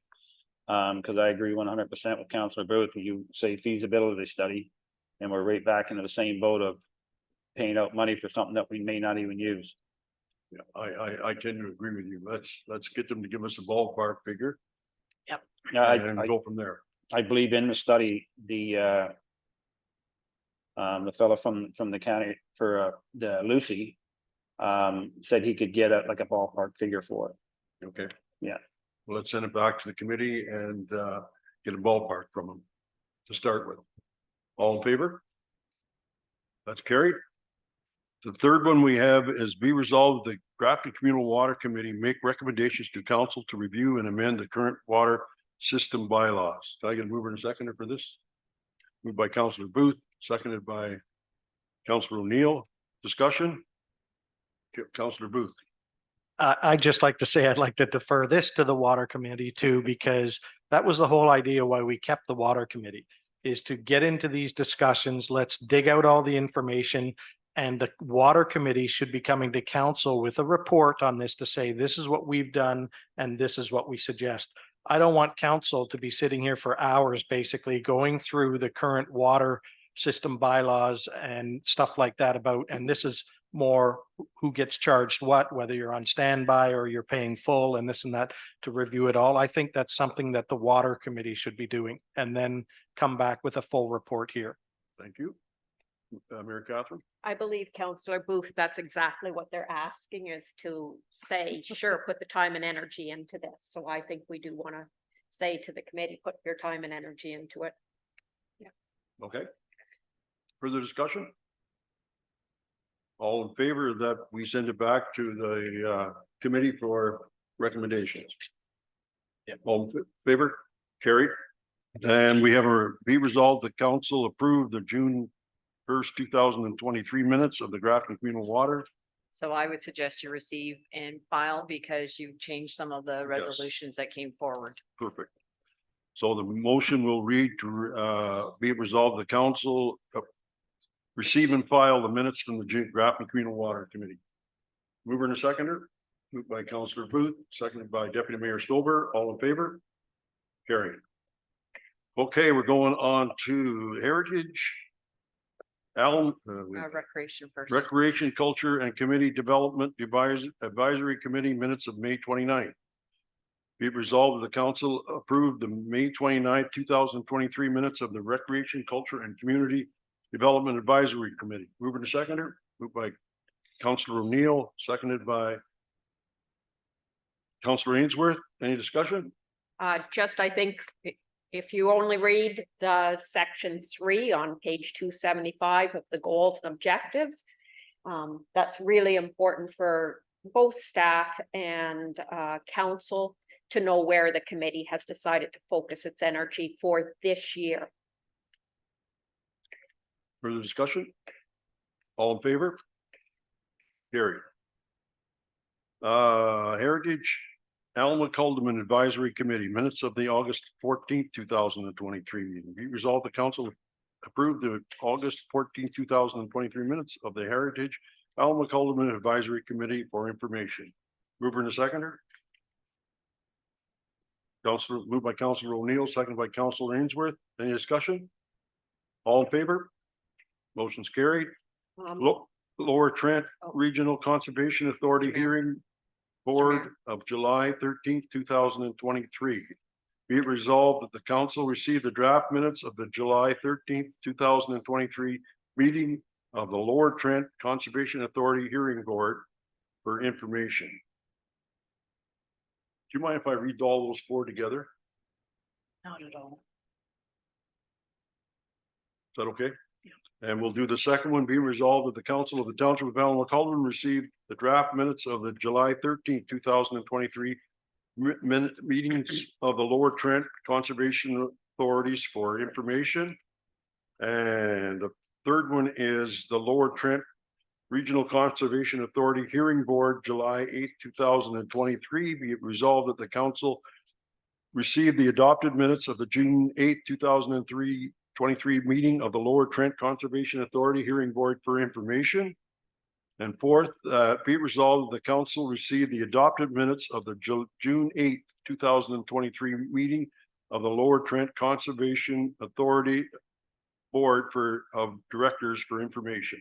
Cause I agree 100% with Councillor Booth. You say feasibility study and we're right back into the same boat of paying out money for something that we may not even use. Yeah, I tend to agree with you. Let's get them to give us a ballpark figure Yeah, and go from there. I believe in the study, the fellow from the county for the Lucy said he could get like a ballpark figure for it. Okay. Yeah. Well, let's send it back to the committee and get a ballpark from them to start with. All in favor? That's carried. The third one we have is be resolved, the Grafton Communal Water Committee make recommendations to council to review and amend the current water system bylaws. Can I get a mover and a seconder for this? Moved by Councillor Booth, seconded by Councillor O'Neill. Discussion? Councillor Booth. I'd just like to say, I'd like to defer this to the water committee too, because that was the whole idea why we kept the water committee, is to get into these discussions. Let's dig out all the information. And the water committee should be coming to council with a report on this to say, this is what we've done and this is what we suggest. I don't want council to be sitting here for hours, basically going through the current water system bylaws and stuff like that about, and this is more who gets charged what, whether you're on standby or you're paying full and this and that, to review it all. I think that's something that the water committee should be doing and then come back with a full report here. Thank you. Mayor Catherine. I believe Councillor Booth, that's exactly what they're asking, is to say, sure, put the time and energy into this. So I think we do want to say to the committee, put your time and energy into it. Okay. Further discussion? All in favor that we send it back to the committee for recommendations? Yeah. All in favor? Carried. And we have a be resolved, the council approved the June 1st, 2023 minutes of the Grafton Communal Water. So I would suggest you receive and file because you've changed some of the resolutions that came forward. Perfect. So the motion will read to be it resolved, the council receive and file the minutes from the Grafton Communal Water Committee. Mover and a seconder, moved by Councillor Booth, seconded by Deputy Mayor Stover. All in favor? Carried. Okay, we're going on to Heritage. Recreation first. Recreation, Culture and Community Development Advisory Committee minutes of May 29th. Be it resolved that the council approved the May 29th, 2023 minutes of the Recreation, Culture and Community Development Advisory Committee. Mover to seconder, moved by Councillor O'Neill, seconded by Councillor Ainsworth. Any discussion? Just, I think, if you only read the section 3 on page 275 of the goals and objectives, that's really important for both staff and council to know where the committee has decided to focus its energy for this year. Further discussion? All in favor? Carried. Heritage Alma Calderman Advisory Committee, minutes of the August 14th, 2023 meeting. Be resolved, the council approved the August 14th, 2023 minutes of the Heritage Alma Calderman Advisory Committee for information. Mover and a seconder. Councilor, moved by Councilor O'Neill, seconded by Councilor Ainsworth. Any discussion? All in favor? Motion's carried. Lower Trent Regional Conservation Authority hearing board of July 13th, 2023. Be it resolved that the council receive the draft minutes of the July 13th, 2023 meeting of the Lower Trent Conservation Authority hearing board for information. Do you mind if I read all those 4 together? Not at all. Is that okay? And we'll do the second one. Be resolved that the council of the township of Alma Calderman received the draft minutes of the July 13th, 2023 meetings of the Lower Trent Conservation Authorities for information. And the third one is the Lower Trent Regional Conservation Authority Hearing Board, July 8th, 2023. Be it resolved that the council received the adopted minutes of the June 8th, 2023 meeting of the Lower Trent Conservation Authority Hearing Board for information. And fourth, be it resolved that the council received the adopted minutes of the June 8th, 2023 meeting of the Lower Trent Conservation Authority Board of Directors for information.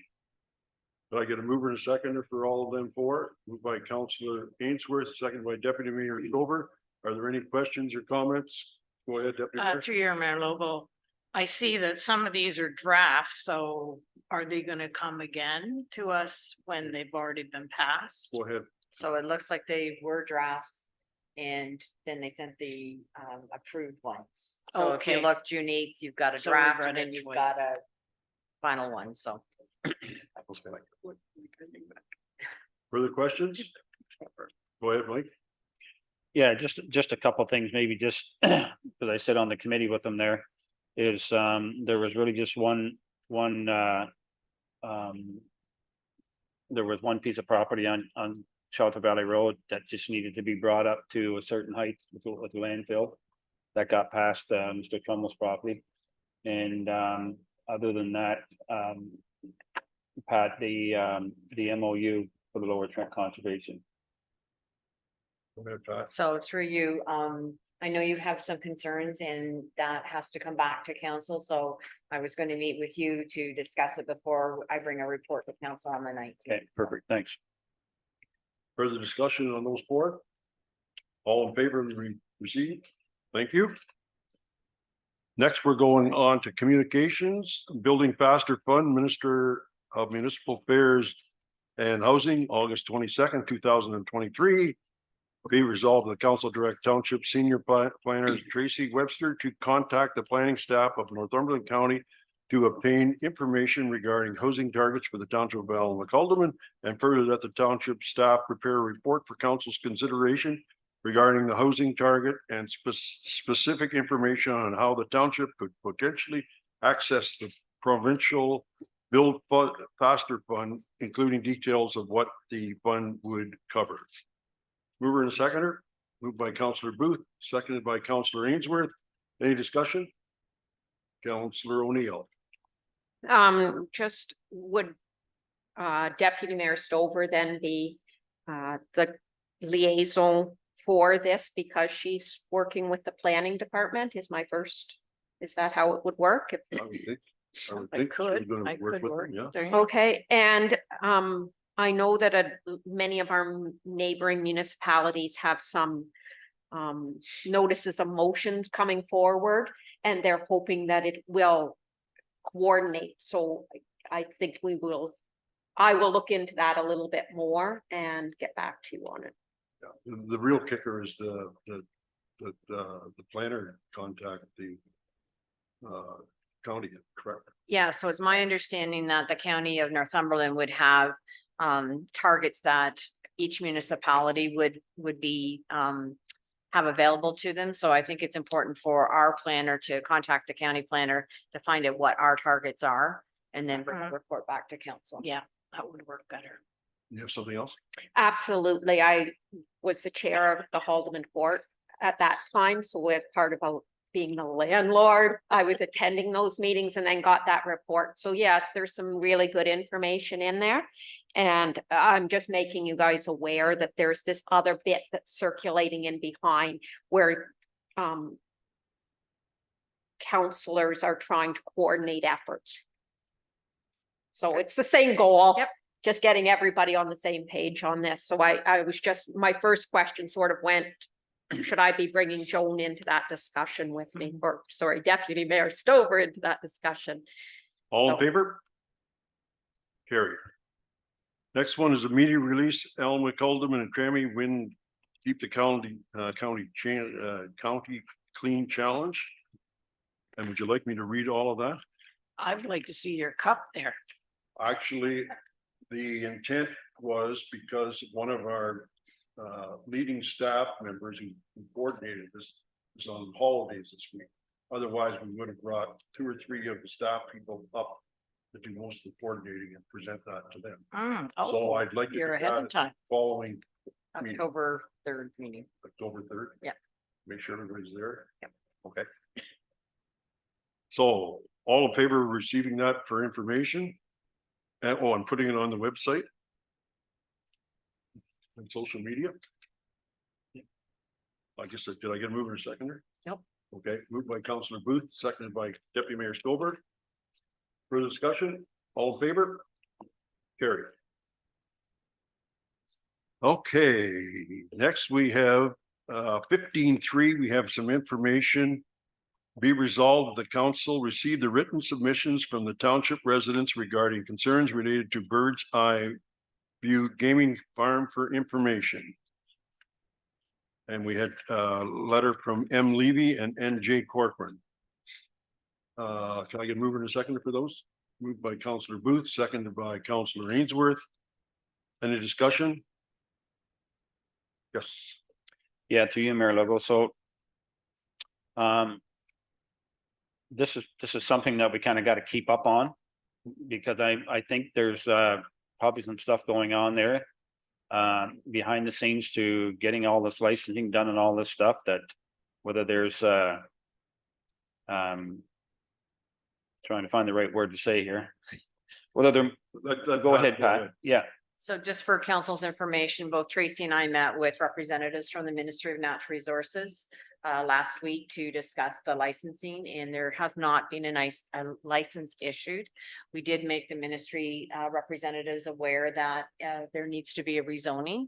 Did I get a mover and a seconder for all of them 4? Moved by Councilor Ainsworth, seconded by Deputy Mayor Stover. Are there any questions or comments? Go ahead, Deputy Mayor. Through your Mayor Lobo, I see that some of these are drafts, so are they gonna come again to us when they've already been passed? Go ahead. So it looks like they were drafts and then they sent the approved ones. So if you Okay. look June 8th, you've got a So we've draft read and then it you've twice. got a final one, so. Further questions? Go ahead, Mike. Yeah, just a couple things, maybe just, because I sit on the committee with them there, is, there was really just one, there was one piece of property on Shelter Valley Road that just needed to be brought up to a certain height with the landfill. That got past, Mr. Trumbull's property. And, other than that, Pat, the MOU for the Lower Trent Conservation. Go ahead, Pat. So through you, I know you have some concerns and that has to come back to council, so I was going to meet with you to discuss it before I bring a report to council on the 19th. Okay, perfect, thanks. Further discussion on those 4? All in favor of receive? Thank you. Next, we're going on to communications, Building Faster Fund, Minister of Municipal Affairs and Housing, August 22nd, 2023. Be resolved, the council direct township senior planner Tracy Webster to contact the planning staff of Northumberland County to obtain information regarding housing targets for the township of Alma Calderman, and further that the township staff prepare a report for council's consideration regarding the housing target and specific information on how the township could potentially access the provincial Build Faster Fund, including details of what the fund would cover. Mover and seconder, moved by Councillor Booth, seconded by Councillor Ainsworth. Any discussion? Councillor O'Neill. Just would Deputy Mayor Stover then be the liaison for this because she's working with the planning department is that how it would work? I would think. I would I think she was could, gonna I work could with work. them, yeah. there. Okay, and I know that many of our neighboring municipalities have some notices of motions coming forward, and they're hoping that it will coordinate. So I think I will look into that a little bit more and get back to you on it. Yeah. The real kicker is the planner contact the county, correct? Yeah, so it's my understanding that the county of Northumberland would have targets that each municipality would be have available to them. So I think it's important for our planner to contact the county planner to find out what our targets are and then bring a report back to council. Yeah, that would work better. You have something else? Absolutely. I was the chair of the Haldeman Fort at that time, so as part of being the landlord, I was attending those meetings and then got that report. So yes, there's some really good information in there. And I'm just making you guys aware that there's this other bit that's circulating in behind where counselors are trying to coordinate efforts. So it's the same goal. Yep. Just getting everybody on the same page on this. So I was just, my first question sort of went, should I be bringing Joan into that discussion with me? Or sorry, Deputy Mayor Stover into that discussion? All in So- favor? Carried. Next one is immediate release, Elmwick, Alderman and Grammy win, keep the county clean challenge. And would you like me to read all of that? I would like to see your cup there. Actually, the intent was because one of our leading staff members who coordinated this is on holidays this week. Otherwise, we would have brought 2 or 3 of the staff people up to do most of the coordinating and present that to them. So Oh, I'd like to. you're do ahead that of time. Following meeting, October 3rd meeting. October 3rd. Yeah. Make sure everybody's there. Yep. Okay. So all in favor of receiving that for information? And I'm putting it on the website. And social media. I guess, did I get a mover and seconder? Nope. Okay, moved by Councillor Booth, seconded by Deputy Mayor Stover. Further discussion, all in favor? Carried. Okay, next we have 15.3, we have some information. Be resolved that the council receive the written submissions from the township residents regarding concerns related to Bird's Eye View Gaming Farm for information. And we had a letter from M. Levy and N.J. Corcoran. Can I get a mover and a seconder for those? Moved by Councillor Booth, seconded by Councillor Ainsworth. Any discussion? Yes. Yeah, through you, Mayor Logo. So this is something that we kind of got to keep up on because I think there's probably some stuff going on there behind the scenes to getting all this licensing done and all this stuff that whether there's trying to find the right word to say here. Whether they're, go ahead, Pat. Yeah, So just for council's information, both Tracy and I met with representatives from the Ministry of Natural Resources last week to discuss the licensing, and there has not been a license issued. We did make the ministry representatives aware that there needs to be a rezoning.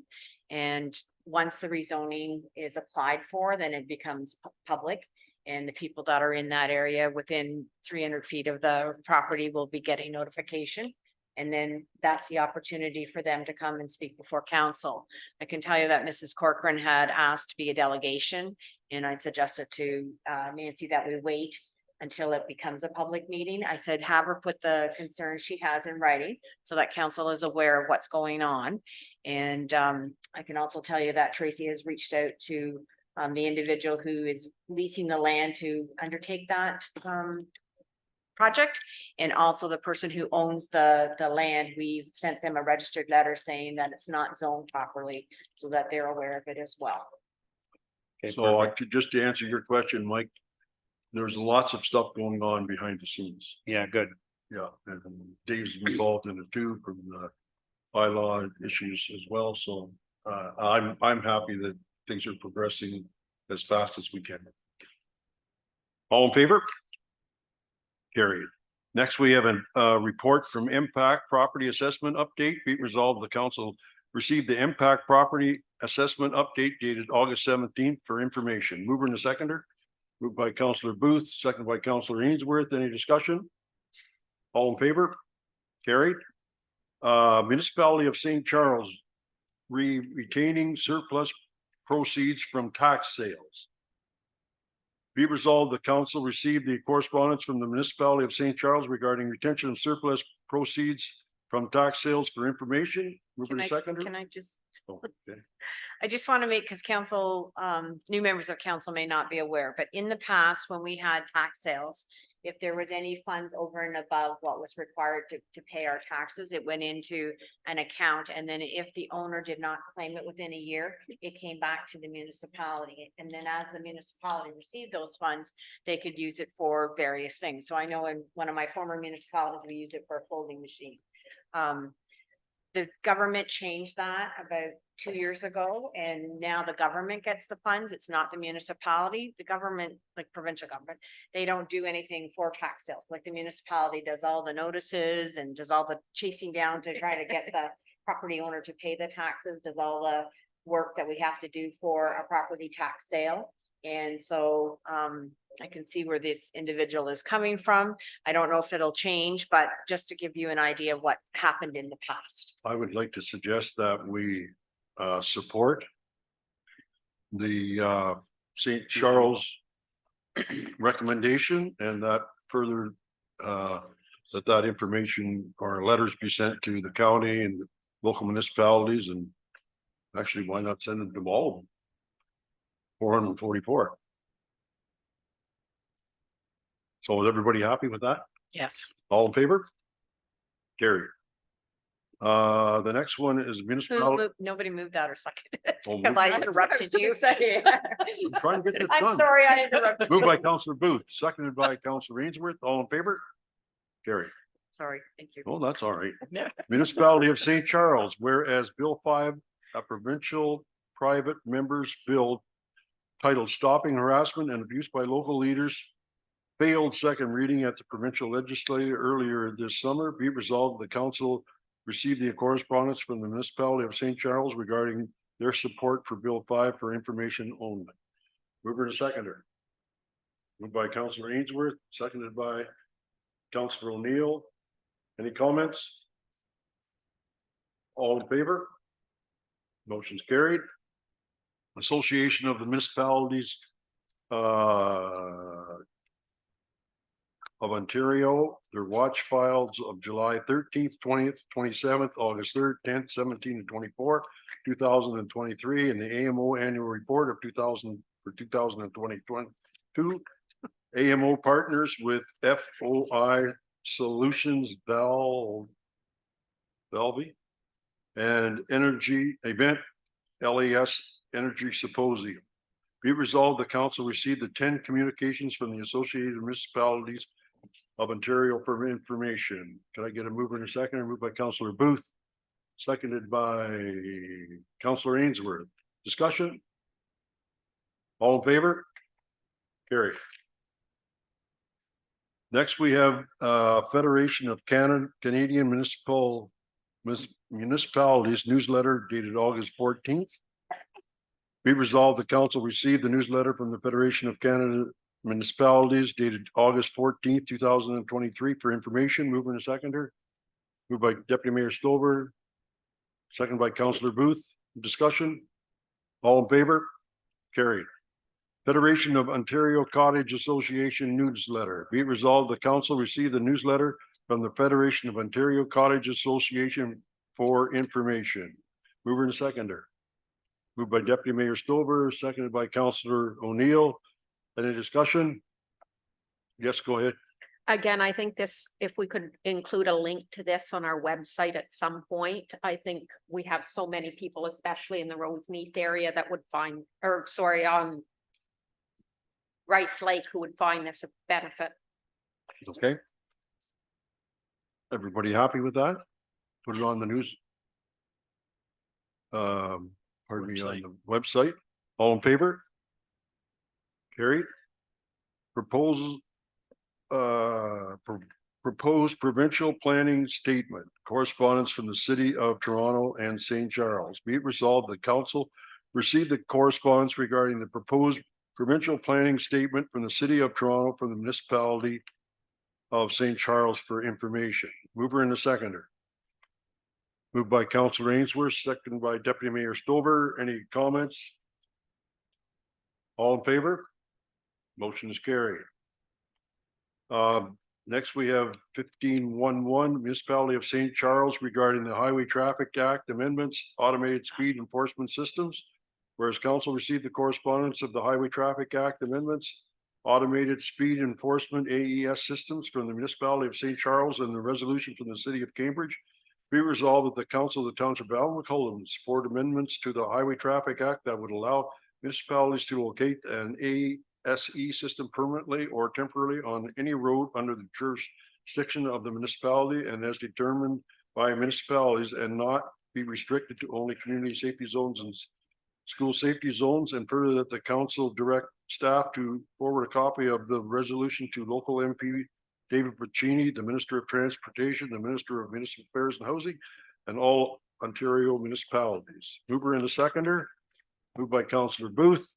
And once the rezoning is applied for, then it becomes public. And the people that are in that area within 300 feet of the property will be getting notification. And then that's the opportunity for them to come and speak before council. I can tell you that Mrs. Corcoran had asked to be a delegation, and I'd suggested to Nancy that we wait until it becomes a public meeting. I said, have her put the concerns she has in writing so that council is aware of what's going on. And I can also tell you that Tracy has reached out to the individual who is leasing the land to undertake that project. And also the person who owns the land, we've sent them a registered letter saying that it's not zoned properly so that they're aware of it as well. okay, So perfect. just to answer your question, Mike, there's lots of stuff going on behind the scenes. Yeah, good. Yeah, and Dave's involved in it too from the bylaw issues as well. So I'm happy that things are progressing as fast as we can. All in favor? Carried. Next, we have a report from Impact Property Assessment Update. Be it resolved, the council received the Impact Property Assessment Update dated August 17th for information. Mover and a seconder. Moved by Councillor Booth, second by Councillor Ainsworth. Any discussion? All in favor? Carried. Municipality of St. Charles retaining surplus proceeds from tax sales. Be resolved, the council received the correspondence from the municipality of St. Charles regarding retention of surplus proceeds from tax sales for information. Mover Can and I, seconder. can I just, Oh, okay. I just want to make, because council, new members of council may not be aware, but in the past, when we had tax sales, if there was any funds over and above what was required to pay our taxes, it went into an account. And then if the owner did not claim it within a year, it came back to the municipality. And then as the municipality received those funds, they could use it for various things. So I know in one of my former municipalities, we use it for a folding machine. The government changed that about 2 years ago, and now the government gets the funds. It's not the municipality. The government, like provincial government, they don't do anything for tax sales. Like the municipality does all the notices and does all the chasing down to try to get the property owner to pay the taxes, does all the work that we have to do for a property tax sale. And so I can see where this individual is coming from. I don't know if it'll change, but just to give you an idea of what happened in the past. I would like to suggest that we support the St. Charles recommendation, and that further that information or letters be sent to the county and local municipalities, and actually, why not send them to all of them? 444. So is everybody happy with that? Yes. All in favor? Carried. The next one is municipality. Nobody moved that or seconded it, Oh, because I interrupted you. I'm trying to get this I'm done. sorry, I interrupted Moved you. by Councillor Booth, seconded by Councillor Ainsworth. All in favor? Carried. Sorry, thank you. Oh, that's all right. Municipality of St. Charles, whereas Bill 5, a provincial private members bill titled Stopping Harassment and Abuse by Local Leaders, failed second reading at the provincial legislature earlier this summer. Be it resolved, the council received the correspondence from the municipality of St. Charles regarding their support for Bill 5 for information only. Mover and seconder. Moved by Councillor Ainsworth, seconded by Councillor O'Neill. Any comments? All in favor? Motion's carried. Association of the Municipalities of Ontario, their watch files of July 13th, 20th, 27th, August 3rd, 10th, 17th, and 24, 2023, and the AMO annual report of 2022. AMO partners with FOI Solutions Valve and Energy Event LAS Energy Symposium. Be resolved, the council received the 10 communications from the Associated Municipalities of Ontario for information. Can I get a mover and a second? Moved by Councillor Booth, seconded by Councillor Ainsworth. Discussion? All in favor? Carried. Next, we have Federation of Canadian Municipalities newsletter dated August 14th. Be resolved, the council received the newsletter from the Federation of Canada Municipalities dated August 14th, 2023 for information. Mover and seconder. Moved by Deputy Mayor Stover, second by Councillor Booth. Discussion? All in favor? Carried. Federation of Ontario Cottage Association newsletter. Be it resolved, the council received the newsletter from the Federation of Ontario Cottage Association for information. Mover and seconder. Moved by Deputy Mayor Stover, seconded by Councillor O'Neill. Any discussion? Yes, go ahead. Again, I think this, if we could include a link to this on our website at some point, I think we have so many people, especially in the Roseneath area, that would find, or sorry, on Rice Lake, who would find this a benefit. Okay. Everybody happy with that? Put it on the news. Pardon me, on the website. All in favor? Carried. Proposal proposed provincial planning statement, correspondence from the city of Toronto and St. Charles. Be it resolved, the council received the correspondence regarding the proposed provincial planning statement from the city of Toronto from the municipality of St. Charles for information. Mover and a seconder. Moved by Councilor Ainsworth, seconded by Deputy Mayor Stover. Any comments? All in favor? Motion is carried. Next, we have 1511 Municipality of St. Charles regarding the Highway Traffic Act amendments, automated speed enforcement systems. Whereas council received the correspondence of the Highway Traffic Act amendments, automated speed enforcement AES systems from the municipality of St. Charles and the resolution from the city of Cambridge. Be resolved that the council of the township of Allen support amendments to the Highway Traffic Act that would allow municipalities to locate an ASE system permanently or temporarily on any road under the jurisdiction of the municipality and as determined by municipalities and not be restricted to only community safety zones and school safety zones, and further that the council direct staff to forward a copy of the resolution to local MP David Pacini, the Minister of Transportation, the Minister of Municipal Affairs and Housing, and all Ontario municipalities. Mover and a seconder. Moved by Councillor Booth,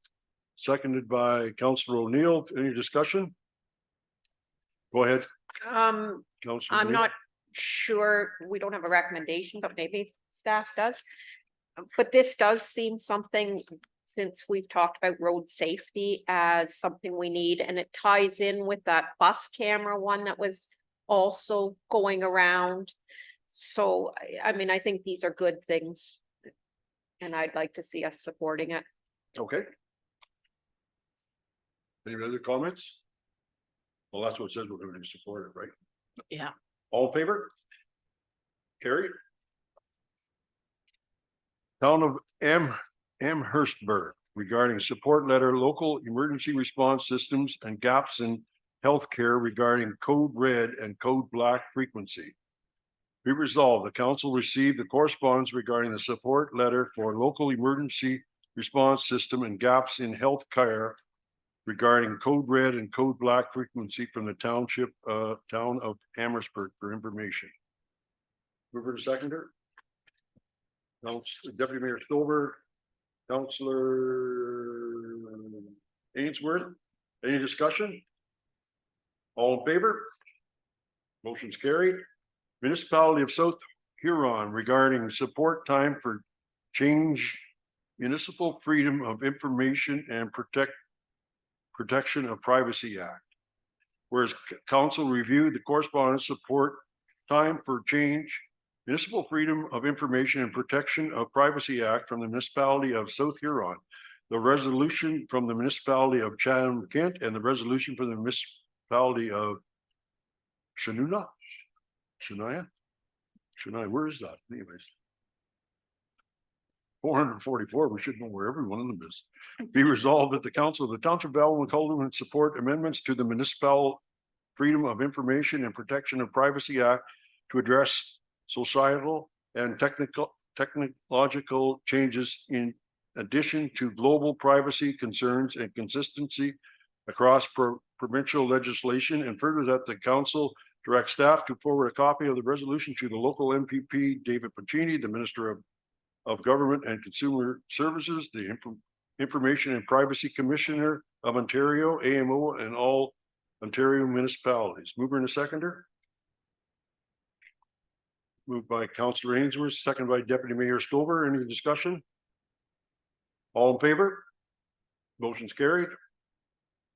seconded by Councillor O'Neill. Any discussion? Go ahead. Councillor I'm O'Neill. not sure, we don't have a recommendation, but maybe staff does. But this does seem something, since we've talked about road safety as something we need, and it ties in with that bus camera one that was also going around. So, I mean, I think these are good things. And I'd like to see us supporting it. Okay. Any other comments? Well, that's what it says we're going to support it, right? Yeah. All in favor? Carried. Town of Amherstburg regarding support letter, local emergency response systems and gaps in healthcare regarding code red and code black frequency. Be resolved, the council received the correspondence regarding the support letter for local emergency response system and gaps in health care regarding code red and code black frequency from the township, town of Amherstburg for information. Mover to seconder. Deputy Mayor Stover, Councillor Ainsworth, any discussion? All in favor? Motion's carried. Municipality of South Huron regarding support time for change municipal freedom of information and protection of privacy act. Whereas council reviewed the correspondence support time for change municipal freedom of information and protection of privacy act from the municipality of South Huron, the resolution from the municipality of Chatham-Kent, and the resolution from the municipality of Shania, where is that? Anyways. 444, we should know where every one of them is. Be resolved that the council of the township of Allen would support amendments to the municipal freedom of information and protection of privacy act to address societal and technological changes in addition to global privacy concerns and consistency across provincial legislation, and further that the council direct staff to forward a copy of the resolution to the local MPP David Pacini, the Minister of Government and Consumer Services, the Information and Privacy Commissioner of Ontario, AMO, and all Ontario municipalities. Mover and a seconder. Moved by Councillor Ainsworth, second by Deputy Mayor Stover. Any discussion? All in favor? Motion's carried.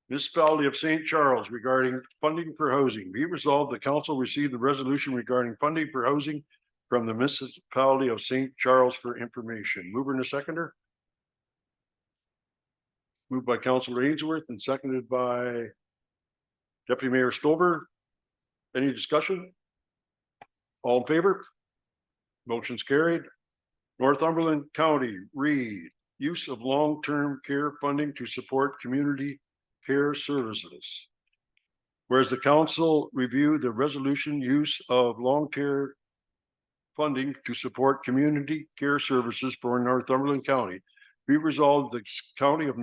Municipality of St. Charles regarding funding for housing. Be resolved, the council received the resolution regarding funding for housing from the municipality of St. Charles for information. Mover and a seconder. Moved by Councillor Ainsworth and seconded by Deputy Mayor Stover. Any discussion? All in favor? Motion's carried. Northumberland County, Reed, use of long-term care funding to support community care services. Whereas the council reviewed the resolution use of long-term funding to support community care services for Northumberland County. Be resolved, the county of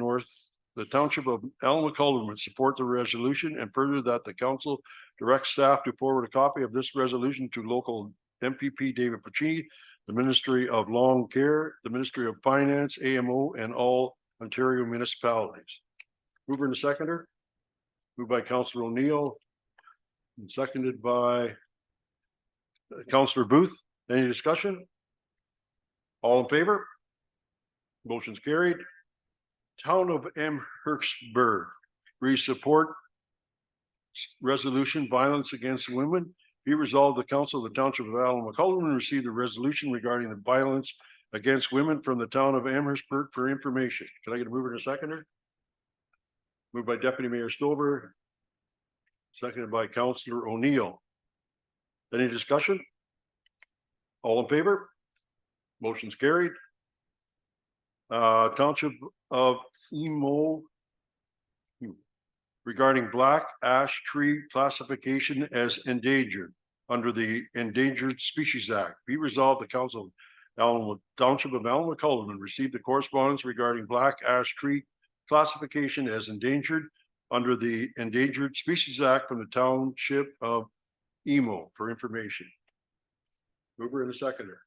the Township of Allen McCollum support the resolution, and further that the council directs staff to forward a copy of this resolution to local MPP David Pacini, the Ministry of Long Care, the Ministry of Finance, AMO, and all Ontario municipalities. Mover and seconder. Moved by Councillor O'Neill and seconded by Councillor Booth. Any discussion? All in favor? Motion's carried. Town of Amherstburg, re-support resolution violence against women. Be resolved, the council of the Township of Allen McCollum received a resolution regarding the violence against women from the town of Amherstburg for information. Can I get a mover and a seconder? Moved by Deputy Mayor Stover, seconded by Councillor O'Neill. Any discussion? All in favor? Motion's carried. Township of Emo regarding black ash tree classification as endangered under the Endangered Species Act. Be resolved, the council of Township of Allen McCollum received the correspondence regarding black ash tree classification as endangered under the Endangered Species Act from the Township of Emo for information. Mover and a seconder.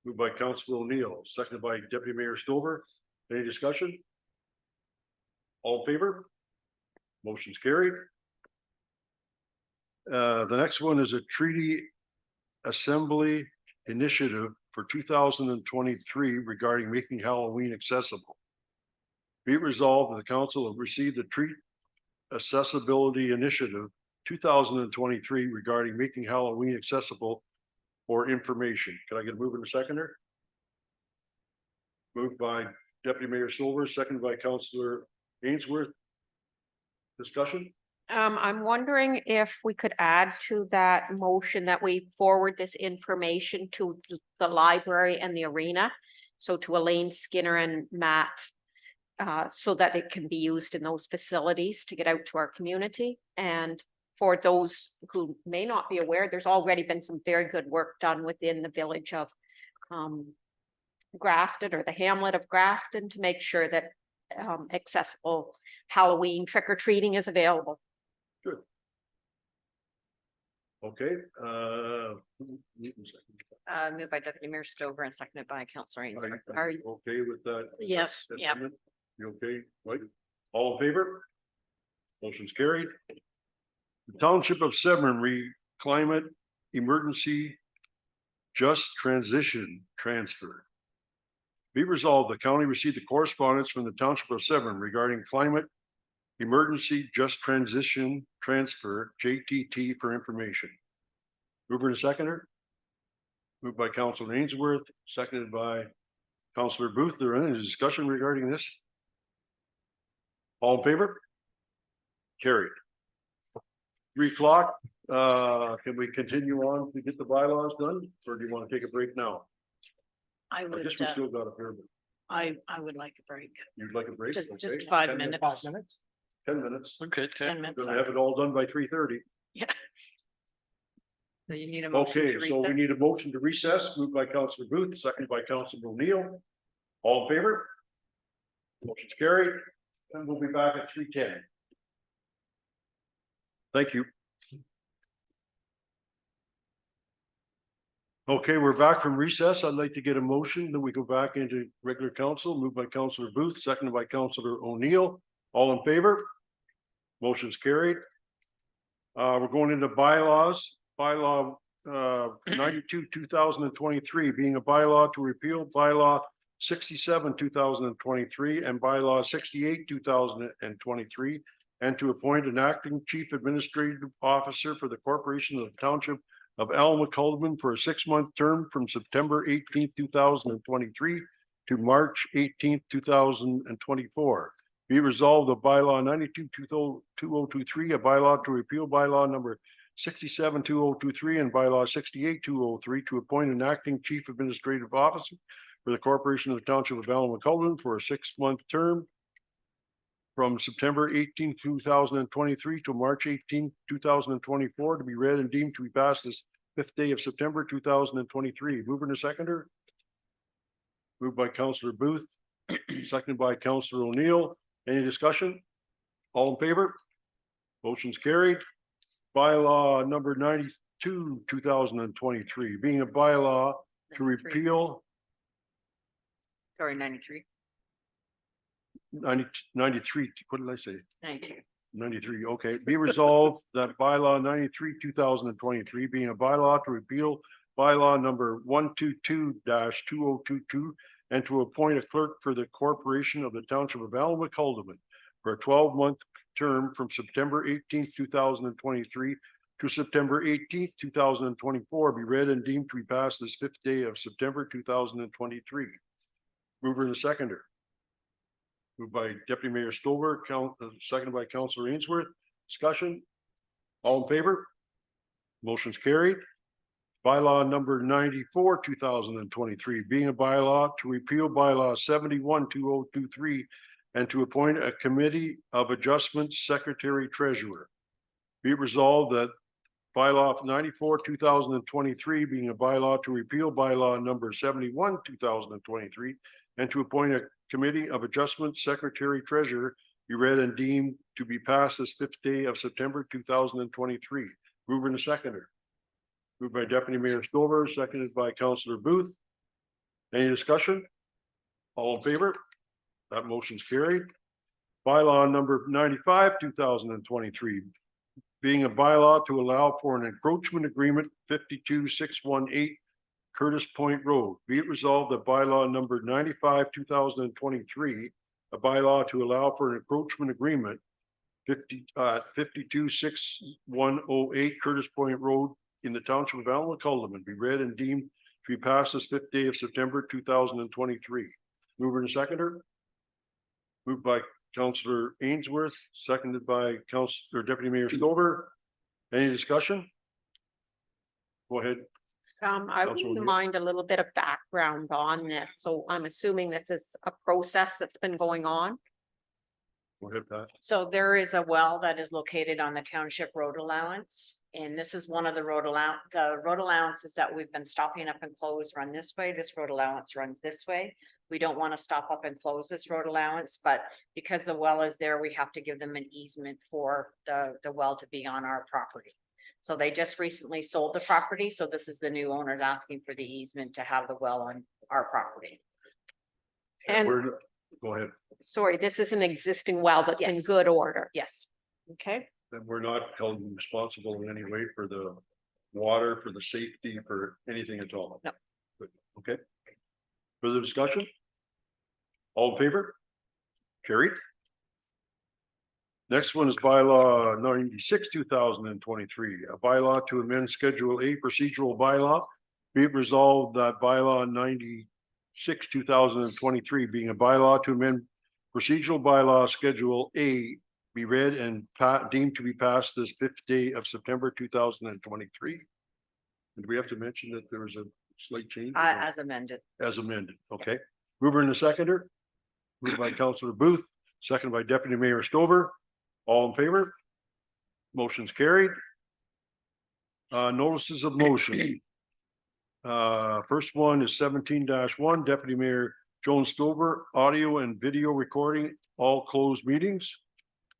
Moved by Councilor O'Neill, seconded by Deputy Mayor Stover. Any discussion? All in favor? Motion's carried. The next one is a treaty assembly initiative for 2023 regarding making Halloween accessible. Be it resolved that the council have received the treat accessibility initiative 2023 regarding making Halloween accessible for information. Can I get a mover and a seconder? Moved by Deputy Mayor Silver, seconded by Councillor Ainsworth. Discussion? I'm wondering if we could add to that motion that we forward this information to the library and the arena. So to Elaine Skinner and Matt, so that it can be used in those facilities to get out to our community. And for those who may not be aware, there's already been some very good work done within the village of Grafton, or the hamlet of Grafton, to make sure that accessible Halloween trick-or-treating is available. Good. Okay, Moved by Deputy Mayor Stover and seconded by Councillor Ainsworth. are you okay with that? Yes, yeah. amendment? You okay, right? All in favor? Motion's carried. The Township of Severn Climate Emergency Just Transition Transfer. Be resolved, the county received a correspondence from the Township of Severn regarding climate emergency just transition transfer, JTT, for information. Mover and seconder. Moved by Councilor Ainsworth, seconded by Councilor Booth. There any discussion regarding this? All in favor? Carried. 3 o'clock. Can we continue on to get the bylaws done, or do you want to take a break now? I I would, guess we still got a fair bit. I would like a break. You'd like a break? Just Okay. 5 10 minutes. 5 minutes? 10 minutes. Okay, 10 minutes. Gonna have it all done by 3:30. Yeah. So you need a motion Okay, to so we recess? need a motion to recess, moved by Councilor Booth, seconded by Councilor O'Neill. All in favor? Motion's carried, and we'll be back at 3:10. Thank you. Okay, we're back from recess. I'd like to get a motion that we go back into regular council, moved by Councilor Booth, seconded by Councilor O'Neill. All in favor? Motion's carried. We're going into bylaws, bylaw 92, 2023, being a bylaw to repeal bylaw 67, 2023, and bylaw 68, 2023, and to appoint an acting chief administrative officer for the corporation of the Township of Allen McCollum for a 6-month term from September 18th, 2023 to March 18th, 2024. Be resolved of bylaw 92, 2023, a bylaw to repeal bylaw number 67, 2023, and bylaw 68, 203, to appoint an acting chief administrative officer for the corporation of the Township of Allen McCollum for a 6-month term from September 18, 2023 to March 18, 2024, to be read and deemed to be passed this 5th day of September, 2023. Mover and a seconder. Moved by Councilor Booth, seconded by Councillor O'Neill. Any discussion? All in favor? Motion's carried. Bylaw number 92, 2023, being a bylaw to 93. repeal Sorry, 93. 93, what did I say? 92. 93, okay. Be resolved that bylaw 93, 2023, being a bylaw to repeal bylaw number 122-2022 and to appoint a clerk for the corporation of the township of Alma Calderman for a 12-month term from September 18th, 2023 to September 18th, 2024, be read and deemed to be passed this 5th day of September 2023. Mover and seconder. Moved by Deputy Mayor Stover, seconded by Councillor Ainsworth. Discussion? All in favor? Motion's carried. Bylaw number 94, 2023, being a bylaw to repeal bylaw 71, 2023 and to appoint a committee of adjustments secretary treasurer. Be it resolved that bylaw 94, 2023, being a bylaw to repeal bylaw number 71, 2023 and to appoint a committee of adjustment secretary treasurer be read and deemed to be passed this 5th day of September 2023. Mover and seconder. Moved by Deputy Mayor Stover, seconded by Councillor Booth. Any discussion? All in favor? That motion's carried. Bylaw number 95, 2023, being a bylaw to allow for an encroachment agreement 52618 Curtis Point Road. Be it resolved that bylaw number 95, 2023, a bylaw to allow for an encroachment agreement 52618 Curtis Point Road in the township of Alma Calderman be read and deemed to be passed this 5th day of September 2023. Mover and seconder. Moved by Councillor Ainsworth, seconded by Councillor Deputy Mayor Stover. Any discussion? Go ahead. I Councilor wouldn't O'Neill. mind a little bit of background on this. So I'm assuming this is a process that's been going on. Go ahead, Pat. So there is a well that is located on the township road allowance. And this is one of the road allowances that we've been stopping up and close run this way. This road allowance runs this way. We don't want to stop up and close this road allowance, but because the well is there, we have to give them an easement for the well to be on our property. So they just recently sold the property. So this is the new owners asking for the easement to have the well on our property. And Go ahead. sorry, this is an existing well that's in Yes. good order. Yes. Okay, That we're not held responsible in any way for the water, for the safety, for anything at all. No. Good. Okay. Further discussion? All in favor? Carried. Next one is bylaw 96, 2023, a bylaw to amend Schedule A procedural bylaw. Be it resolved that bylaw 96, 2023, being a bylaw to amend procedural bylaw Schedule A, be read and deemed to be passed this 5th day of September 2023. And we have to mention that there was a slight change? As amended. As amended, okay. Mover and a seconder. Moved by Councillor Booth, seconded by Deputy Mayor Stover. All in favor? Motion's carried. Notices of motion. First one is 17-1, Deputy Mayor Joan Stover, audio and video recording, all closed meetings.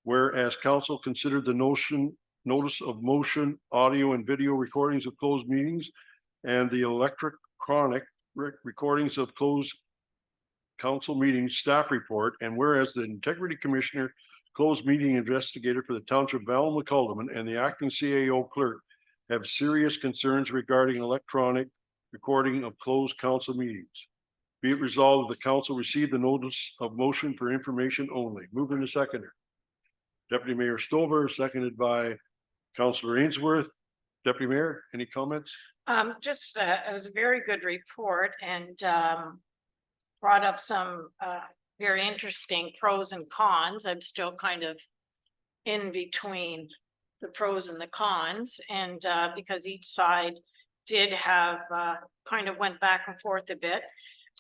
Whereas council considered the notice of motion, audio and video recordings of closed meetings and the electronic recordings of closed council meetings staff report, and whereas the Integrity Commissioner, closed meeting investigator for the Township of Alma Calderman and the acting CAO clerk have serious concerns regarding electronic recording of closed council meetings. Be it resolved that the council receive the notice of motion for information only. Mover and seconder. Deputy Mayor Stover, seconded by Councillor Ainsworth. Deputy Mayor, any comments? Just, it was a very good report and, brought up some, very interesting pros and cons. I'm still kind of in between the pros and the cons, and because each side did have kind of went back and forth a bit,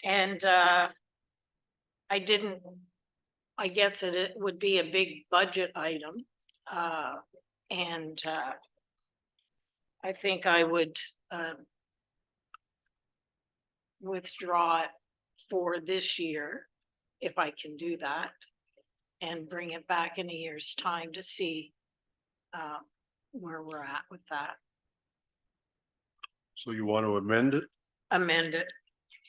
and I guess it would be a big budget item, and I think I would withdraw it for this year. if I can do that. And bring it back in a year's time to see where we're at with that. So you want to amend it Amend it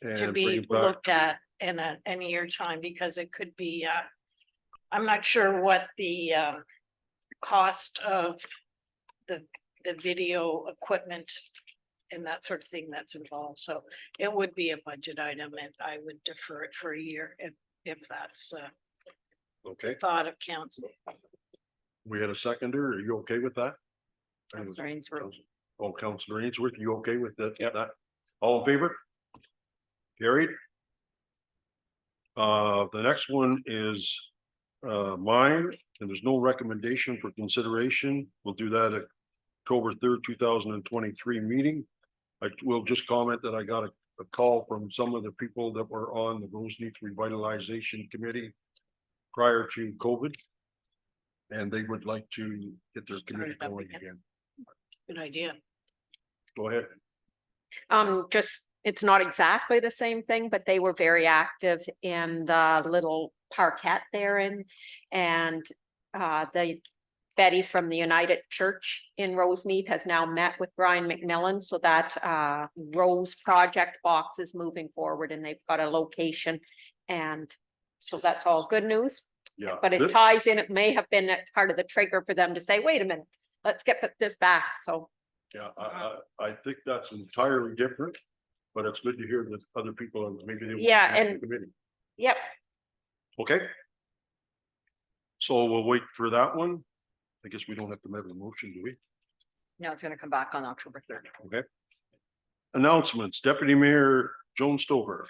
to and bring be it back? looked at in a year time, because it could be, I'm not sure what the cost of the video equipment and that sort of thing that's involved. So it would be a budget item, and I would defer it for a year if that's Okay, thought of council. we had a seconder. Are you okay with that? Councillor Ainsworth. Oh, Councillor Ainsworth, you okay with that? Yeah, that, all in favor? Carried. The next one is mine, and there's no recommendation for consideration. We'll do that at October 3rd, 2023 meeting. I will just comment that I got a call from some of the people that were on the Roseneath Revitalization Committee prior to COVID. And they would like to get their committee Start it up going again. again. Good idea. Go ahead. Just, it's not exactly the same thing, but they were very active in the little parquet there and the Betty from the United Church in Roseneath has now met with Brian McMillan, so that Rose project box is moving forward and they've got a location. And so that's all good news, Yeah. but it ties in, it may have been a part of the trigger for them to say, wait a minute, let's get this back, so. Yeah, I think that's entirely different, but it's good to hear that other people are maybe. they want to Yeah, be on the and- committee. Yep, Okay. So we'll wait for that one. I guess we don't have to make a motion, do we? No, it's gonna come back on October 3rd. Okay. Announcements, Deputy Mayor Joan Stover.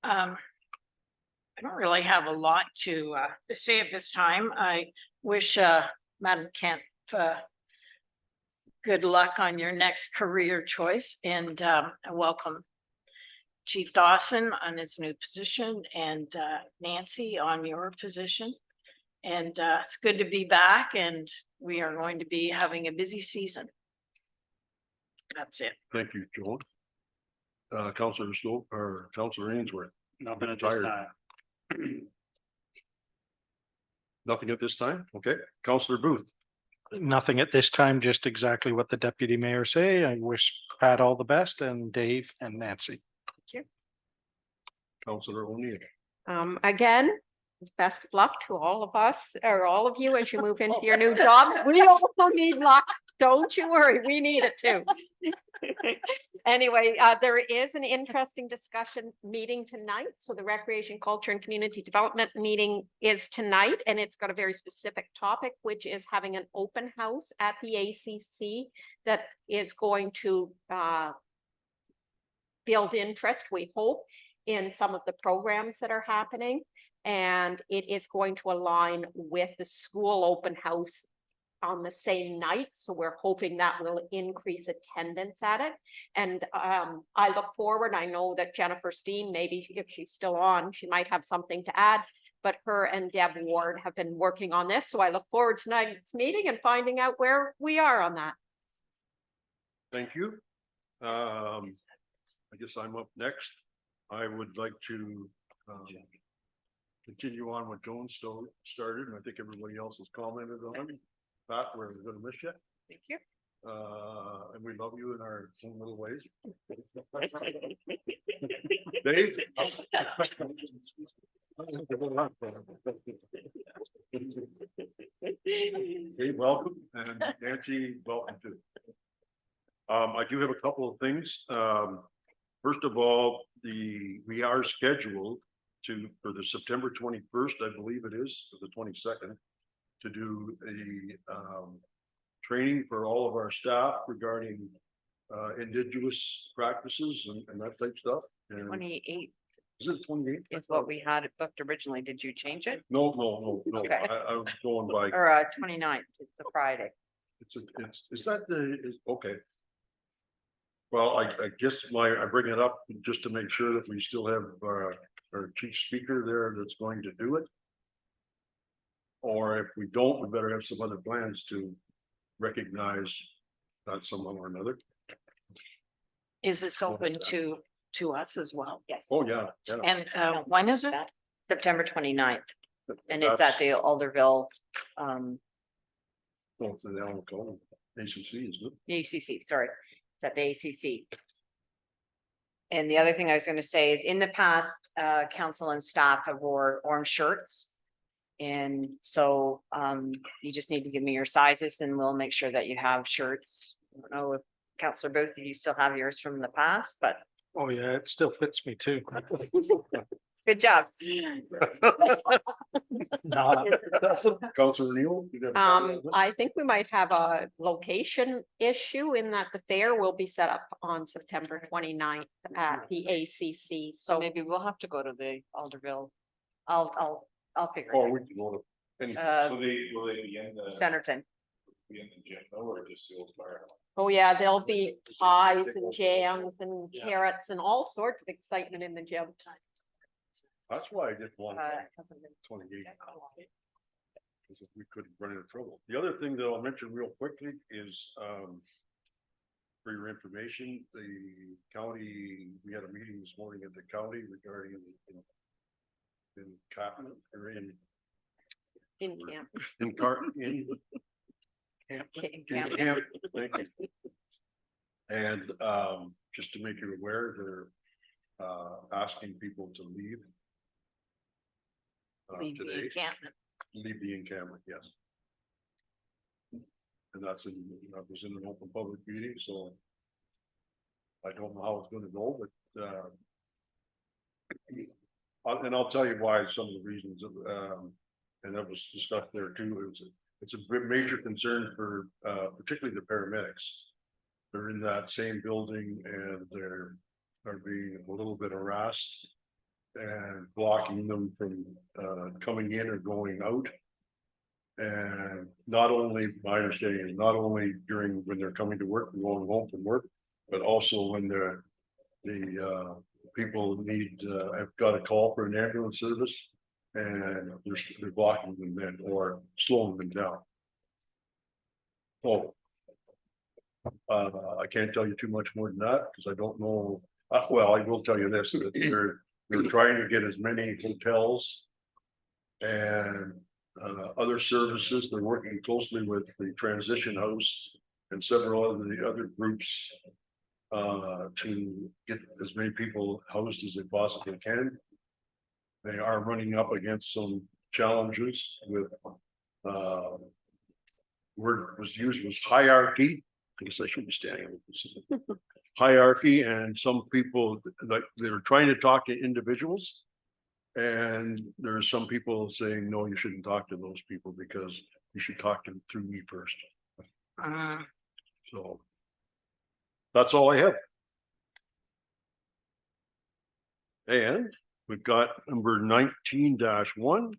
I don't really have a lot to say at this time. I wish Madam Kemp good luck on your next career choice, and I welcome Chief Dawson on his new position and Nancy on your position. And it's good to be back, and we are going to be having a busy season. That's it. Thank you, Joan. Councillor Stover or Councillor Ainsworth. Nothing at this Tired. time. Nothing at this time? Okay. Councillor Booth. Nothing at this time, just exactly what the deputy mayor say. I wish Pat all the best and Dave and Nancy. Councillor O'Neill. again, best of luck to all of us, or all of you as you move into your new job. We also need luck. Don't you worry, we need it too. Anyway, there is an interesting discussion meeting tonight. So the Recreation, Culture and Community Development meeting is tonight, and it's got a very specific topic, which is having an open house at the ACC that is going to build interest, we hope, in some of the programs that are happening. And it is going to align with the school open house on the same night. So we're hoping that will increase attendance at it. And I look forward, I know that Jennifer Steen, maybe if she's still on, she might have something to add, but her and Deb Ward have been working on this. So I look forward to tonight's meeting and finding out where we are on that. Thank you. I guess I'm up next. I would like to continue on what Joan started, and I think everybody else has commented on. Pat, we're gonna miss you. Thank you. And we love you in our own little ways. Dave? Hey, welcome, and Nancy, welcome too. I do have a couple of things. First of all, we are scheduled for the September 21st, I believe it is, or the 22nd, to do a training for all of our staff regarding indigenous practices and that type stuff. And 28 is it 28? is what we had it booked originally. Did you change it? No. Okay. I was going by, Or 29th, it's the Friday. is that okay. Well, I guess I bring it up just to make sure that we still have our chief speaker there that's going to do it. Or if we don't, we better have some other plans to recognize someone or another. Is this open to us as well? Yes. Oh, yeah. And when is it? September 29th, and it's at the Alderville, Well, it's in Alcoa, ACC, isn't it? the ACC, sorry, it's at the ACC. And the other thing I was gonna say is in the past, council and staff have wore orange shirts. And so, you just need to give me your sizes and we'll make sure that you have shirts. I don't know if Councillor Booth, if you still have yours from the past, but Oh, yeah, it still fits me too. good job. Councilor Neal? you got a comment? I think we might have a location issue in that the fair will be set up on September 29th at the ACC. So So maybe we'll have to go to the Alderville. I'll figure Or it we can go to any, out. Will they be in the, Centerton. be in the gym though, or just the old fire? oh yeah, there'll be pies and jams and carrots and all sorts of excitement in the gym. that's why I didn't want Uh, 28. Because if we could run into trouble. The other thing that I'll mention real quickly is, for your information, the county, we had a meeting this morning at the county regarding in Cotton, or in In camp. in Car, in. Camp- In in Camp. Camp, thank you. And, just to make you aware, they're, asking people to leave. Leave the Today, encampment. leave the encampment, yes. And that's in, that was in an open public meeting, so. I don't know how it's gonna go, but, and I'll tell you why, some of the reasons, and that was discussed there too, it's a major concern for, particularly the paramedics. They're in that same building and are being a little bit harassed. And blocking them from, coming in or going out. And not only, my understanding is not only during, when they're coming to work and going home from work, but also when the people need, have got a call for an ambulance service. And they're blocking them then or slowing them down. Oh. I can't tell you too much more than that, because I don't know, well, I will tell you this, that they're trying to get as many hotels. And other services, they're working closely with the Transition House and several of the other groups. To get as many people housed as they possibly can. They are running up against some challenges with, word was used was hierarchy. I guess I shouldn't be standing. Hierarchy, and some people like they're trying to talk to individuals. And there's some people saying, no, you shouldn't talk to those people because you should talk to them through me first. So. That's all I have. And we've got number 19-1.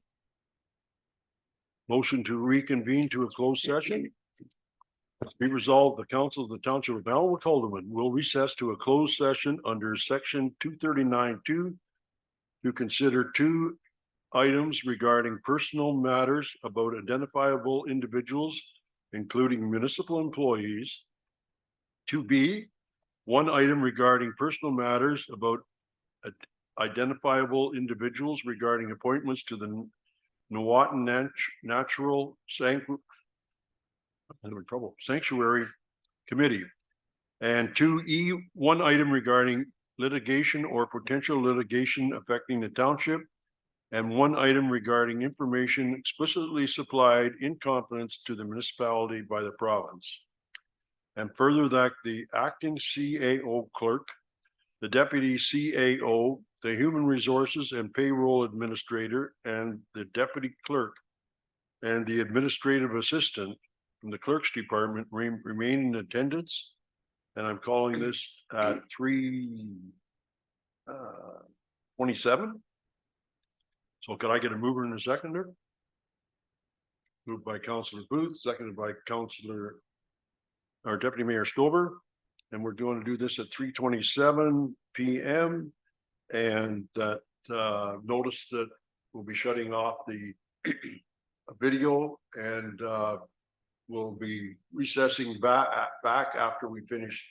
Motion to reconvene to a closed session. Be resolved, the council of the township of Alva Calderwood will recess to a closed session under section 239-2 to consider two items regarding personal matters about identifiable individuals, including municipal employees. 2B, one item regarding personal matters about identifiable individuals regarding appointments to the Nuwatan Natural Sanctuary Committee. And 2E, one item regarding litigation or potential litigation affecting the township. And one item regarding information explicitly supplied in confidence to the municipality by the province. And further that the acting CAO clerk, the deputy CAO, the human resources and payroll administrator, and the deputy clerk and the administrative assistant from the clerk's department remain in attendance. And I'm calling this at 3:27. So could I get a mover and a seconder? Moved by Councillor Booth, seconded by Councillor, our Deputy Mayor Stover. And we're going to do this at 3:27 PM. And that notice that we'll be shutting off the video and we'll be recessing back after we finish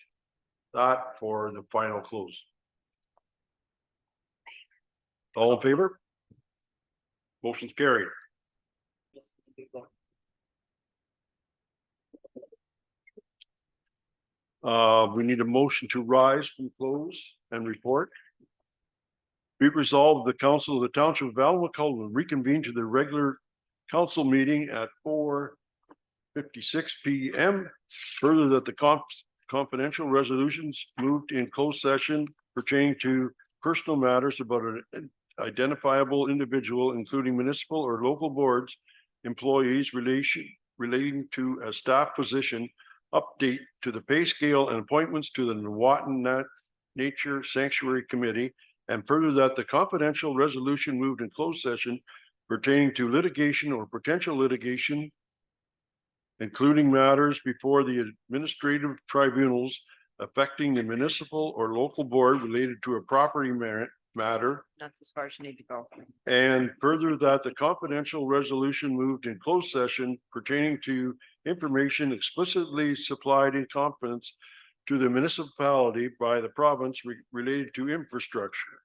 that for the final close. All in favor? Motion's carried. We need a motion to rise from close and report. Be it resolved, the council of the township of Almaco will reconvene to the regular council meeting at 4:56 PM. Further, that the confidential resolutions moved in closed session pertaining to personal matters about an identifiable individual, including municipal or local boards, employees relating to a staff position, update to the pay scale and appointments to the Newawton Nature Sanctuary Committee, and further that the confidential resolution moved in closed session pertaining to litigation or potential litigation, including matters before the administrative tribunals affecting the municipal or local board related to a property matter. That's as far as you need to go. And further that the confidential resolution moved in closed session pertaining to information explicitly supplied in confidence to the municipality by the province related to infrastructure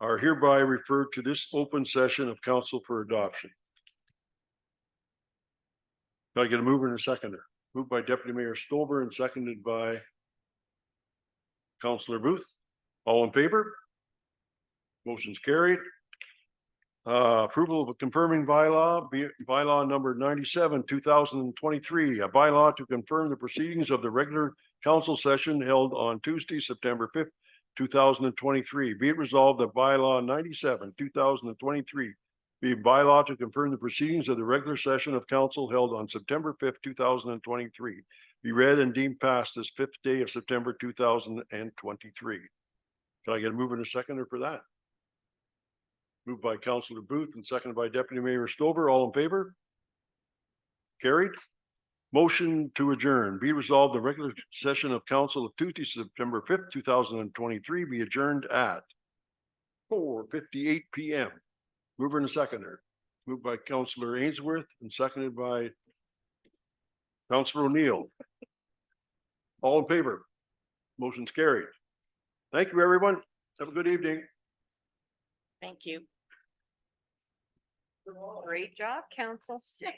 are hereby referred to this open session of council for adoption. Can I get a mover and a seconder? Moved by Deputy Mayor Stover and seconded by Councillor Booth. All in favor? Motion's carried. Approval of a confirming bylaw, bylaw number 97, 2023, a bylaw to confirm the proceedings of the regular council session held on Tuesday, September 5th, 2023. Be it resolved that bylaw 97, 2023 be a bylaw to confirm the proceedings of the regular session of council held on September 5th, 2023. Be read and deemed passed this 5th day of September 2023. Can I get a mover and a seconder for that? Moved by Councillor Booth and seconded by Deputy Mayor Stover. All in favor? Carried. Motion to adjourn. Be resolved, the regular session of council of Tuesday, September 5th, 2023 be adjourned at 4:58 PM. Mover and a seconder. Moved by Councillor Ainsworth and seconded by Councillor O'Neill. All in favor? Motion's carried. Thank you, everyone. Have a good evening. Thank you. Great job, council. 6.